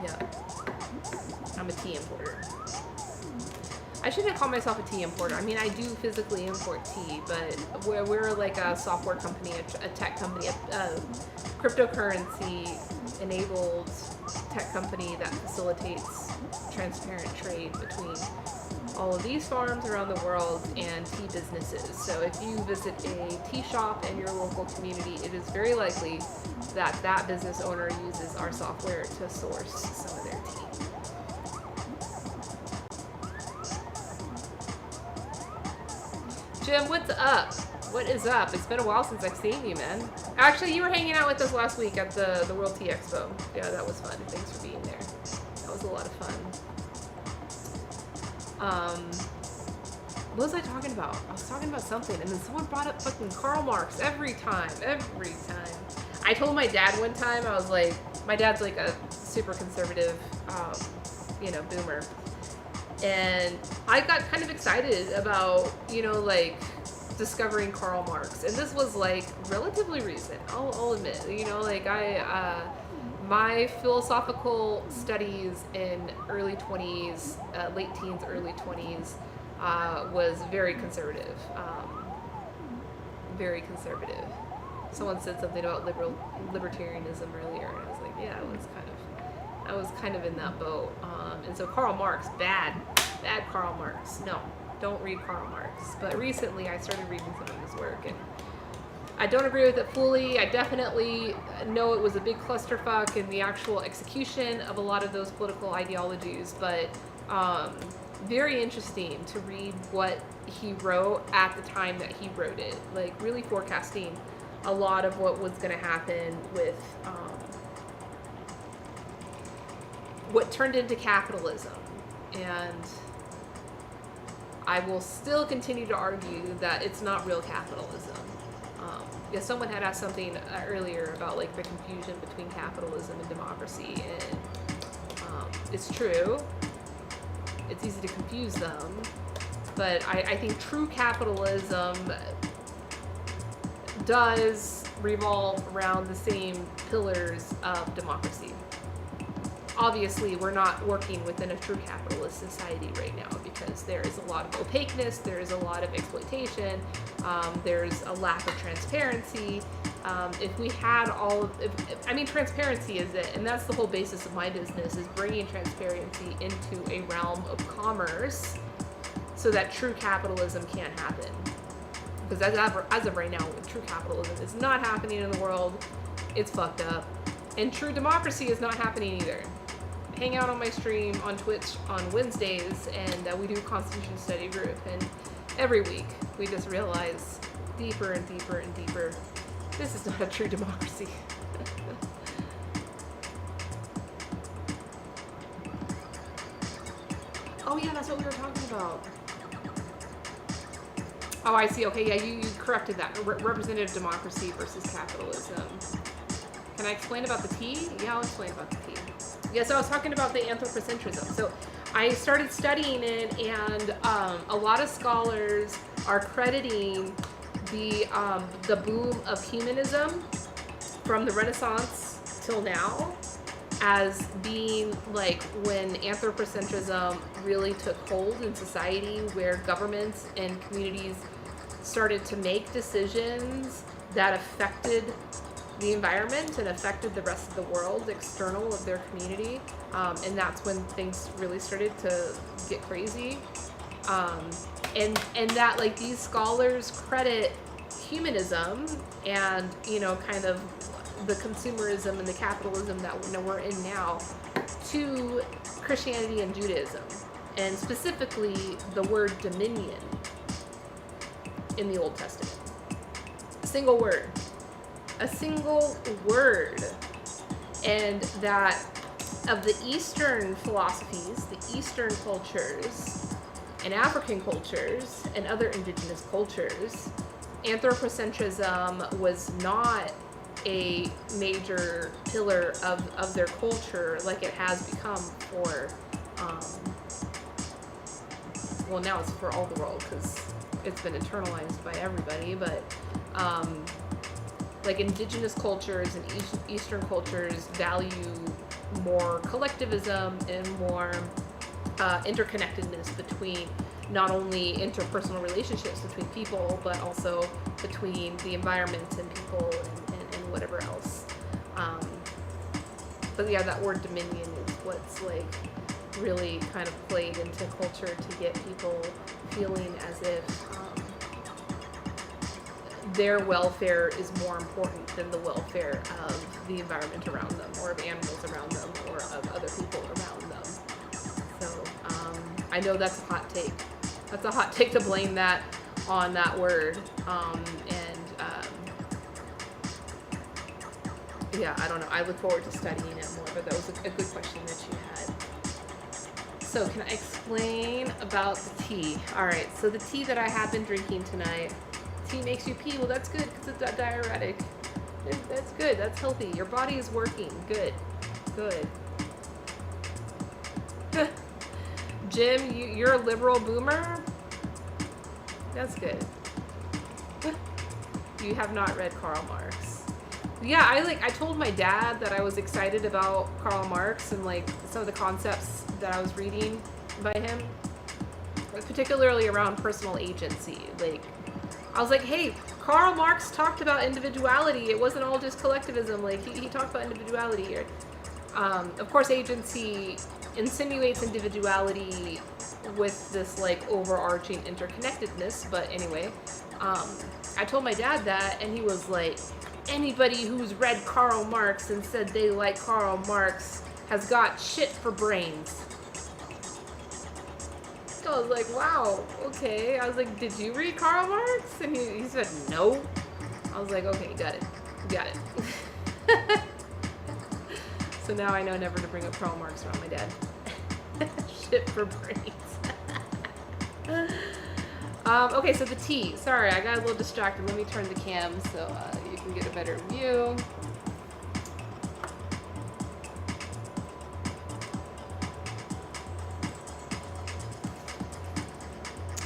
Yeah. I'm a tea importer. I shouldn't call myself a tea importer. I mean, I do physically import tea, but we're like a software company, a tech company, a cryptocurrency-enabled tech company that facilitates transparent trade between all of these farms around the world and tea businesses. So if you visit a tea shop in your local community, it is very likely that that business owner uses our software to source some of their tea. Jim, what's up? What is up? It's been a while since I've seen you, man. Actually, you were hanging out with us last week at the World Tea Expo. Yeah, that was fun. Thanks for being there. That was a lot of fun. What was I talking about? I was talking about something, and then someone brought up fucking Karl Marx every time. I told my dad one time, I was like, my dad's like a super conservative, boomer. And I got kind of excited about, like, discovering Karl Marx. And this was, like, relatively recent, I'll admit. My philosophical studies in early 20s, late teens, early 20s, was very conservative. Very conservative. Someone said something about libertarianism earlier, and I was like, yeah, I was kind of in that boat. And so Karl Marx, bad Karl Marx. No, don't read Karl Marx. But recently I started reading some of his work, and I don't agree with it fully. I definitely know it was a big clusterfuck in the actual execution of a lot of those political ideologies, but very interesting to read what he wrote at the time that he wrote it, like really forecasting a lot of what was going to happen with what turned into capitalism. And I will still continue to argue that it's not real capitalism. Someone had asked something earlier about like the confusion between capitalism and democracy, and it's true. It's easy to confuse them, but I think true capitalism does revolve around the same pillars of democracy. Obviously, we're not working within a true capitalist society right now because there is a lot of opaqueness, there is a lot of exploitation, there's a lack of transparency. If we had transparency is it, and that's the whole basis of my business, is bringing transparency into a realm of commerce so that true capitalism can happen. Because as of right now, true capitalism is not happening in the world. It's fucked up. And true democracy is not happening either. Hang out on my stream on Twitch on Wednesdays, and we do Constitution Study Group, and every week we just realize deeper and deeper and deeper, this is not a true democracy. Oh yeah, that's what we were talking about. Oh, I see. Okay, yeah, you corrected that. Representative democracy versus capitalism. Can I explain about the tea? Yeah, I'll explain about the tea. Yeah, so I was talking about the anthropocentrism. So I started studying it, and a lot of scholars are crediting the boom of humanism from the Renaissance till now as being like when anthropocentrism really took hold in society, where governments and communities started to make decisions that affected the environment and affected the rest of the world, external of their community, and that's when things really started to get crazy, and that like these scholars credit humanism and kind of the consumerism and the capitalism that we're in now to Christianity and Judaism, and specifically the word dominion in the Old Testament. A single word, and that of the Eastern philosophies, the Eastern cultures, and African cultures, and other indigenous cultures, anthropocentrism was not a major pillar of their culture like it has become for, well, now it's for all the world because it's been internalized by everybody, but like indigenous cultures and Eastern cultures value more collectivism and more interconnectedness between not only interpersonal relationships between people, but also between the environment and people and whatever else. But yeah, that word dominion is what's like really kind of played into culture to get people feeling as if their welfare is more important than the welfare of the environment around them, or of animals around them, or of other people around them. So I know that's a hot take. That's a hot take to blame that on that word. Yeah, I don't know. I look forward to studying it more, but that was a good question that you had. So can I explain about the tea? All right, so the tea that I have been drinking tonight, tea makes you pee. Well, that's good because it's a diuretic. That's good. That's healthy. Your body is working. Good. Good. Jim, you're a liberal boomer? That's good. You have not read Karl Marx. Yeah, I told my dad that I was excited about Karl Marx and like some of the concepts that I was reading by him, particularly around personal agency. Like, I was like, hey, Karl Marx talked about individuality. It wasn't all just collectivism. Like, he talked about individuality here. Of course, agency insinuates individuality with this like overarching interconnectedness. But anyway, I told my dad that, and he was like, anybody who's read Karl Marx and said they like Karl Marx has got shit for brains. So I was like, wow, okay. I was like, did you read Karl Marx? And he said, no. I was like, okay, got it. So now I know never to bring up Karl Marx around my dad. Shit for brains. Okay, so the tea. Sorry, I got a little distracted. Let me turn the cam so you can get a better view.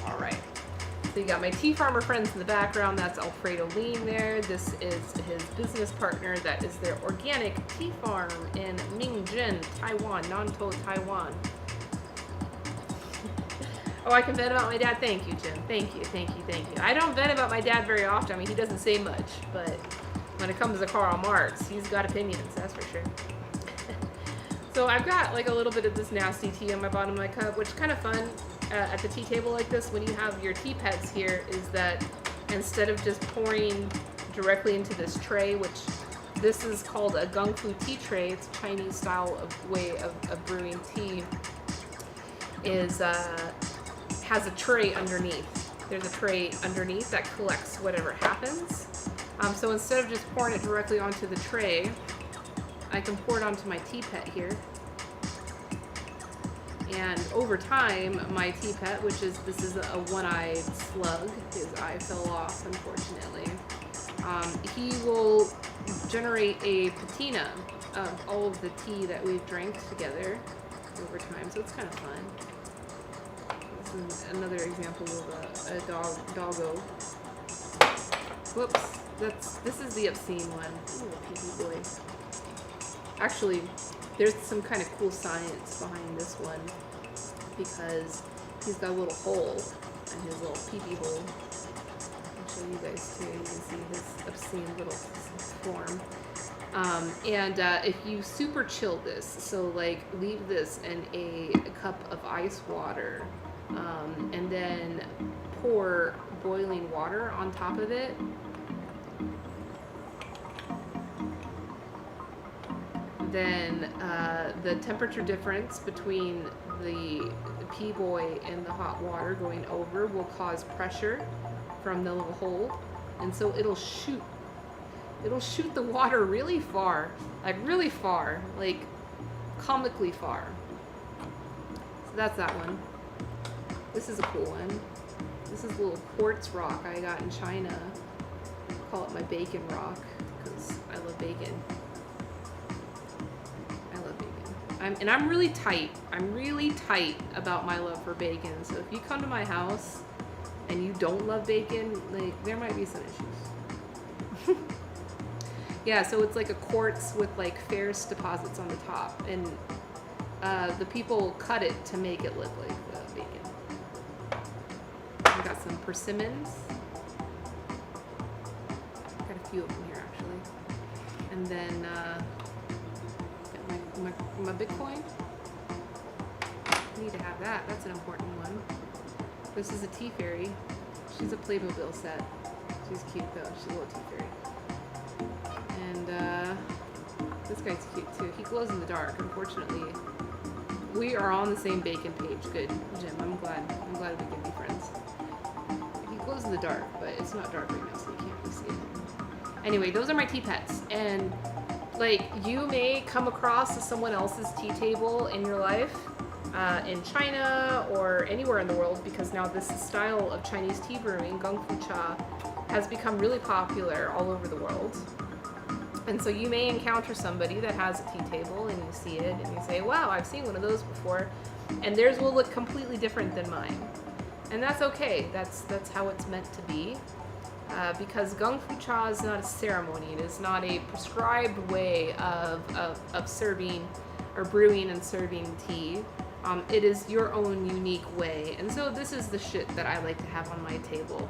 All right. So you got my tea farmer friends in the background. That's Alfredo Lean there. This is his business partner. That is their organic tea farm in Mingjin, Taiwan, Nantou, Taiwan. Oh, I can vent about my dad. Thank you, Jim. Thank you. I don't vent about my dad very often. I mean, he doesn't say much, but when it comes to Karl Marx, he's got opinions, that's for sure. So I've got like a little bit of this nasty tea on my bottom of my cup, which is kind of fun at the tea table like this when you have your tea pets here, is that instead of just pouring directly into this tray, which this is called a gung fu tea tray, it's a Chinese style way of brewing tea, is has a tray underneath. There's a tray underneath that collects whatever happens. So instead of just pouring it directly onto the tray, I can pour it onto my tea pet here. And over time, my tea pet, this is a one-eyed slug, his eye fell off, unfortunately, he will generate a patina of all of the tea that we've drank together over time, so it's kind of fun. This is another example of a doggo. Whoops, this is the obscene one. Ooh, pee boy. Actually, there's some kind of cool science behind this one because he's got a little hole in his little pee hole. I'll show you guys too. You can see his obscene little form. If you super chill this, so like leave this in a cup of ice water, and then pour boiling water on top of it, then the temperature difference between the pea boy and the hot water going over will cause pressure from the little hole, and so it'll shoot the water really far, like comically far. So that's that one. This is a cool one. This is a little quartz rock I got in China. I call it my bacon rock because I love bacon. I'm really tight. I'm really tight about my love for bacon. So if you come to my house and you don't love bacon, like there might be some issues. Yeah, so it's like a quartz with like ferrous deposits on the top, and the people cut it to make it look like bacon. persimmons. Got a few of them here actually. And then my Bitcoin. I need to have that. That's an important one. This is a tea fairy. She's a Playmobil set. She's cute though. She's a little tea fairy. And this guy's cute too. He glows in the dark. Unfortunately, we are on the same bacon page. Good, Jim. I'm glad we can be friends. He glows in the dark, but it's not dark right now, so you can't really see it. Anyway, those are my tea pets, and like you may come across someone else's tea table in your life, in China or anywhere in the world, because now this style of Chinese tea brewing, Gong Fu Cha, has become really popular all over the world. And so you may encounter somebody that has a tea table and you see it and you say, wow, I've seen one of those before, and theirs will look completely different than mine. And that's okay. That's how it's meant to be. Because Gong Fu Cha is not a ceremony. It is not a prescribed way of serving or brewing and serving tea. It is your own unique way. And so this is the shit that I like to have on my table.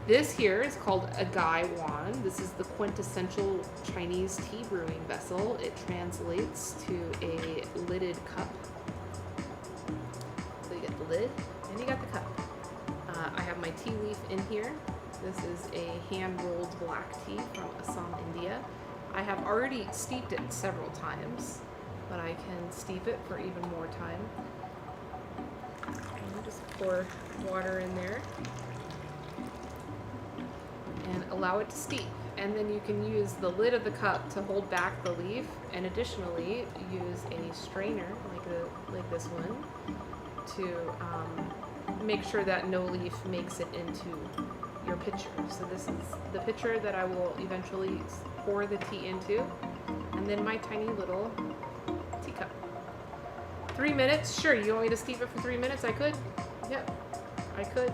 This here is called a Gai Wan. This is the quintessential Chinese tea brewing vessel. It translates to a lidded cup. So you get the lid and you got the cup. I have my tea leaf in here. This is a hand-rolled black tea from Assam, India. I have already steeped it several times, but I can steep it for even more time. And just pour water in there and allow it to steep. And then you can use the lid of the cup to hold back the leaf, and additionally use a strainer like this one to make sure that no leaf makes it into your pitcher. So this is the pitcher that I will eventually pour the tea into, and then my tiny little teacup. 3 minutes, sure, you want me to steep it for 3 minutes? I could, yep, I could.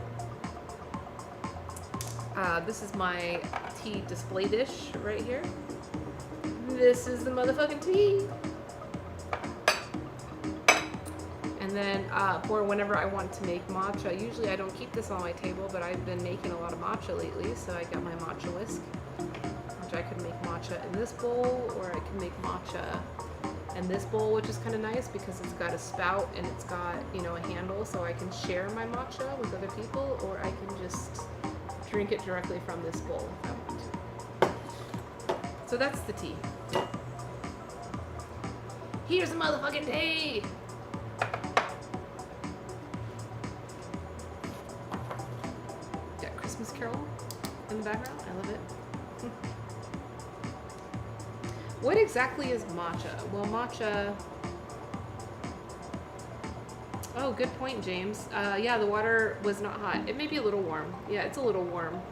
This is my tea display dish right here. This is the motherfucking tea. And then for whenever I want to make matcha, usually I don't keep this on my table, but I've been making a lot of matcha lately, so I got my matcha whisk, which I could make matcha in this bowl, or I can make matcha in this bowl, which is kind of nice because it's got a spout and it's got, you know, a handle, so I can share my matcha with other people, or I can just drink it directly from this bowl if I want to. So that's the tea. Here's the motherfucking tea! Got Christmas Carol in the background. I love it. What exactly is matcha? Well, matcha... Oh, good point, James. Yeah, the water was not hot. It may be a little warm. Yeah, it's a little warm.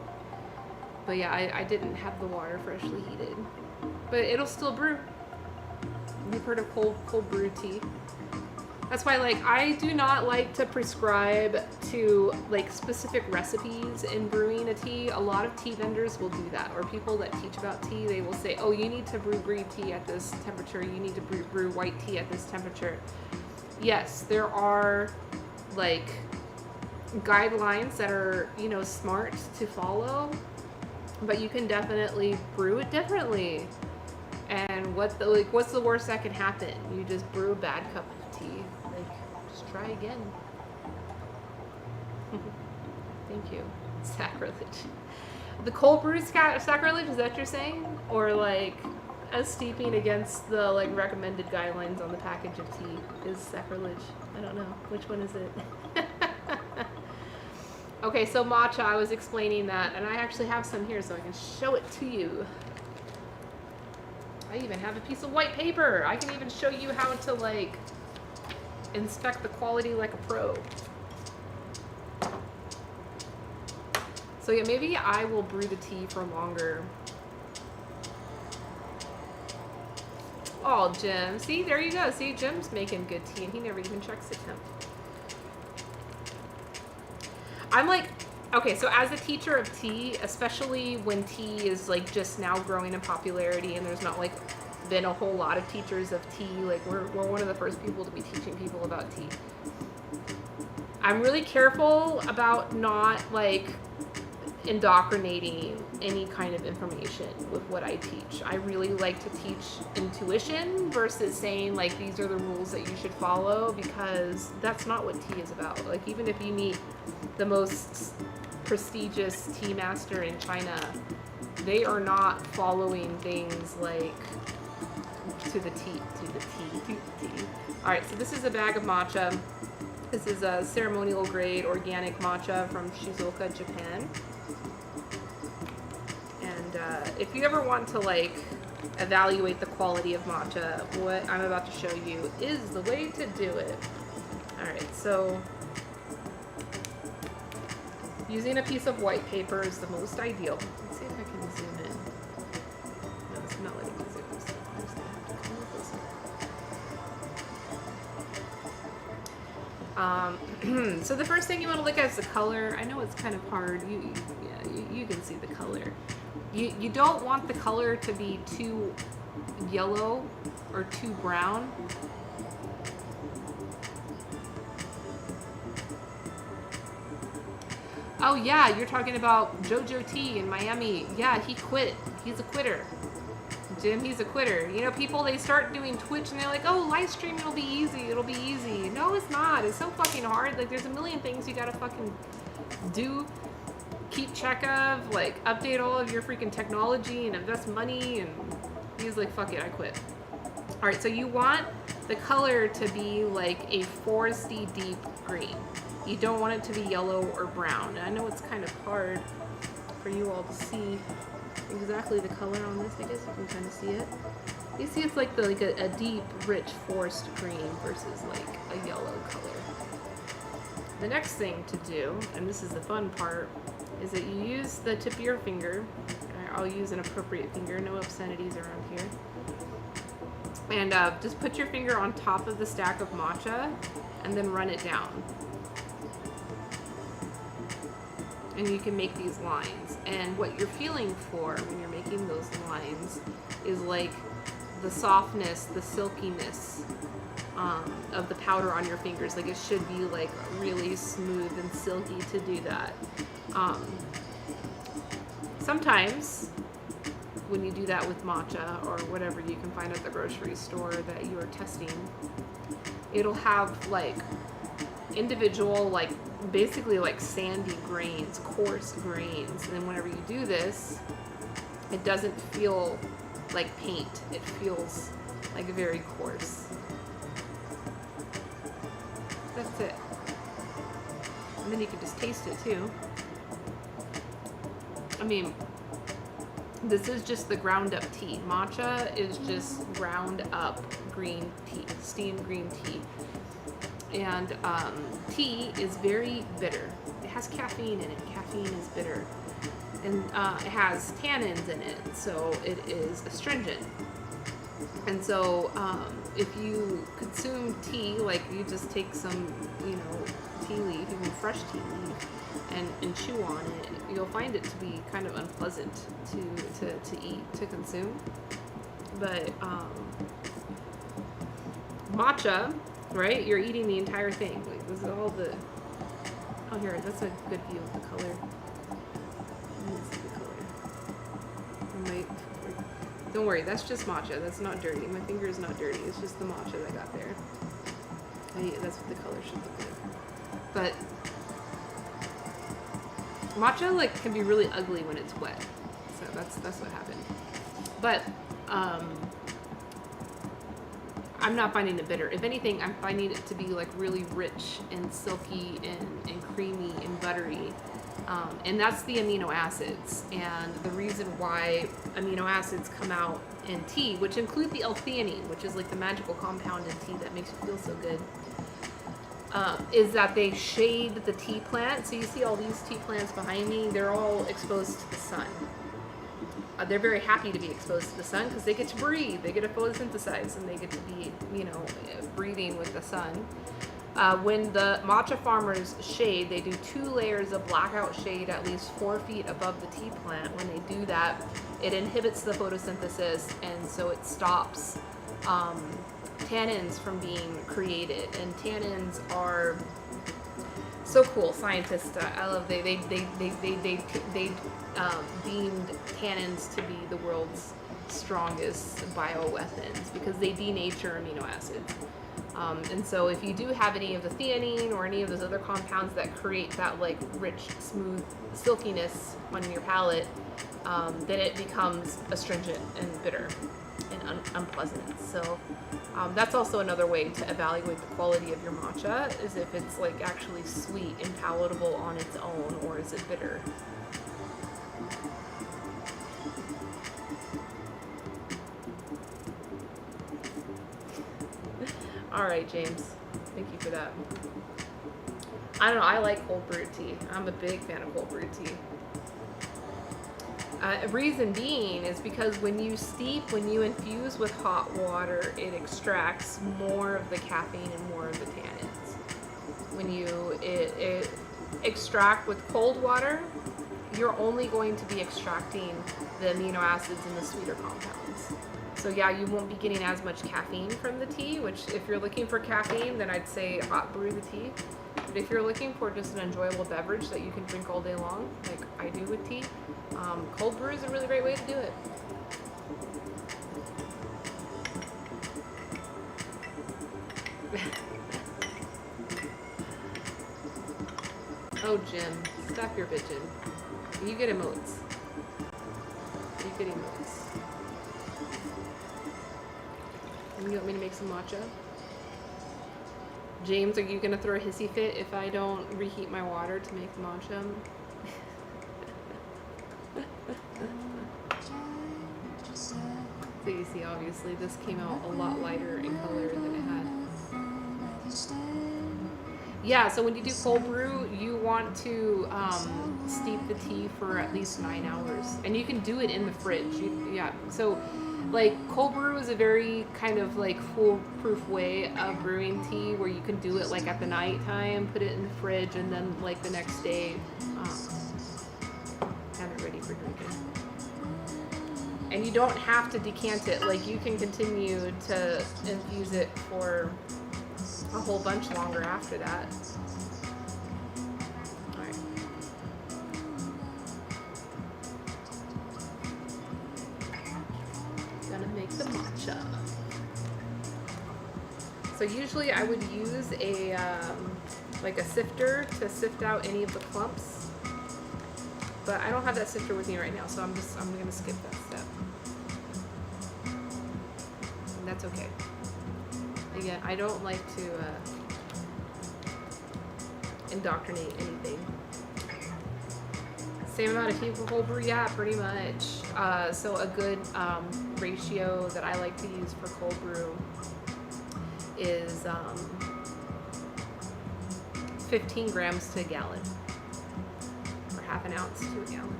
But yeah, I didn't have the water freshly heated. But it'll still brew. You've heard of cold brew tea. That's why, like, I do not like to prescribe to, like, specific recipes in brewing a tea. A lot of tea vendors will do that. Or people that teach about tea, they will say, oh, you need to brew green tea at this temperature. You need to brew white tea at this temperature. Yes, there are, like, guidelines that are, you know, smart to follow, but you can definitely brew it differently. And what's the worst that can happen? You just brew a bad cup of tea. Like, just try again. Thank you. Sacrilege. The cold brew sacrilege, is that what you're saying? Or, like, as steeping against the, like, recommended guidelines on the package of tea is sacrilege? I don't know. Which one is it? Okay, so matcha, I was explaining that, and I actually have some here so I can show it to you. I even have a piece of white paper. I can even show you how to, like, inspect the quality like a pro. So yeah, maybe I will brew the tea for longer. Oh, Jim. See, there you go. See, Jim's making good tea, and he never even checks the temp. I'm like, okay, so as a teacher of tea, especially when tea is, like, just now growing in popularity and there's not, like, been a whole lot of teachers of tea, like, we're one of the first people to be teaching people about tea. I'm really careful about not like indoctrinating any kind of information with what I teach. I really like to teach intuition versus saying like these are the rules that you should follow, because that's not what tea is about. Like even if you meet the most prestigious tea master in China, they are not following things like to the tea. All right, so this is a bag of matcha. This is a ceremonial grade organic matcha from Shizuoka, Japan. And if you ever want to like evaluate the quality of matcha, what I'm about to show you is the way to do it. All right, so using a piece of white paper is the most ideal. Let's see if I can zoom in. No, it's not letting me zoom. So I'm just gonna have to come a little closer. So the first thing you want to look at is the color. I know it's kind of hard. You can see the color. You don't want the color to be too yellow or too brown. Oh yeah, you're talking about Jojo T in Miami. Yeah, he quit. He's a quitter. Jim, he's a quitter. You know, people, they start doing Twitch and they're like, oh, live streaming will be easy. It'll be easy. No, it's not. It's so fucking hard. Like, there's a million things you gotta fucking do. Keep track of, like, update all of your freaking technology and invest money. And he's like, fuck it, I quit. All right, so you want the color to be like a foresty deep green. You don't want it to be yellow or brown. And I know it's kind of hard for you all to see exactly the color on this. I guess you can kind of see it. You see it's like a deep, rich forest green versus like a yellow color. The next thing to do, and this is the fun part, is that you use the tip of your finger. I'll use an appropriate finger, no obscenities around here. And just put your finger on top of the stack of matcha and then run it down. And you can make these lines. And what you're feeling for when you're making those lines is like the softness, the silkiness of the powder on your fingers. Like it should be like really smooth and silky to do that. Sometimes when you do that with matcha or whatever you can find at the grocery store that you are testing, it'll have like individual, like basically like sandy grains, coarse grains. And then whenever you do this, it doesn't feel like paint. It feels like very coarse. That's it. And then you can just taste it too. I mean, this is just the ground up tea. Matcha is just ground up green tea, steamed green tea. And tea is very bitter. It has caffeine in it. Caffeine is bitter. And it has tannins in it, so it is astringent. And so if you consume tea, like you just take some, tea leaf, even fresh tea leaf, and chew on it, you'll find it to be kind of unpleasant to eat, to consume. But matcha, right? You're eating the entire thing. Like this is all the. Oh, here, that's a good view of the color. Let's see the color. Don't worry, that's just matcha. That's not dirty. My finger is not dirty. It's just the matcha that I got there. That's what the color should look like. But matcha like can be really ugly when it's wet. So that's what happened. But I'm not finding it bitter. If anything, I'm finding it to be like really rich and silky and creamy and buttery. And that's the amino acids. And the reason why amino acids come out in tea, which include the L-theanine, which is like the magical compound in tea that makes you feel so good, is that they shade the tea plant. So you see all these tea plants behind me, they're all exposed to the sun. They're very happy to be exposed to the sun because they get to breathe, they get to photosynthesize, and they get to be, breathing with the sun. When the matcha farmers shade, they do 2 layers of blackout shade at least 4 feet above the tea plant. When they do that, it inhibits the photosynthesis, and so it stops tannins from being created. And tannins are So cool, scientists. I love they deemed tannins to be the world's strongest bioweapons because they denature amino acids. And so if you do have any of the theanine or any of those other compounds that create that like rich, smooth silkiness on your palate, then it becomes astringent and bitter and unpleasant. So that's also another way to evaluate the quality of your matcha, is if it's like actually sweet and palatable on its own, or is it bitter. All right, James, thank you for that. I don't know, I like cold brewed tea. I'm a big fan of cold brewed tea. Reason being is because when you infuse with hot water, it extracts more of the caffeine and more of the tannins. When you extract with cold water, you're only going to be extracting the amino acids and the sweeter compounds. So yeah, you won't be getting as much caffeine from the tea, which if you're looking for caffeine, then I'd say hot brew the tea. But if you're looking for just an enjoyable beverage that you can drink all day long, like I do with tea, cold brew is a really great way to do it. Oh, Jim, stop your bitching. You get emotes. You get emotes. You want me to make some matcha? James, are you gonna throw a hissy fit if I don't reheat my water to make the matcha? So you see, obviously, this came out a lot lighter in color than it had. Yeah, so when you do cold brew, you want to steep the tea for at least 9 hours. And you can do it in the fridge. So like cold brew is a very kind of like foolproof way of brewing tea, where you can do it like at the night time, put it in the fridge, and then like the next day have it ready for drinking. And you don't have to decant it. Like you can continue to infuse it for a whole bunch longer after that. All right. Gonna make the matcha. So usually I would use a like a sifter to sift out any of the clumps, but I don't have that sifter with me right now, so I'm gonna skip that step. And that's okay. Again, I don't like to indoctrinate anything. Same amount of tea for cold brew? Yeah, pretty much. So a good ratio that I like to use for cold brew is 15 grams to a gallon, or half an ounce to a gallon.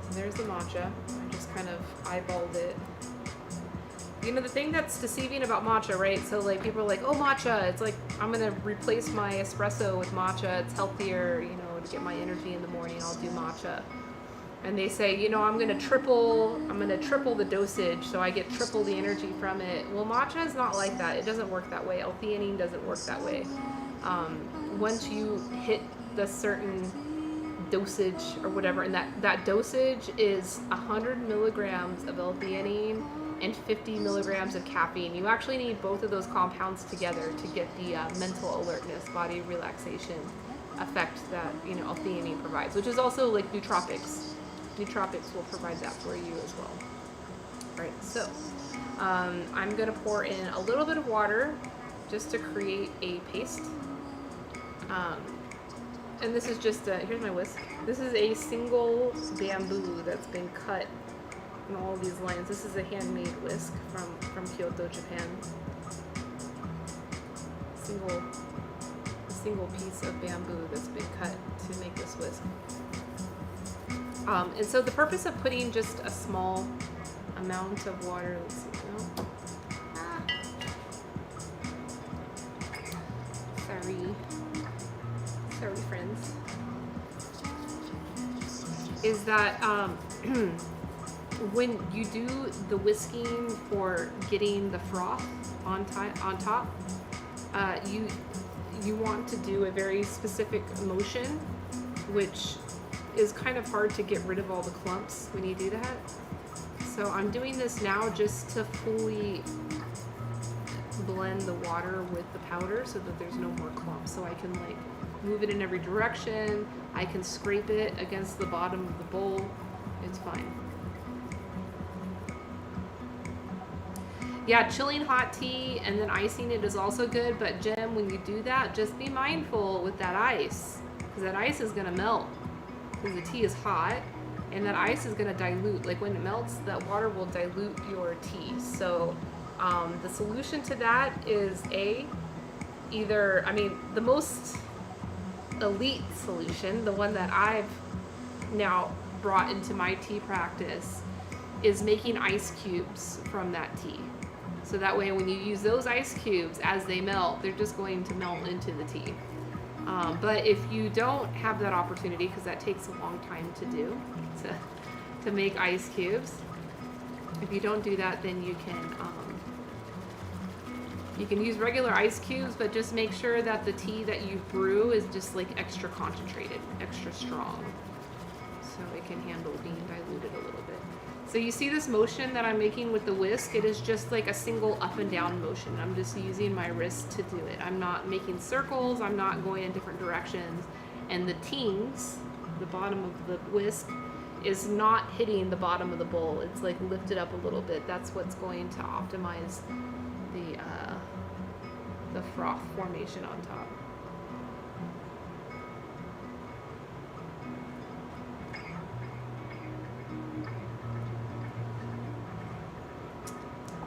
So there's the matcha. I just kind of eyeballed it. You know, the thing that's deceiving about matcha, right? So like people are like, oh, matcha, it's like, I'm gonna replace my espresso with matcha, it's healthier, you know, to get my energy in the morning, I'll do matcha. And they say, you know, I'm gonna triple the dosage, so I get triple the energy from it. Well, matcha is not like that. It doesn't work that way. L-theanine doesn't work that way. Once you hit the certain dosage or whatever, and that dosage is 100 milligrams of L-theanine and 50 milligrams of caffeine. You actually need both of those compounds together to get the mental alertness, body relaxation effect that, you know, L-theanine provides, which is also like nootropics. Nootropics will provide that for you as well. All right, so I'm gonna pour in a little bit of water just to create a paste. And this is just here's my whisk. This is a single bamboo that's been cut in all these lines. This is a handmade whisk from Kyoto, Japan. A single piece of bamboo that's been cut to make this whisk. And so the purpose of putting just a small amount of water, let's see, no. Sorry friends, is that when you do the whisking for getting the froth on top, you want to do a very specific motion, which is kind of hard to get rid of all the clumps when you do that. So I'm doing this now just to fully blend the water with the powder so that there's no more clumps. So I can like move it in every direction. I can scrape it against the bottom of the bowl. It's fine. Yeah, chilling hot tea and then icing it is also good, but Jim, when you do that, just be mindful with that ice, because that ice is gonna melt, because the tea is hot, and that ice is gonna dilute. Like when it melts, that water will dilute your tea. So the solution to that is either, I mean, the most elite solution, the one that I've now brought into my tea practice, is making ice cubes from that tea. So that way when you use those ice cubes, as they melt, they're just going to melt into the tea. But if you don't have that opportunity, because that takes a long time to do, to make ice cubes, if you don't do that, then you can use regular ice cubes, but just make sure that the tea that you brew is just like extra concentrated, extra strong, so it can handle being diluted a little bit. So you see this motion that I'm making with the whisk, it is just like a single up and down motion. I'm just using my wrist to do it. I'm not making circles, I'm not going in different directions. And the tings, the bottom of the whisk, is not hitting the bottom of the bowl. It's like lifted up a little bit. That's what's going to optimize the froth formation on top.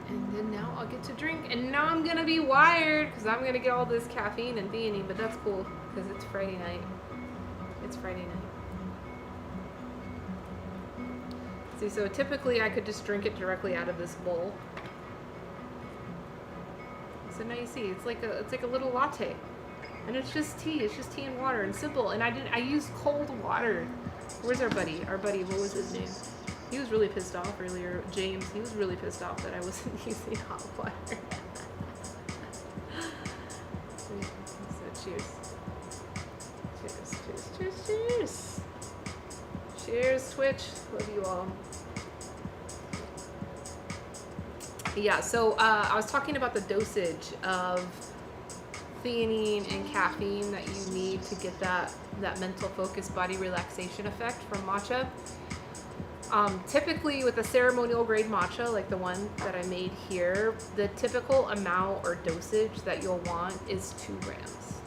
And then now I'll get to drink, and now I'm gonna be wired because I'm gonna get all this caffeine and theanine, but that's cool because it's Friday night. It's Friday night. See, so typically I could just drink it directly out of this bowl. So now you see, it's like a little latte, and it's just tea. It's just tea and water, and simple. And I used cold water. Where's our buddy? Our buddy, what was his name? He was really pissed off earlier. James, he was really pissed off that I wasn't using hot water. So cheers. Cheers, cheers, cheers, cheers. Cheers, Twitch. Love you all. Yeah, so I was talking about the dosage of theanine and caffeine that you need to get that mental focus, body relaxation effect from matcha. Typically with a ceremonial grade matcha, like the one that I made here, the typical amount or dosage that you'll want is 2 grams.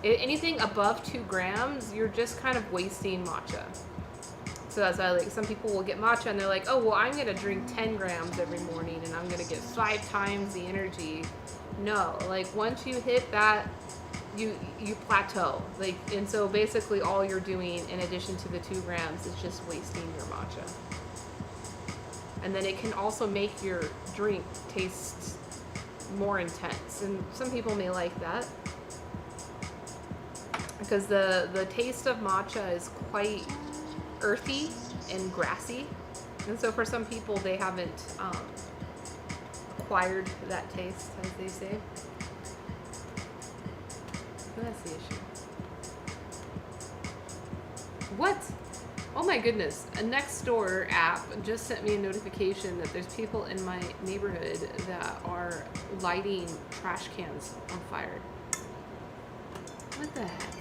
Anything above 2 grams, you're just kind of wasting matcha. So that's why, like, some people will get matcha and they're like, oh, well, I'm going to drink 10 grams every morning and I'm going to get 5 times the energy. No, like, once you hit that, you plateau. Like, and so basically all you're doing in addition to the 2 grams is just wasting your matcha. And then it can also make your drink taste more intense. And some people may like that, because the taste of matcha is quite earthy and grassy, and so for some people they haven't acquired that taste, as they say. So that's the issue. What? Oh my goodness, a Nextdoor app just sent me a notification that there's people in my neighborhood that are lighting trash cans on fire. What the heck?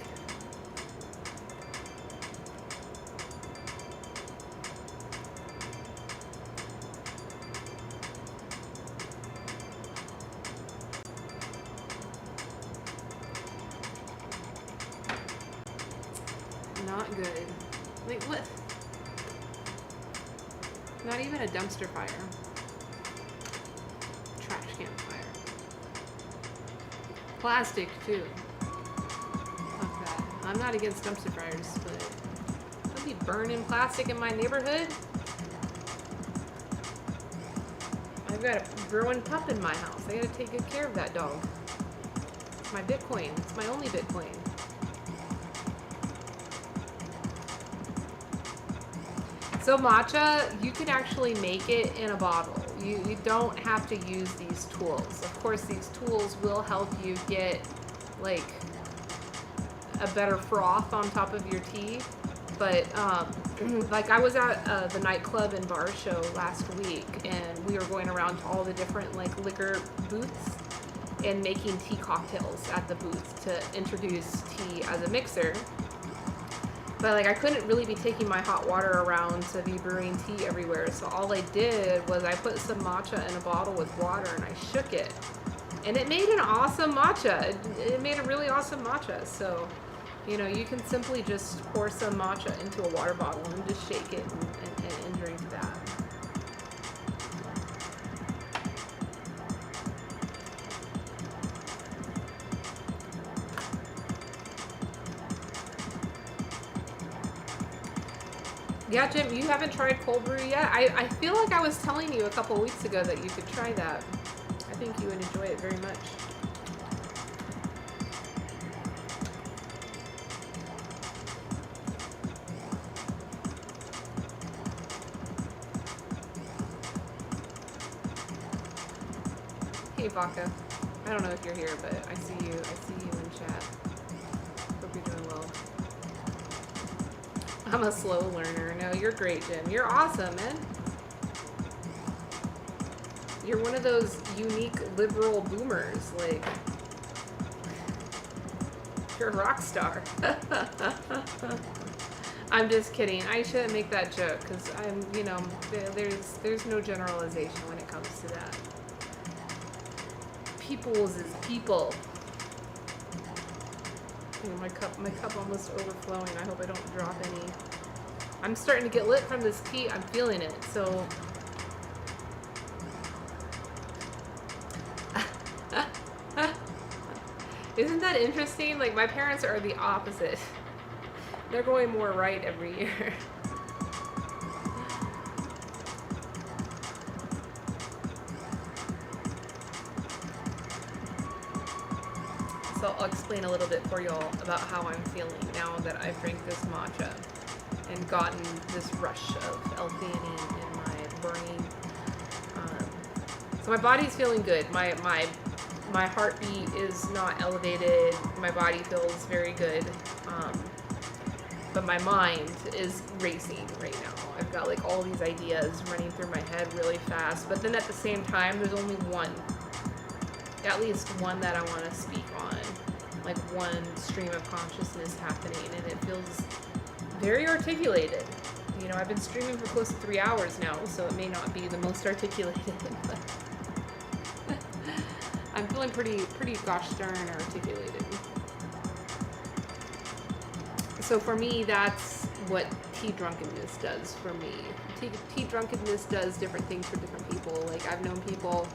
Not good. Like, what? Not even a dumpster fire. Trash can fire. Plastic, too. Fuck that. I'm not against dumpster fires, but I'll be burning plastic in my neighborhood. I've got a growing pup in my house. I gotta take good care of that dog. It's my Bitcoin. It's my only Bitcoin. So matcha, you can actually make it in a bottle. You don't have to use these tools. Of course, these tools will help you get like a better froth on top of your tea. But like I was at the nightclub and bar show last week, and we were going around to all the different like liquor booths and making tea cocktails at the booth to introduce tea as a mixer. But like I couldn't really be taking my hot water around to be brewing tea everywhere. So all I did was I put some matcha in a bottle with water and I shook it. And it made an awesome matcha. It made a really awesome matcha. So, you know, you can simply just pour some matcha into a water bottle and just shake it and drink that. Yeah, Jim, you haven't tried cold brew yet? I feel like I was telling you a couple weeks ago that you could try that. I think you would enjoy it very much. Hey, Vodka. I don't know if you're here, but I see you. I see you in chat. Hope you're doing well. I'm a slow learner. No, you're great, Jim. You're awesome, man. You're one of those unique liberal boomers. Like, you're a rock star. I'm just kidding. I shouldn't make that joke because I'm, you know, there's no generalization when it comes to that. Peoples is people. You know, my cup almost overflowing. I hope I don't drop any. I'm starting to get lit from this tea. I'm feeling it. So isn't that interesting? Like my parents are the opposite. They're going more right every year. So I'll explain a little bit for y'all about how I'm feeling now that I've drank this matcha and gotten this rush of L-theanine in my brain. So my body's feeling good. My heartbeat is not elevated. My body feels very good. But my mind is racing right now. I've got like all these ideas running through my head really fast. But then at the same time, there's only one. At least one that I want to speak on, like one stream of consciousness happening, and it feels very articulated. You know, I've been streaming for close to 3 hours now, so it may not be the most articulated, but I'm feeling pretty gosh darn articulated. So for me, that's what tea drunkenness does for me. Tea drunkenness does different things for different people. Like I've known people,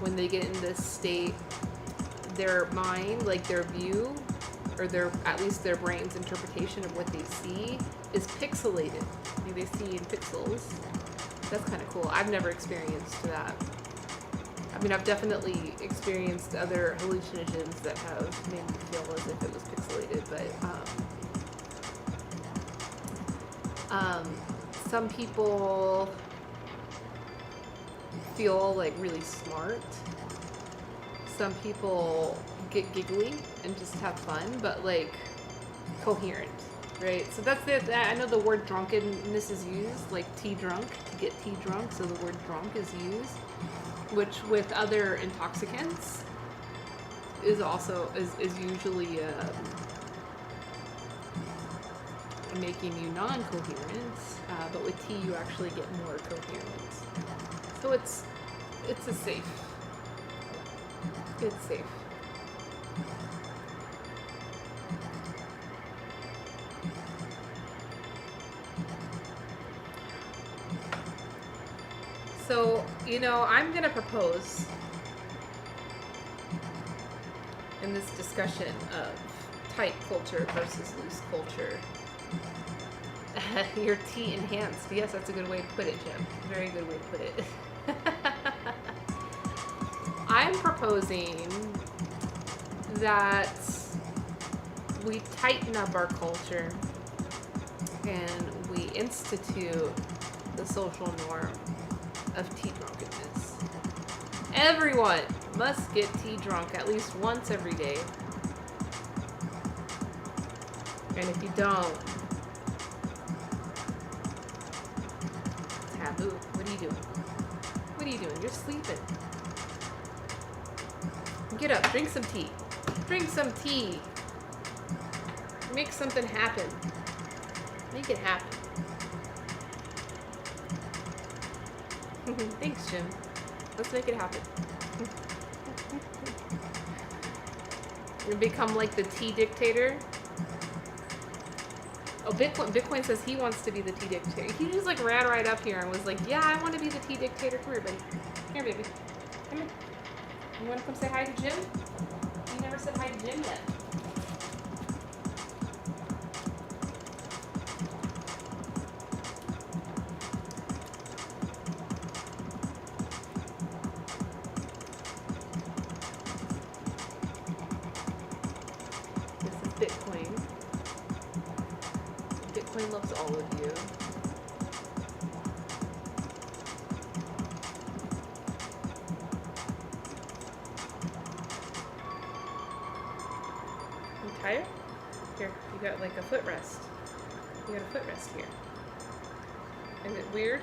when they get in this state, their mind, like their view, or at least their brain's interpretation of what they see is pixelated. They see in pixels. That's kind of cool. I've never experienced that. I mean, I've definitely experienced other hallucinogens that have made me feel as if it was pixelated, but some people feel like really smart. Some people get giggly and just have fun, but like coherent, right? So that's it. I know the word drunkenness is used, like tea drunk, to get tea drunk. So the word drunk is used, which with other intoxicants is also is usually making you non-coherent, but with tea you actually get more coherent. So it's a safe. It's safe. So, you know, I'm going to propose in this discussion of tight culture versus loose culture. Your tea enhanced. Yes, that's a good way to put it, Jim. Very good way to put it. I'm proposing that we tighten up our culture and we institute the social norm of tea drunkenness. Everyone must get tea drunk at least once every day. And if you don't, taboo. What are you doing? What are you doing? You're sleeping. Get up, drink some tea. Drink some tea. Make something happen. Make it happen. Thanks, Jim. Let's make it happen. You become like the tea dictator. Oh, Bitcoin says he wants to be the tea dictator. He just like ran right up here and was like, yeah, I want to be the tea dictator. Come here, buddy. Here, baby. Come here. You want to come say hi to Jim? You never said hi to Jim yet. Bitcoin loves all of you. You tired? Here, you got like a footrest. You got a footrest here. Is it weird?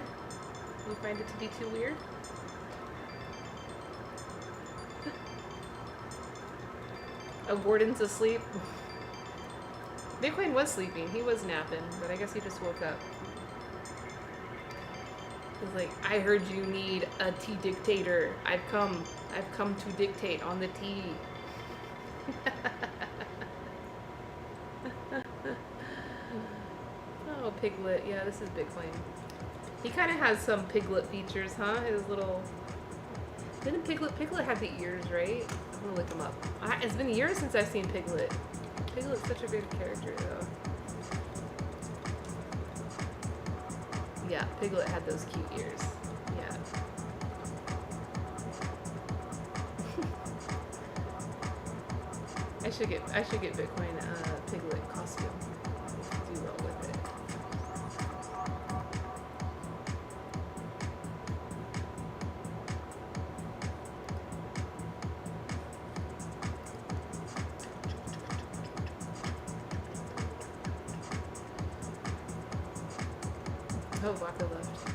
You find it to be too weird? Oh, Gordon's asleep. Bitcoin was sleeping. He was napping, but I guess he just woke up. He's like, I heard you need a tea dictator. I've come to dictate on the tea. Oh, Piglet. Yeah, this is Bitcoin. He kind of has some Piglet features, huh? His little... Didn't Piglet had the ears, right? I'm gonna look him up. It's been years since I've seen Piglet. Piglet's such a good character, though. Yeah, Piglet had those cute ears. Yeah. I should get Bitcoin Piglet costume. Do well with it. Oh, Waka left.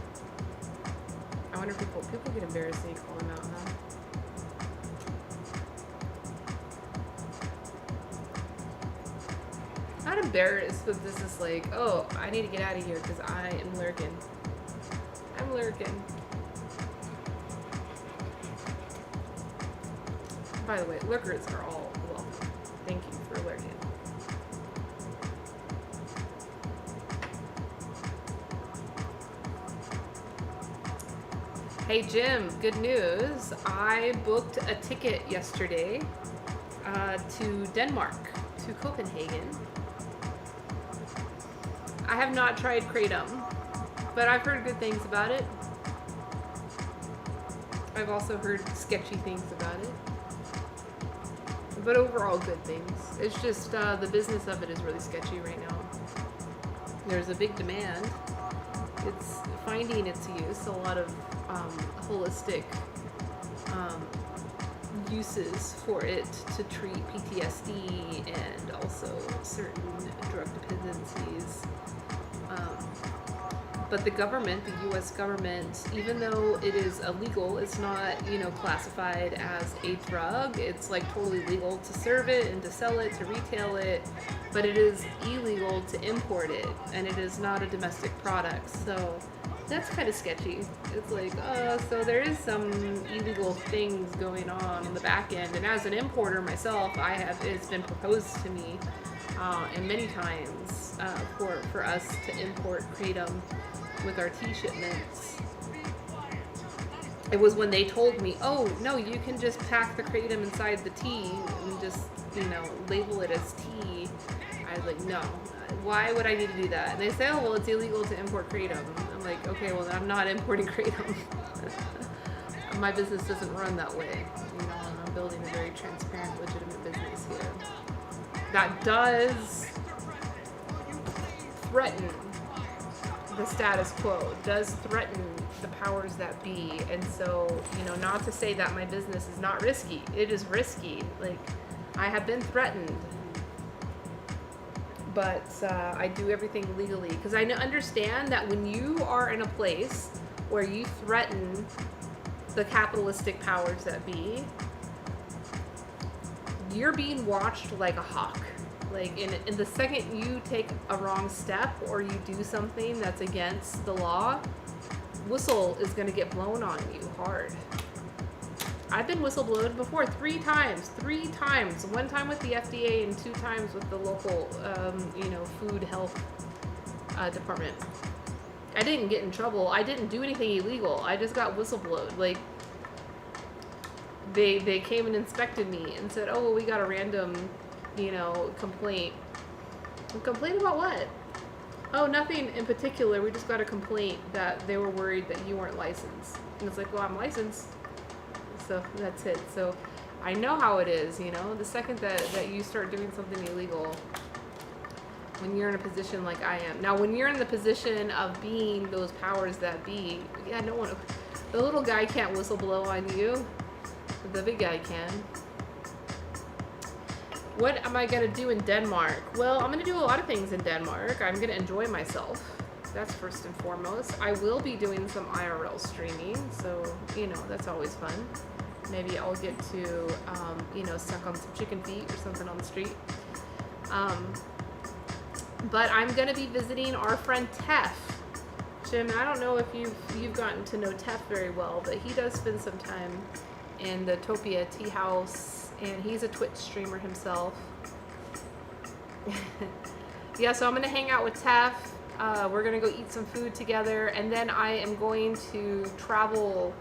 I wonder if people get embarrassed when you call him out, huh? Not embarrassed, but this is like, oh, I need to get out of here because I am lurking. I'm lurking. By the way, lurkers are all welcome. Thank you for lurking. Hey Jim, good news. I booked a ticket yesterday to Denmark, to Copenhagen. I have not tried Kratom, but I've heard good things about it. I've also heard sketchy things about it. But overall good things. It's just the business of it is really sketchy right now. There's a big demand. It's finding its use. A lot of holistic uses for it to treat PTSD and also certain drug dependencies. But the government, the U.S. government, even though it is illegal, it's not, classified as a drug. It's like totally legal to serve it and to sell it, to retail it, but it is illegal to import it, and it is not a domestic product. So that's kind of sketchy. It's like, so there is some illegal things going on in the back end. And as an importer myself, it's been proposed to me, and many times, for us to import Kratom with our tea shipments. It was when they told me, oh, no, you can just pack the Kratom inside the tea and just, label it as tea. I was like, no, why would I need to do that? And they say, oh, well, it's illegal to import Kratom. I'm like, okay, well, I'm not importing Kratom. My business doesn't run that way. I'm building a very transparent, legitimate business here. That does threaten the status quo, does threaten the powers that be. And so, you know, not to say that my business is not risky. It is risky. Like, I have been threatened. But I do everything legally. Because I understand that when you are in a place where you threaten the capitalistic powers that be, you're being watched like a hawk. Like, in the second you take a wrong step or you do something that's against the law, whistle is going to get blown on you hard. I've been whistleblowed before 3 times. 3 times. 1 time with the FDA and 2 times with the local, you know, food health department. I didn't get in trouble. I didn't do anything illegal. I just got whistleblowed. Like, they came and inspected me and said, oh, well, we got a random, you know, complaint. A complaint about what? Oh, nothing in particular. We just got a complaint that they were worried that you weren't licensed. And it's like, well, I'm licensed. So that's it. So I know how it is, you know. The second that you start doing something illegal, when you're in a position like I am. Now, when you're in the position of being those powers that be, yeah, no one, the little guy can't whistleblow on you. The big guy can. What am I going to do in Denmark? Well, I'm going to do a lot of things in Denmark. I'm going to enjoy myself. That's first and foremost. I will be doing some IRL streaming, so, you know, that's always fun. Maybe I'll get to, you know, suck on some chicken feet or something on the street. But I'm going to be visiting our friend Tef. Jim, I don't know if you've gotten to know Tef very well, but he does spend some time in the Topia Tea House, and he's a Twitch streamer himself. Yeah, so I'm going to hang out with Tef. We're going to go eat some food together, and then I am going to travel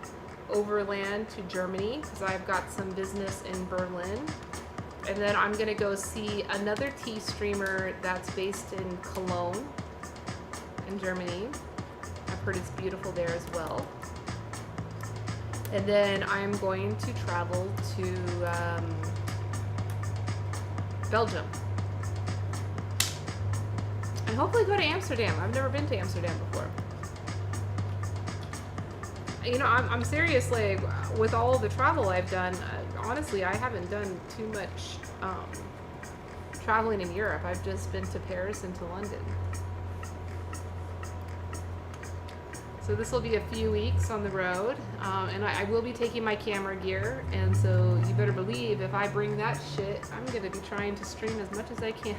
overland to Germany because I've got some business in Berlin. And then I'm going to go see another tea streamer that's based in Cologne in Germany. I've heard it's beautiful there as well. And then I'm going to travel to Belgium. And hopefully go to Amsterdam. I've never been to Amsterdam before. You know, I'm serious, like, with all the travel I've done, honestly, I haven't done too much traveling in Europe. I've just been to Paris and to London. So this will be a few weeks on the road, and I will be taking my camera gear, and so you better believe if I bring that shit, I'm going to be trying to stream as much as I can.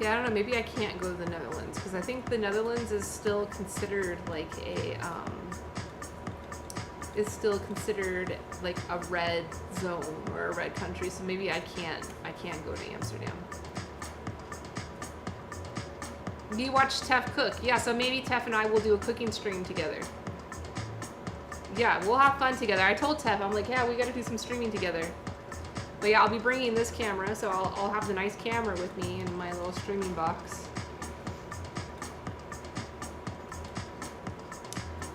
Yeah, I don't know, maybe I can't go to the Netherlands, because I think the Netherlands is still considered like a, red zone or a red country, so maybe I can't go to Amsterdam. Do you watch Tef cook? Yeah, so maybe Tef and I will do a cooking stream together. Yeah, we'll have fun together. I told Tef, I'm like, yeah, we gotta do some streaming together. But yeah, I'll be bringing this camera, so I'll have the nice camera with me in my little streaming box.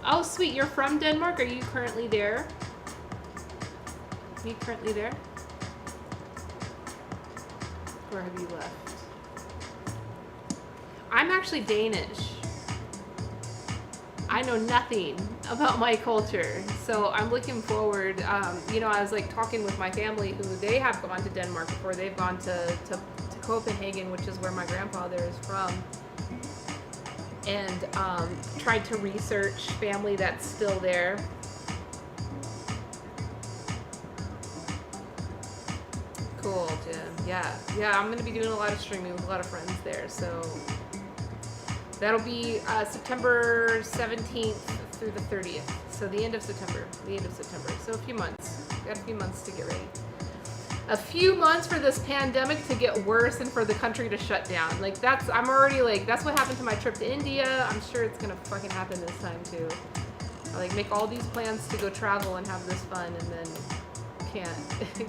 Oh, sweet, you're from Denmark? Are you currently there? Are you currently there? Or have you left? I'm actually Danish. I know nothing about my culture, so I'm looking forward. You know, I was like talking with my family who they have gone to Denmark before. They've gone to Copenhagen, which is where my grandfather is from, and tried to research family that's still there. Cool, Jim. Yeah, I'm gonna be doing a lot of streaming with a lot of friends there, so that'll be September 17th through the 30th. So the end of September. So a few months. Got a few months to get ready. A few months for this pandemic to get worse and for the country to shut down. Like, I'm already like, that's what happened to my trip to India. I'm sure it's gonna fucking happen this time too. I like make all these plans to go travel and have this fun, and then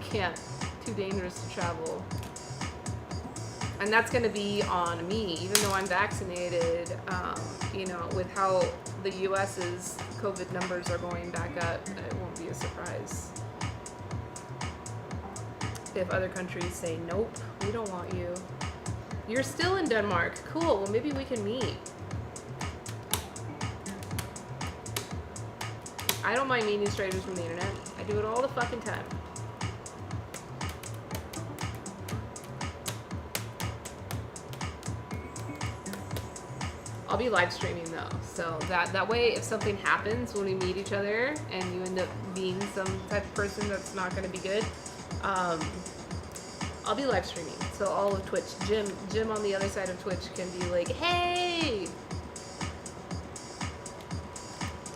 can't. Too dangerous to travel. And that's going to be on me, even though I'm vaccinated. You know, with how the U.S.'s COVID numbers are going back up, it won't be a surprise if other countries say, nope, we don't want you. You're still in Denmark. Cool. Well, maybe we can meet. I don't mind meeting strangers from the internet. I do it all the fucking time. I'll be live streaming though, so that way if something happens when we meet each other and you end up being some type of person that's not going to be good, I'll be live streaming. So all of Twitch, Jim on the other side of Twitch can be like, hey,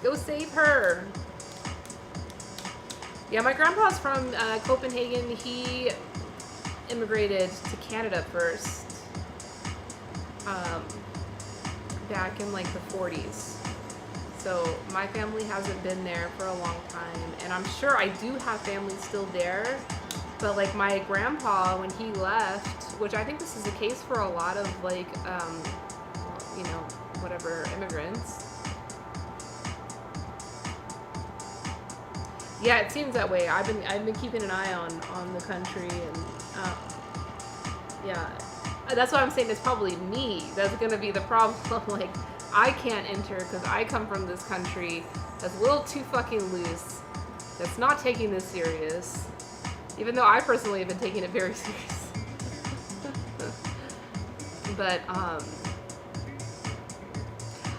go save her. Yeah, my grandpa's from Copenhagen. He immigrated to Canada first. Back in like the 40s. So my family hasn't been there for a long time, and I'm sure I do have family still there, but like my grandpa, when he left, which I think this is the case for a lot of like you know, whatever, immigrants. Yeah, it seems that way. I've been keeping an eye on the country, and yeah. That's why I'm saying it's probably me that's going to be the problem. Like, I can't enter because I come from this country that's a little too fucking loose, that's not taking this serious, even though I personally have been taking it very serious. But,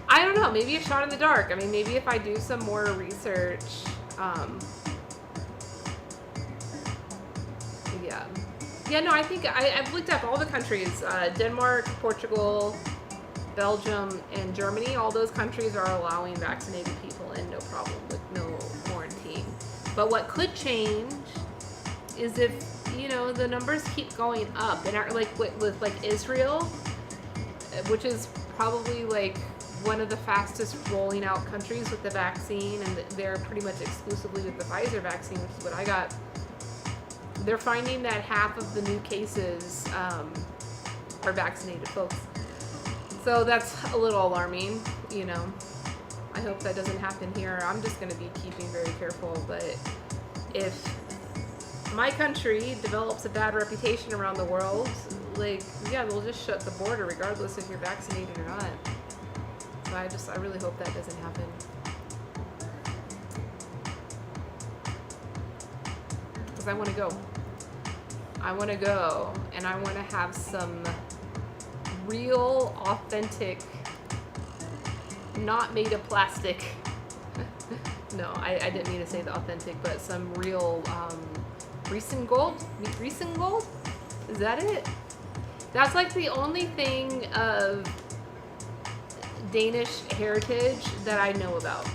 I don't know, maybe a shot in the dark. I mean, maybe if I do some more research, yeah. Yeah, no, I think I've looked up all the countries, Denmark, Portugal, Belgium, and Germany. All those countries are allowing vaccinated people in, no problem, with no quarantine. But what could change is if, you know, the numbers keep going up. And like with like Israel, which is probably like one of the fastest rolling out countries with the vaccine, and they're pretty much exclusively with the Pfizer vaccine, which is what I got. They're finding that half of the new cases are vaccinated folks. So that's a little alarming, you know. I hope that doesn't happen here. I'm just going to be keeping very careful. But if my country develops a bad reputation around the world, like, yeah, they'll just shut the border regardless if you're vaccinated or not. So I really hope that doesn't happen. I want to go. I want to go, and I want to have some real, authentic, not made of plastic. No, I didn't mean to say the authentic, but some real recent gold. Recent gold? Is that it? That's like the only thing of Danish heritage that I know about.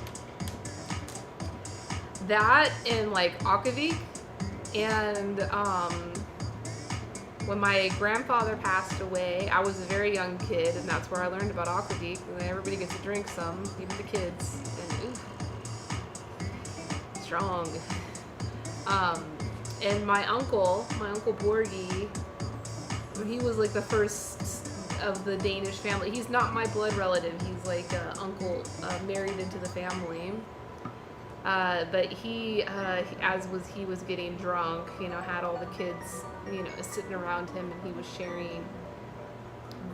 That and like Akavik. And when my grandfather passed away, I was a very young kid, and that's where I learned about aquavit. And everybody gets to drink some, even the kids. And ooh, strong. And my uncle Borgie, he was like the first of the Danish family. He's not my blood relative. He's like an uncle married into the family. But he was getting drunk, you know, had all the kids, you know, sitting around him, and he was sharing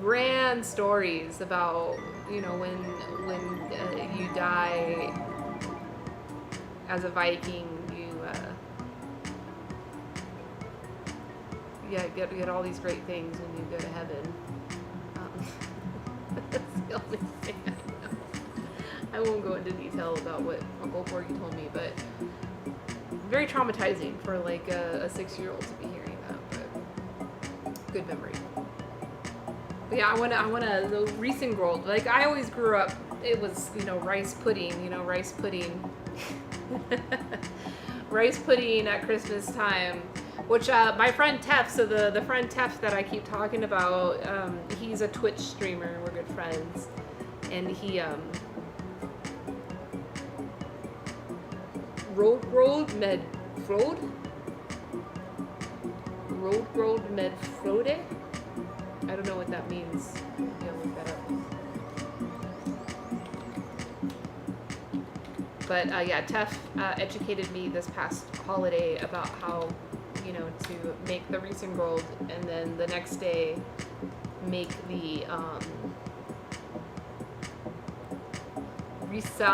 grand stories about, you know, when you die as a Viking, you get all these great things when you go to heaven. That's the only thing I know. I won't go into detail about what Uncle Borgie told me, but very traumatizing for like a 6-year-old to be hearing that, but good memory. But yeah, I wanna the recent gold. Like I always grew up, it was, you know, rice pudding, rice pudding at Christmas time, which my friend Tef, so the friend Tef that I keep talking about, he's a Twitch streamer, we're good friends, and he Road med frode. I don't know what that means. Yeah, look that up. But yeah, Tef educated me this past holiday about how, to make the Riesengrold, and then the next day make the Risa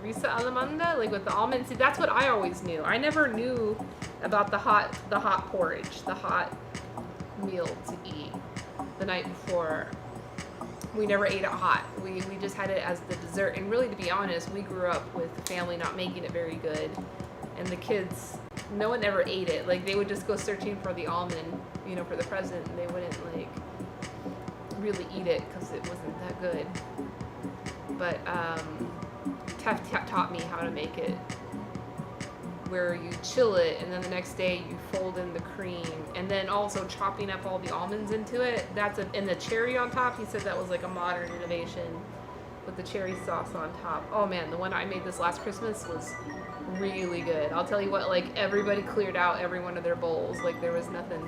Alamanda, like with the almonds. See, that's what I always knew. I never knew about the hot porridge, the hot meal to eat the night before. We never ate it hot. We just had it as the dessert. And really, to be honest, we grew up with the family not making it very good. And the kids, no one ever ate it. Like, they would just go searching for the almond, for the present. And they wouldn't, like, really eat it because it wasn't that good. But Tef taught me how to make it, where you chill it, and then the next day you fold in the cream, and then also chopping up all the almonds into it. And the cherry on top. He said that was like a modern innovation with the cherry sauce on top. Oh man, the one I made this last Christmas was really good. I'll tell you what, like, everybody cleared out every one of their bowls. Like, there was nothing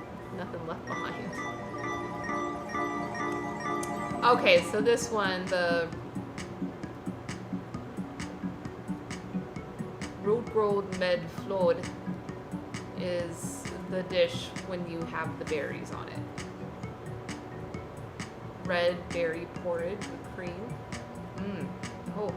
left behind. Okay, so this one, the Rotbrot med flod, is the dish when you have the berries on it. Red berry porridge with cream. Oh.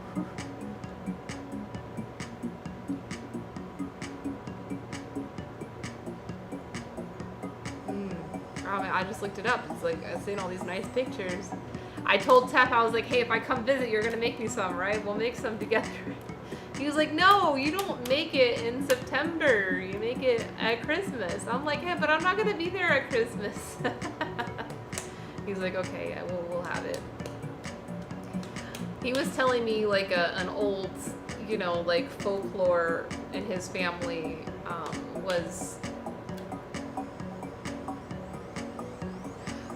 Oh man, I just looked it up. It's like, I've seen all these nice pictures. I told Tef, I was like, hey, if I come visit, you're gonna make me some, right? We'll make some together. He was like, no, you don't make it in September. You make it at Christmas. I'm like, yeah, but I'm not gonna be there at Christmas. He's like, okay, yeah, we'll have it. He was telling me like an old, like folklore in his family was.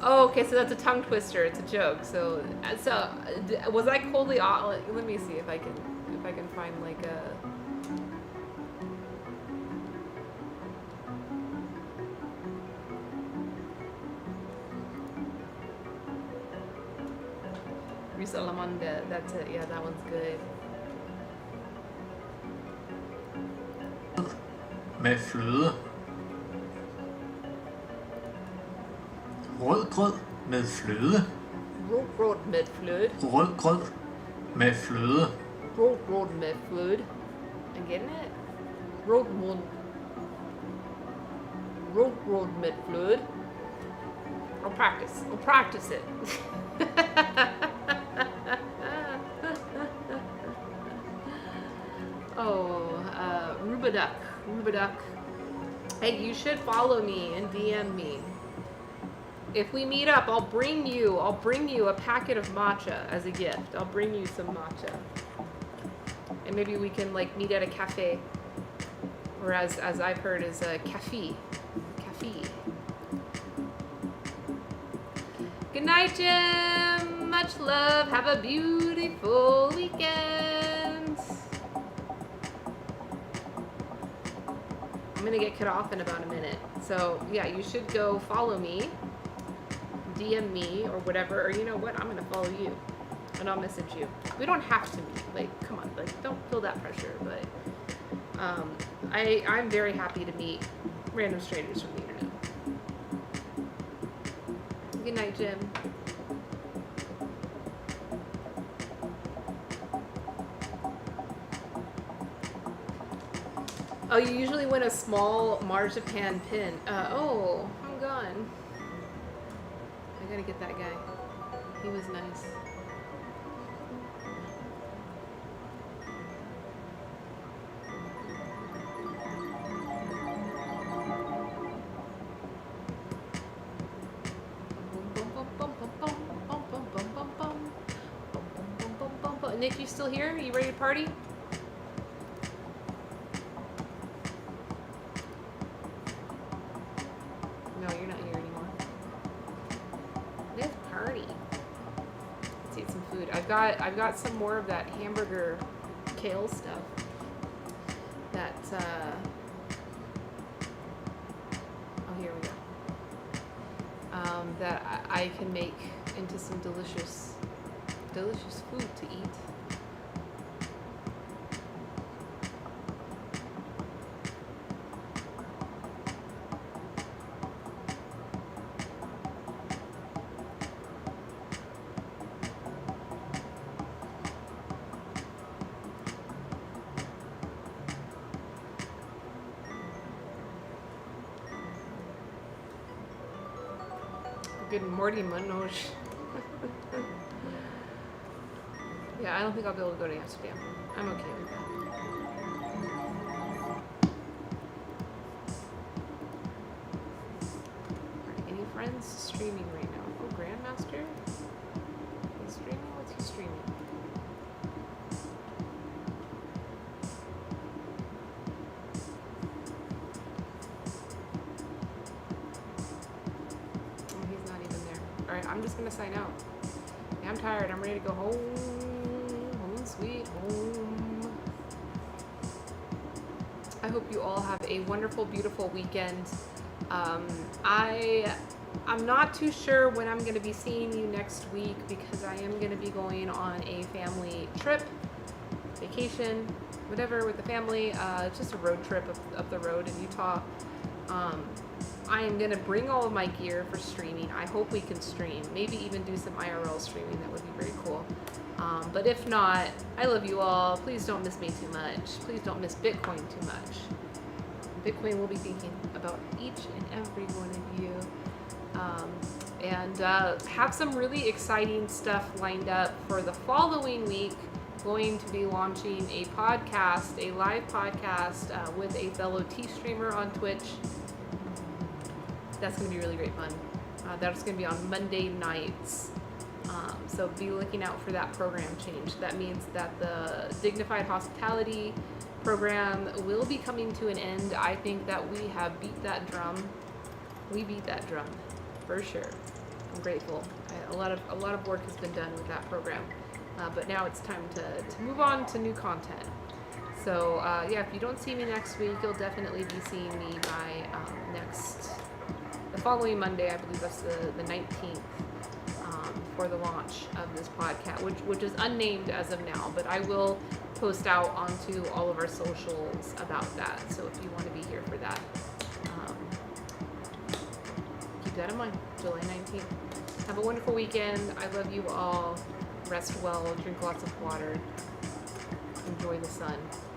Oh, okay, so that's a tongue twister. It's a joke. So was I coldly? Let me see if I can find like a. Risalamanda, that's it. Yeah, that one's good. Med fløde. Rød grød med fløde. Rotbrot med fløde. Rød grød med fløde. Rotbrot med fløde. I'm getting it. Rotbrot med fløde. I'll practice it. Rubaduck. Hey, you should follow me and DM me. If we meet up, I'll bring you a packet of matcha as a gift. I'll bring you some matcha. And maybe we can like meet at a cafe. Or as I've heard is a cafe. Good night, Jim. Much love. Have a beautiful weekend. I'm gonna get cut off in about a minute. So yeah, you should go follow me, DM me or whatever, or you know what, I'm gonna follow you and I'll message you. We don't have to meet, like, come on, like, don't feel that pressure, but I'm very happy to meet random strangers from the internet. Good night, Jim. Oh, you usually win a small marzipan pin. Oh, I'm gone. I gotta get that guy. He was nice. Nick, you still here? You ready to party? No, you're not here anymore. Let's party. Let's eat some food. I've got some more of that hamburger kale stuff. That oh, here we go. that I can make into some delicious food to eat. Good Morty Manoj. Yeah, I don't think I'll be able to go to Amsterdam. I'm okay with that. Alright, any friends streaming right now? Oh, Grandmaster? He's streaming? What's he streaming? Oh, he's not even there. Alright, I'm just gonna sign out. Yeah, I'm tired. I'm ready to go home. Home sweet home. I hope you all have a wonderful, beautiful weekend. I'm not too sure when I'm going to be seeing you next week because I am going to be going on a family trip, vacation, whatever with the family. It's just a road trip up the road in Utah. I am going to bring all of my gear for streaming. I hope we can stream, maybe even do some IRL streaming. That would be very cool. But if not, I love you all. Please don't miss me too much. Please don't miss Bitcoin too much. Bitcoin will be thinking about each and every one of you. And have some really exciting stuff lined up for the following week. Going to be launching a podcast, a live podcast with a fellow tea streamer on Twitch. That's going to be really great fun. That's going to be on Monday nights. So be looking out for that program change. That means that the Dignified Hospitality program will be coming to an end. I think that we have beat that drum. We beat that drum, for sure. I'm grateful. A lot of work has been done with that program. But now it's time to move on to new content. So yeah, if you don't see me next week, you'll definitely be seeing me by the following Monday. I believe that's the 19th. For the launch of this podcast, which is unnamed as of now, but I will post out onto all of our socials about that. So if you want to be here for that, keep that in mind. July 19th. Have a wonderful weekend. I love you all. Rest well. Drink lots of water. Enjoy the sun.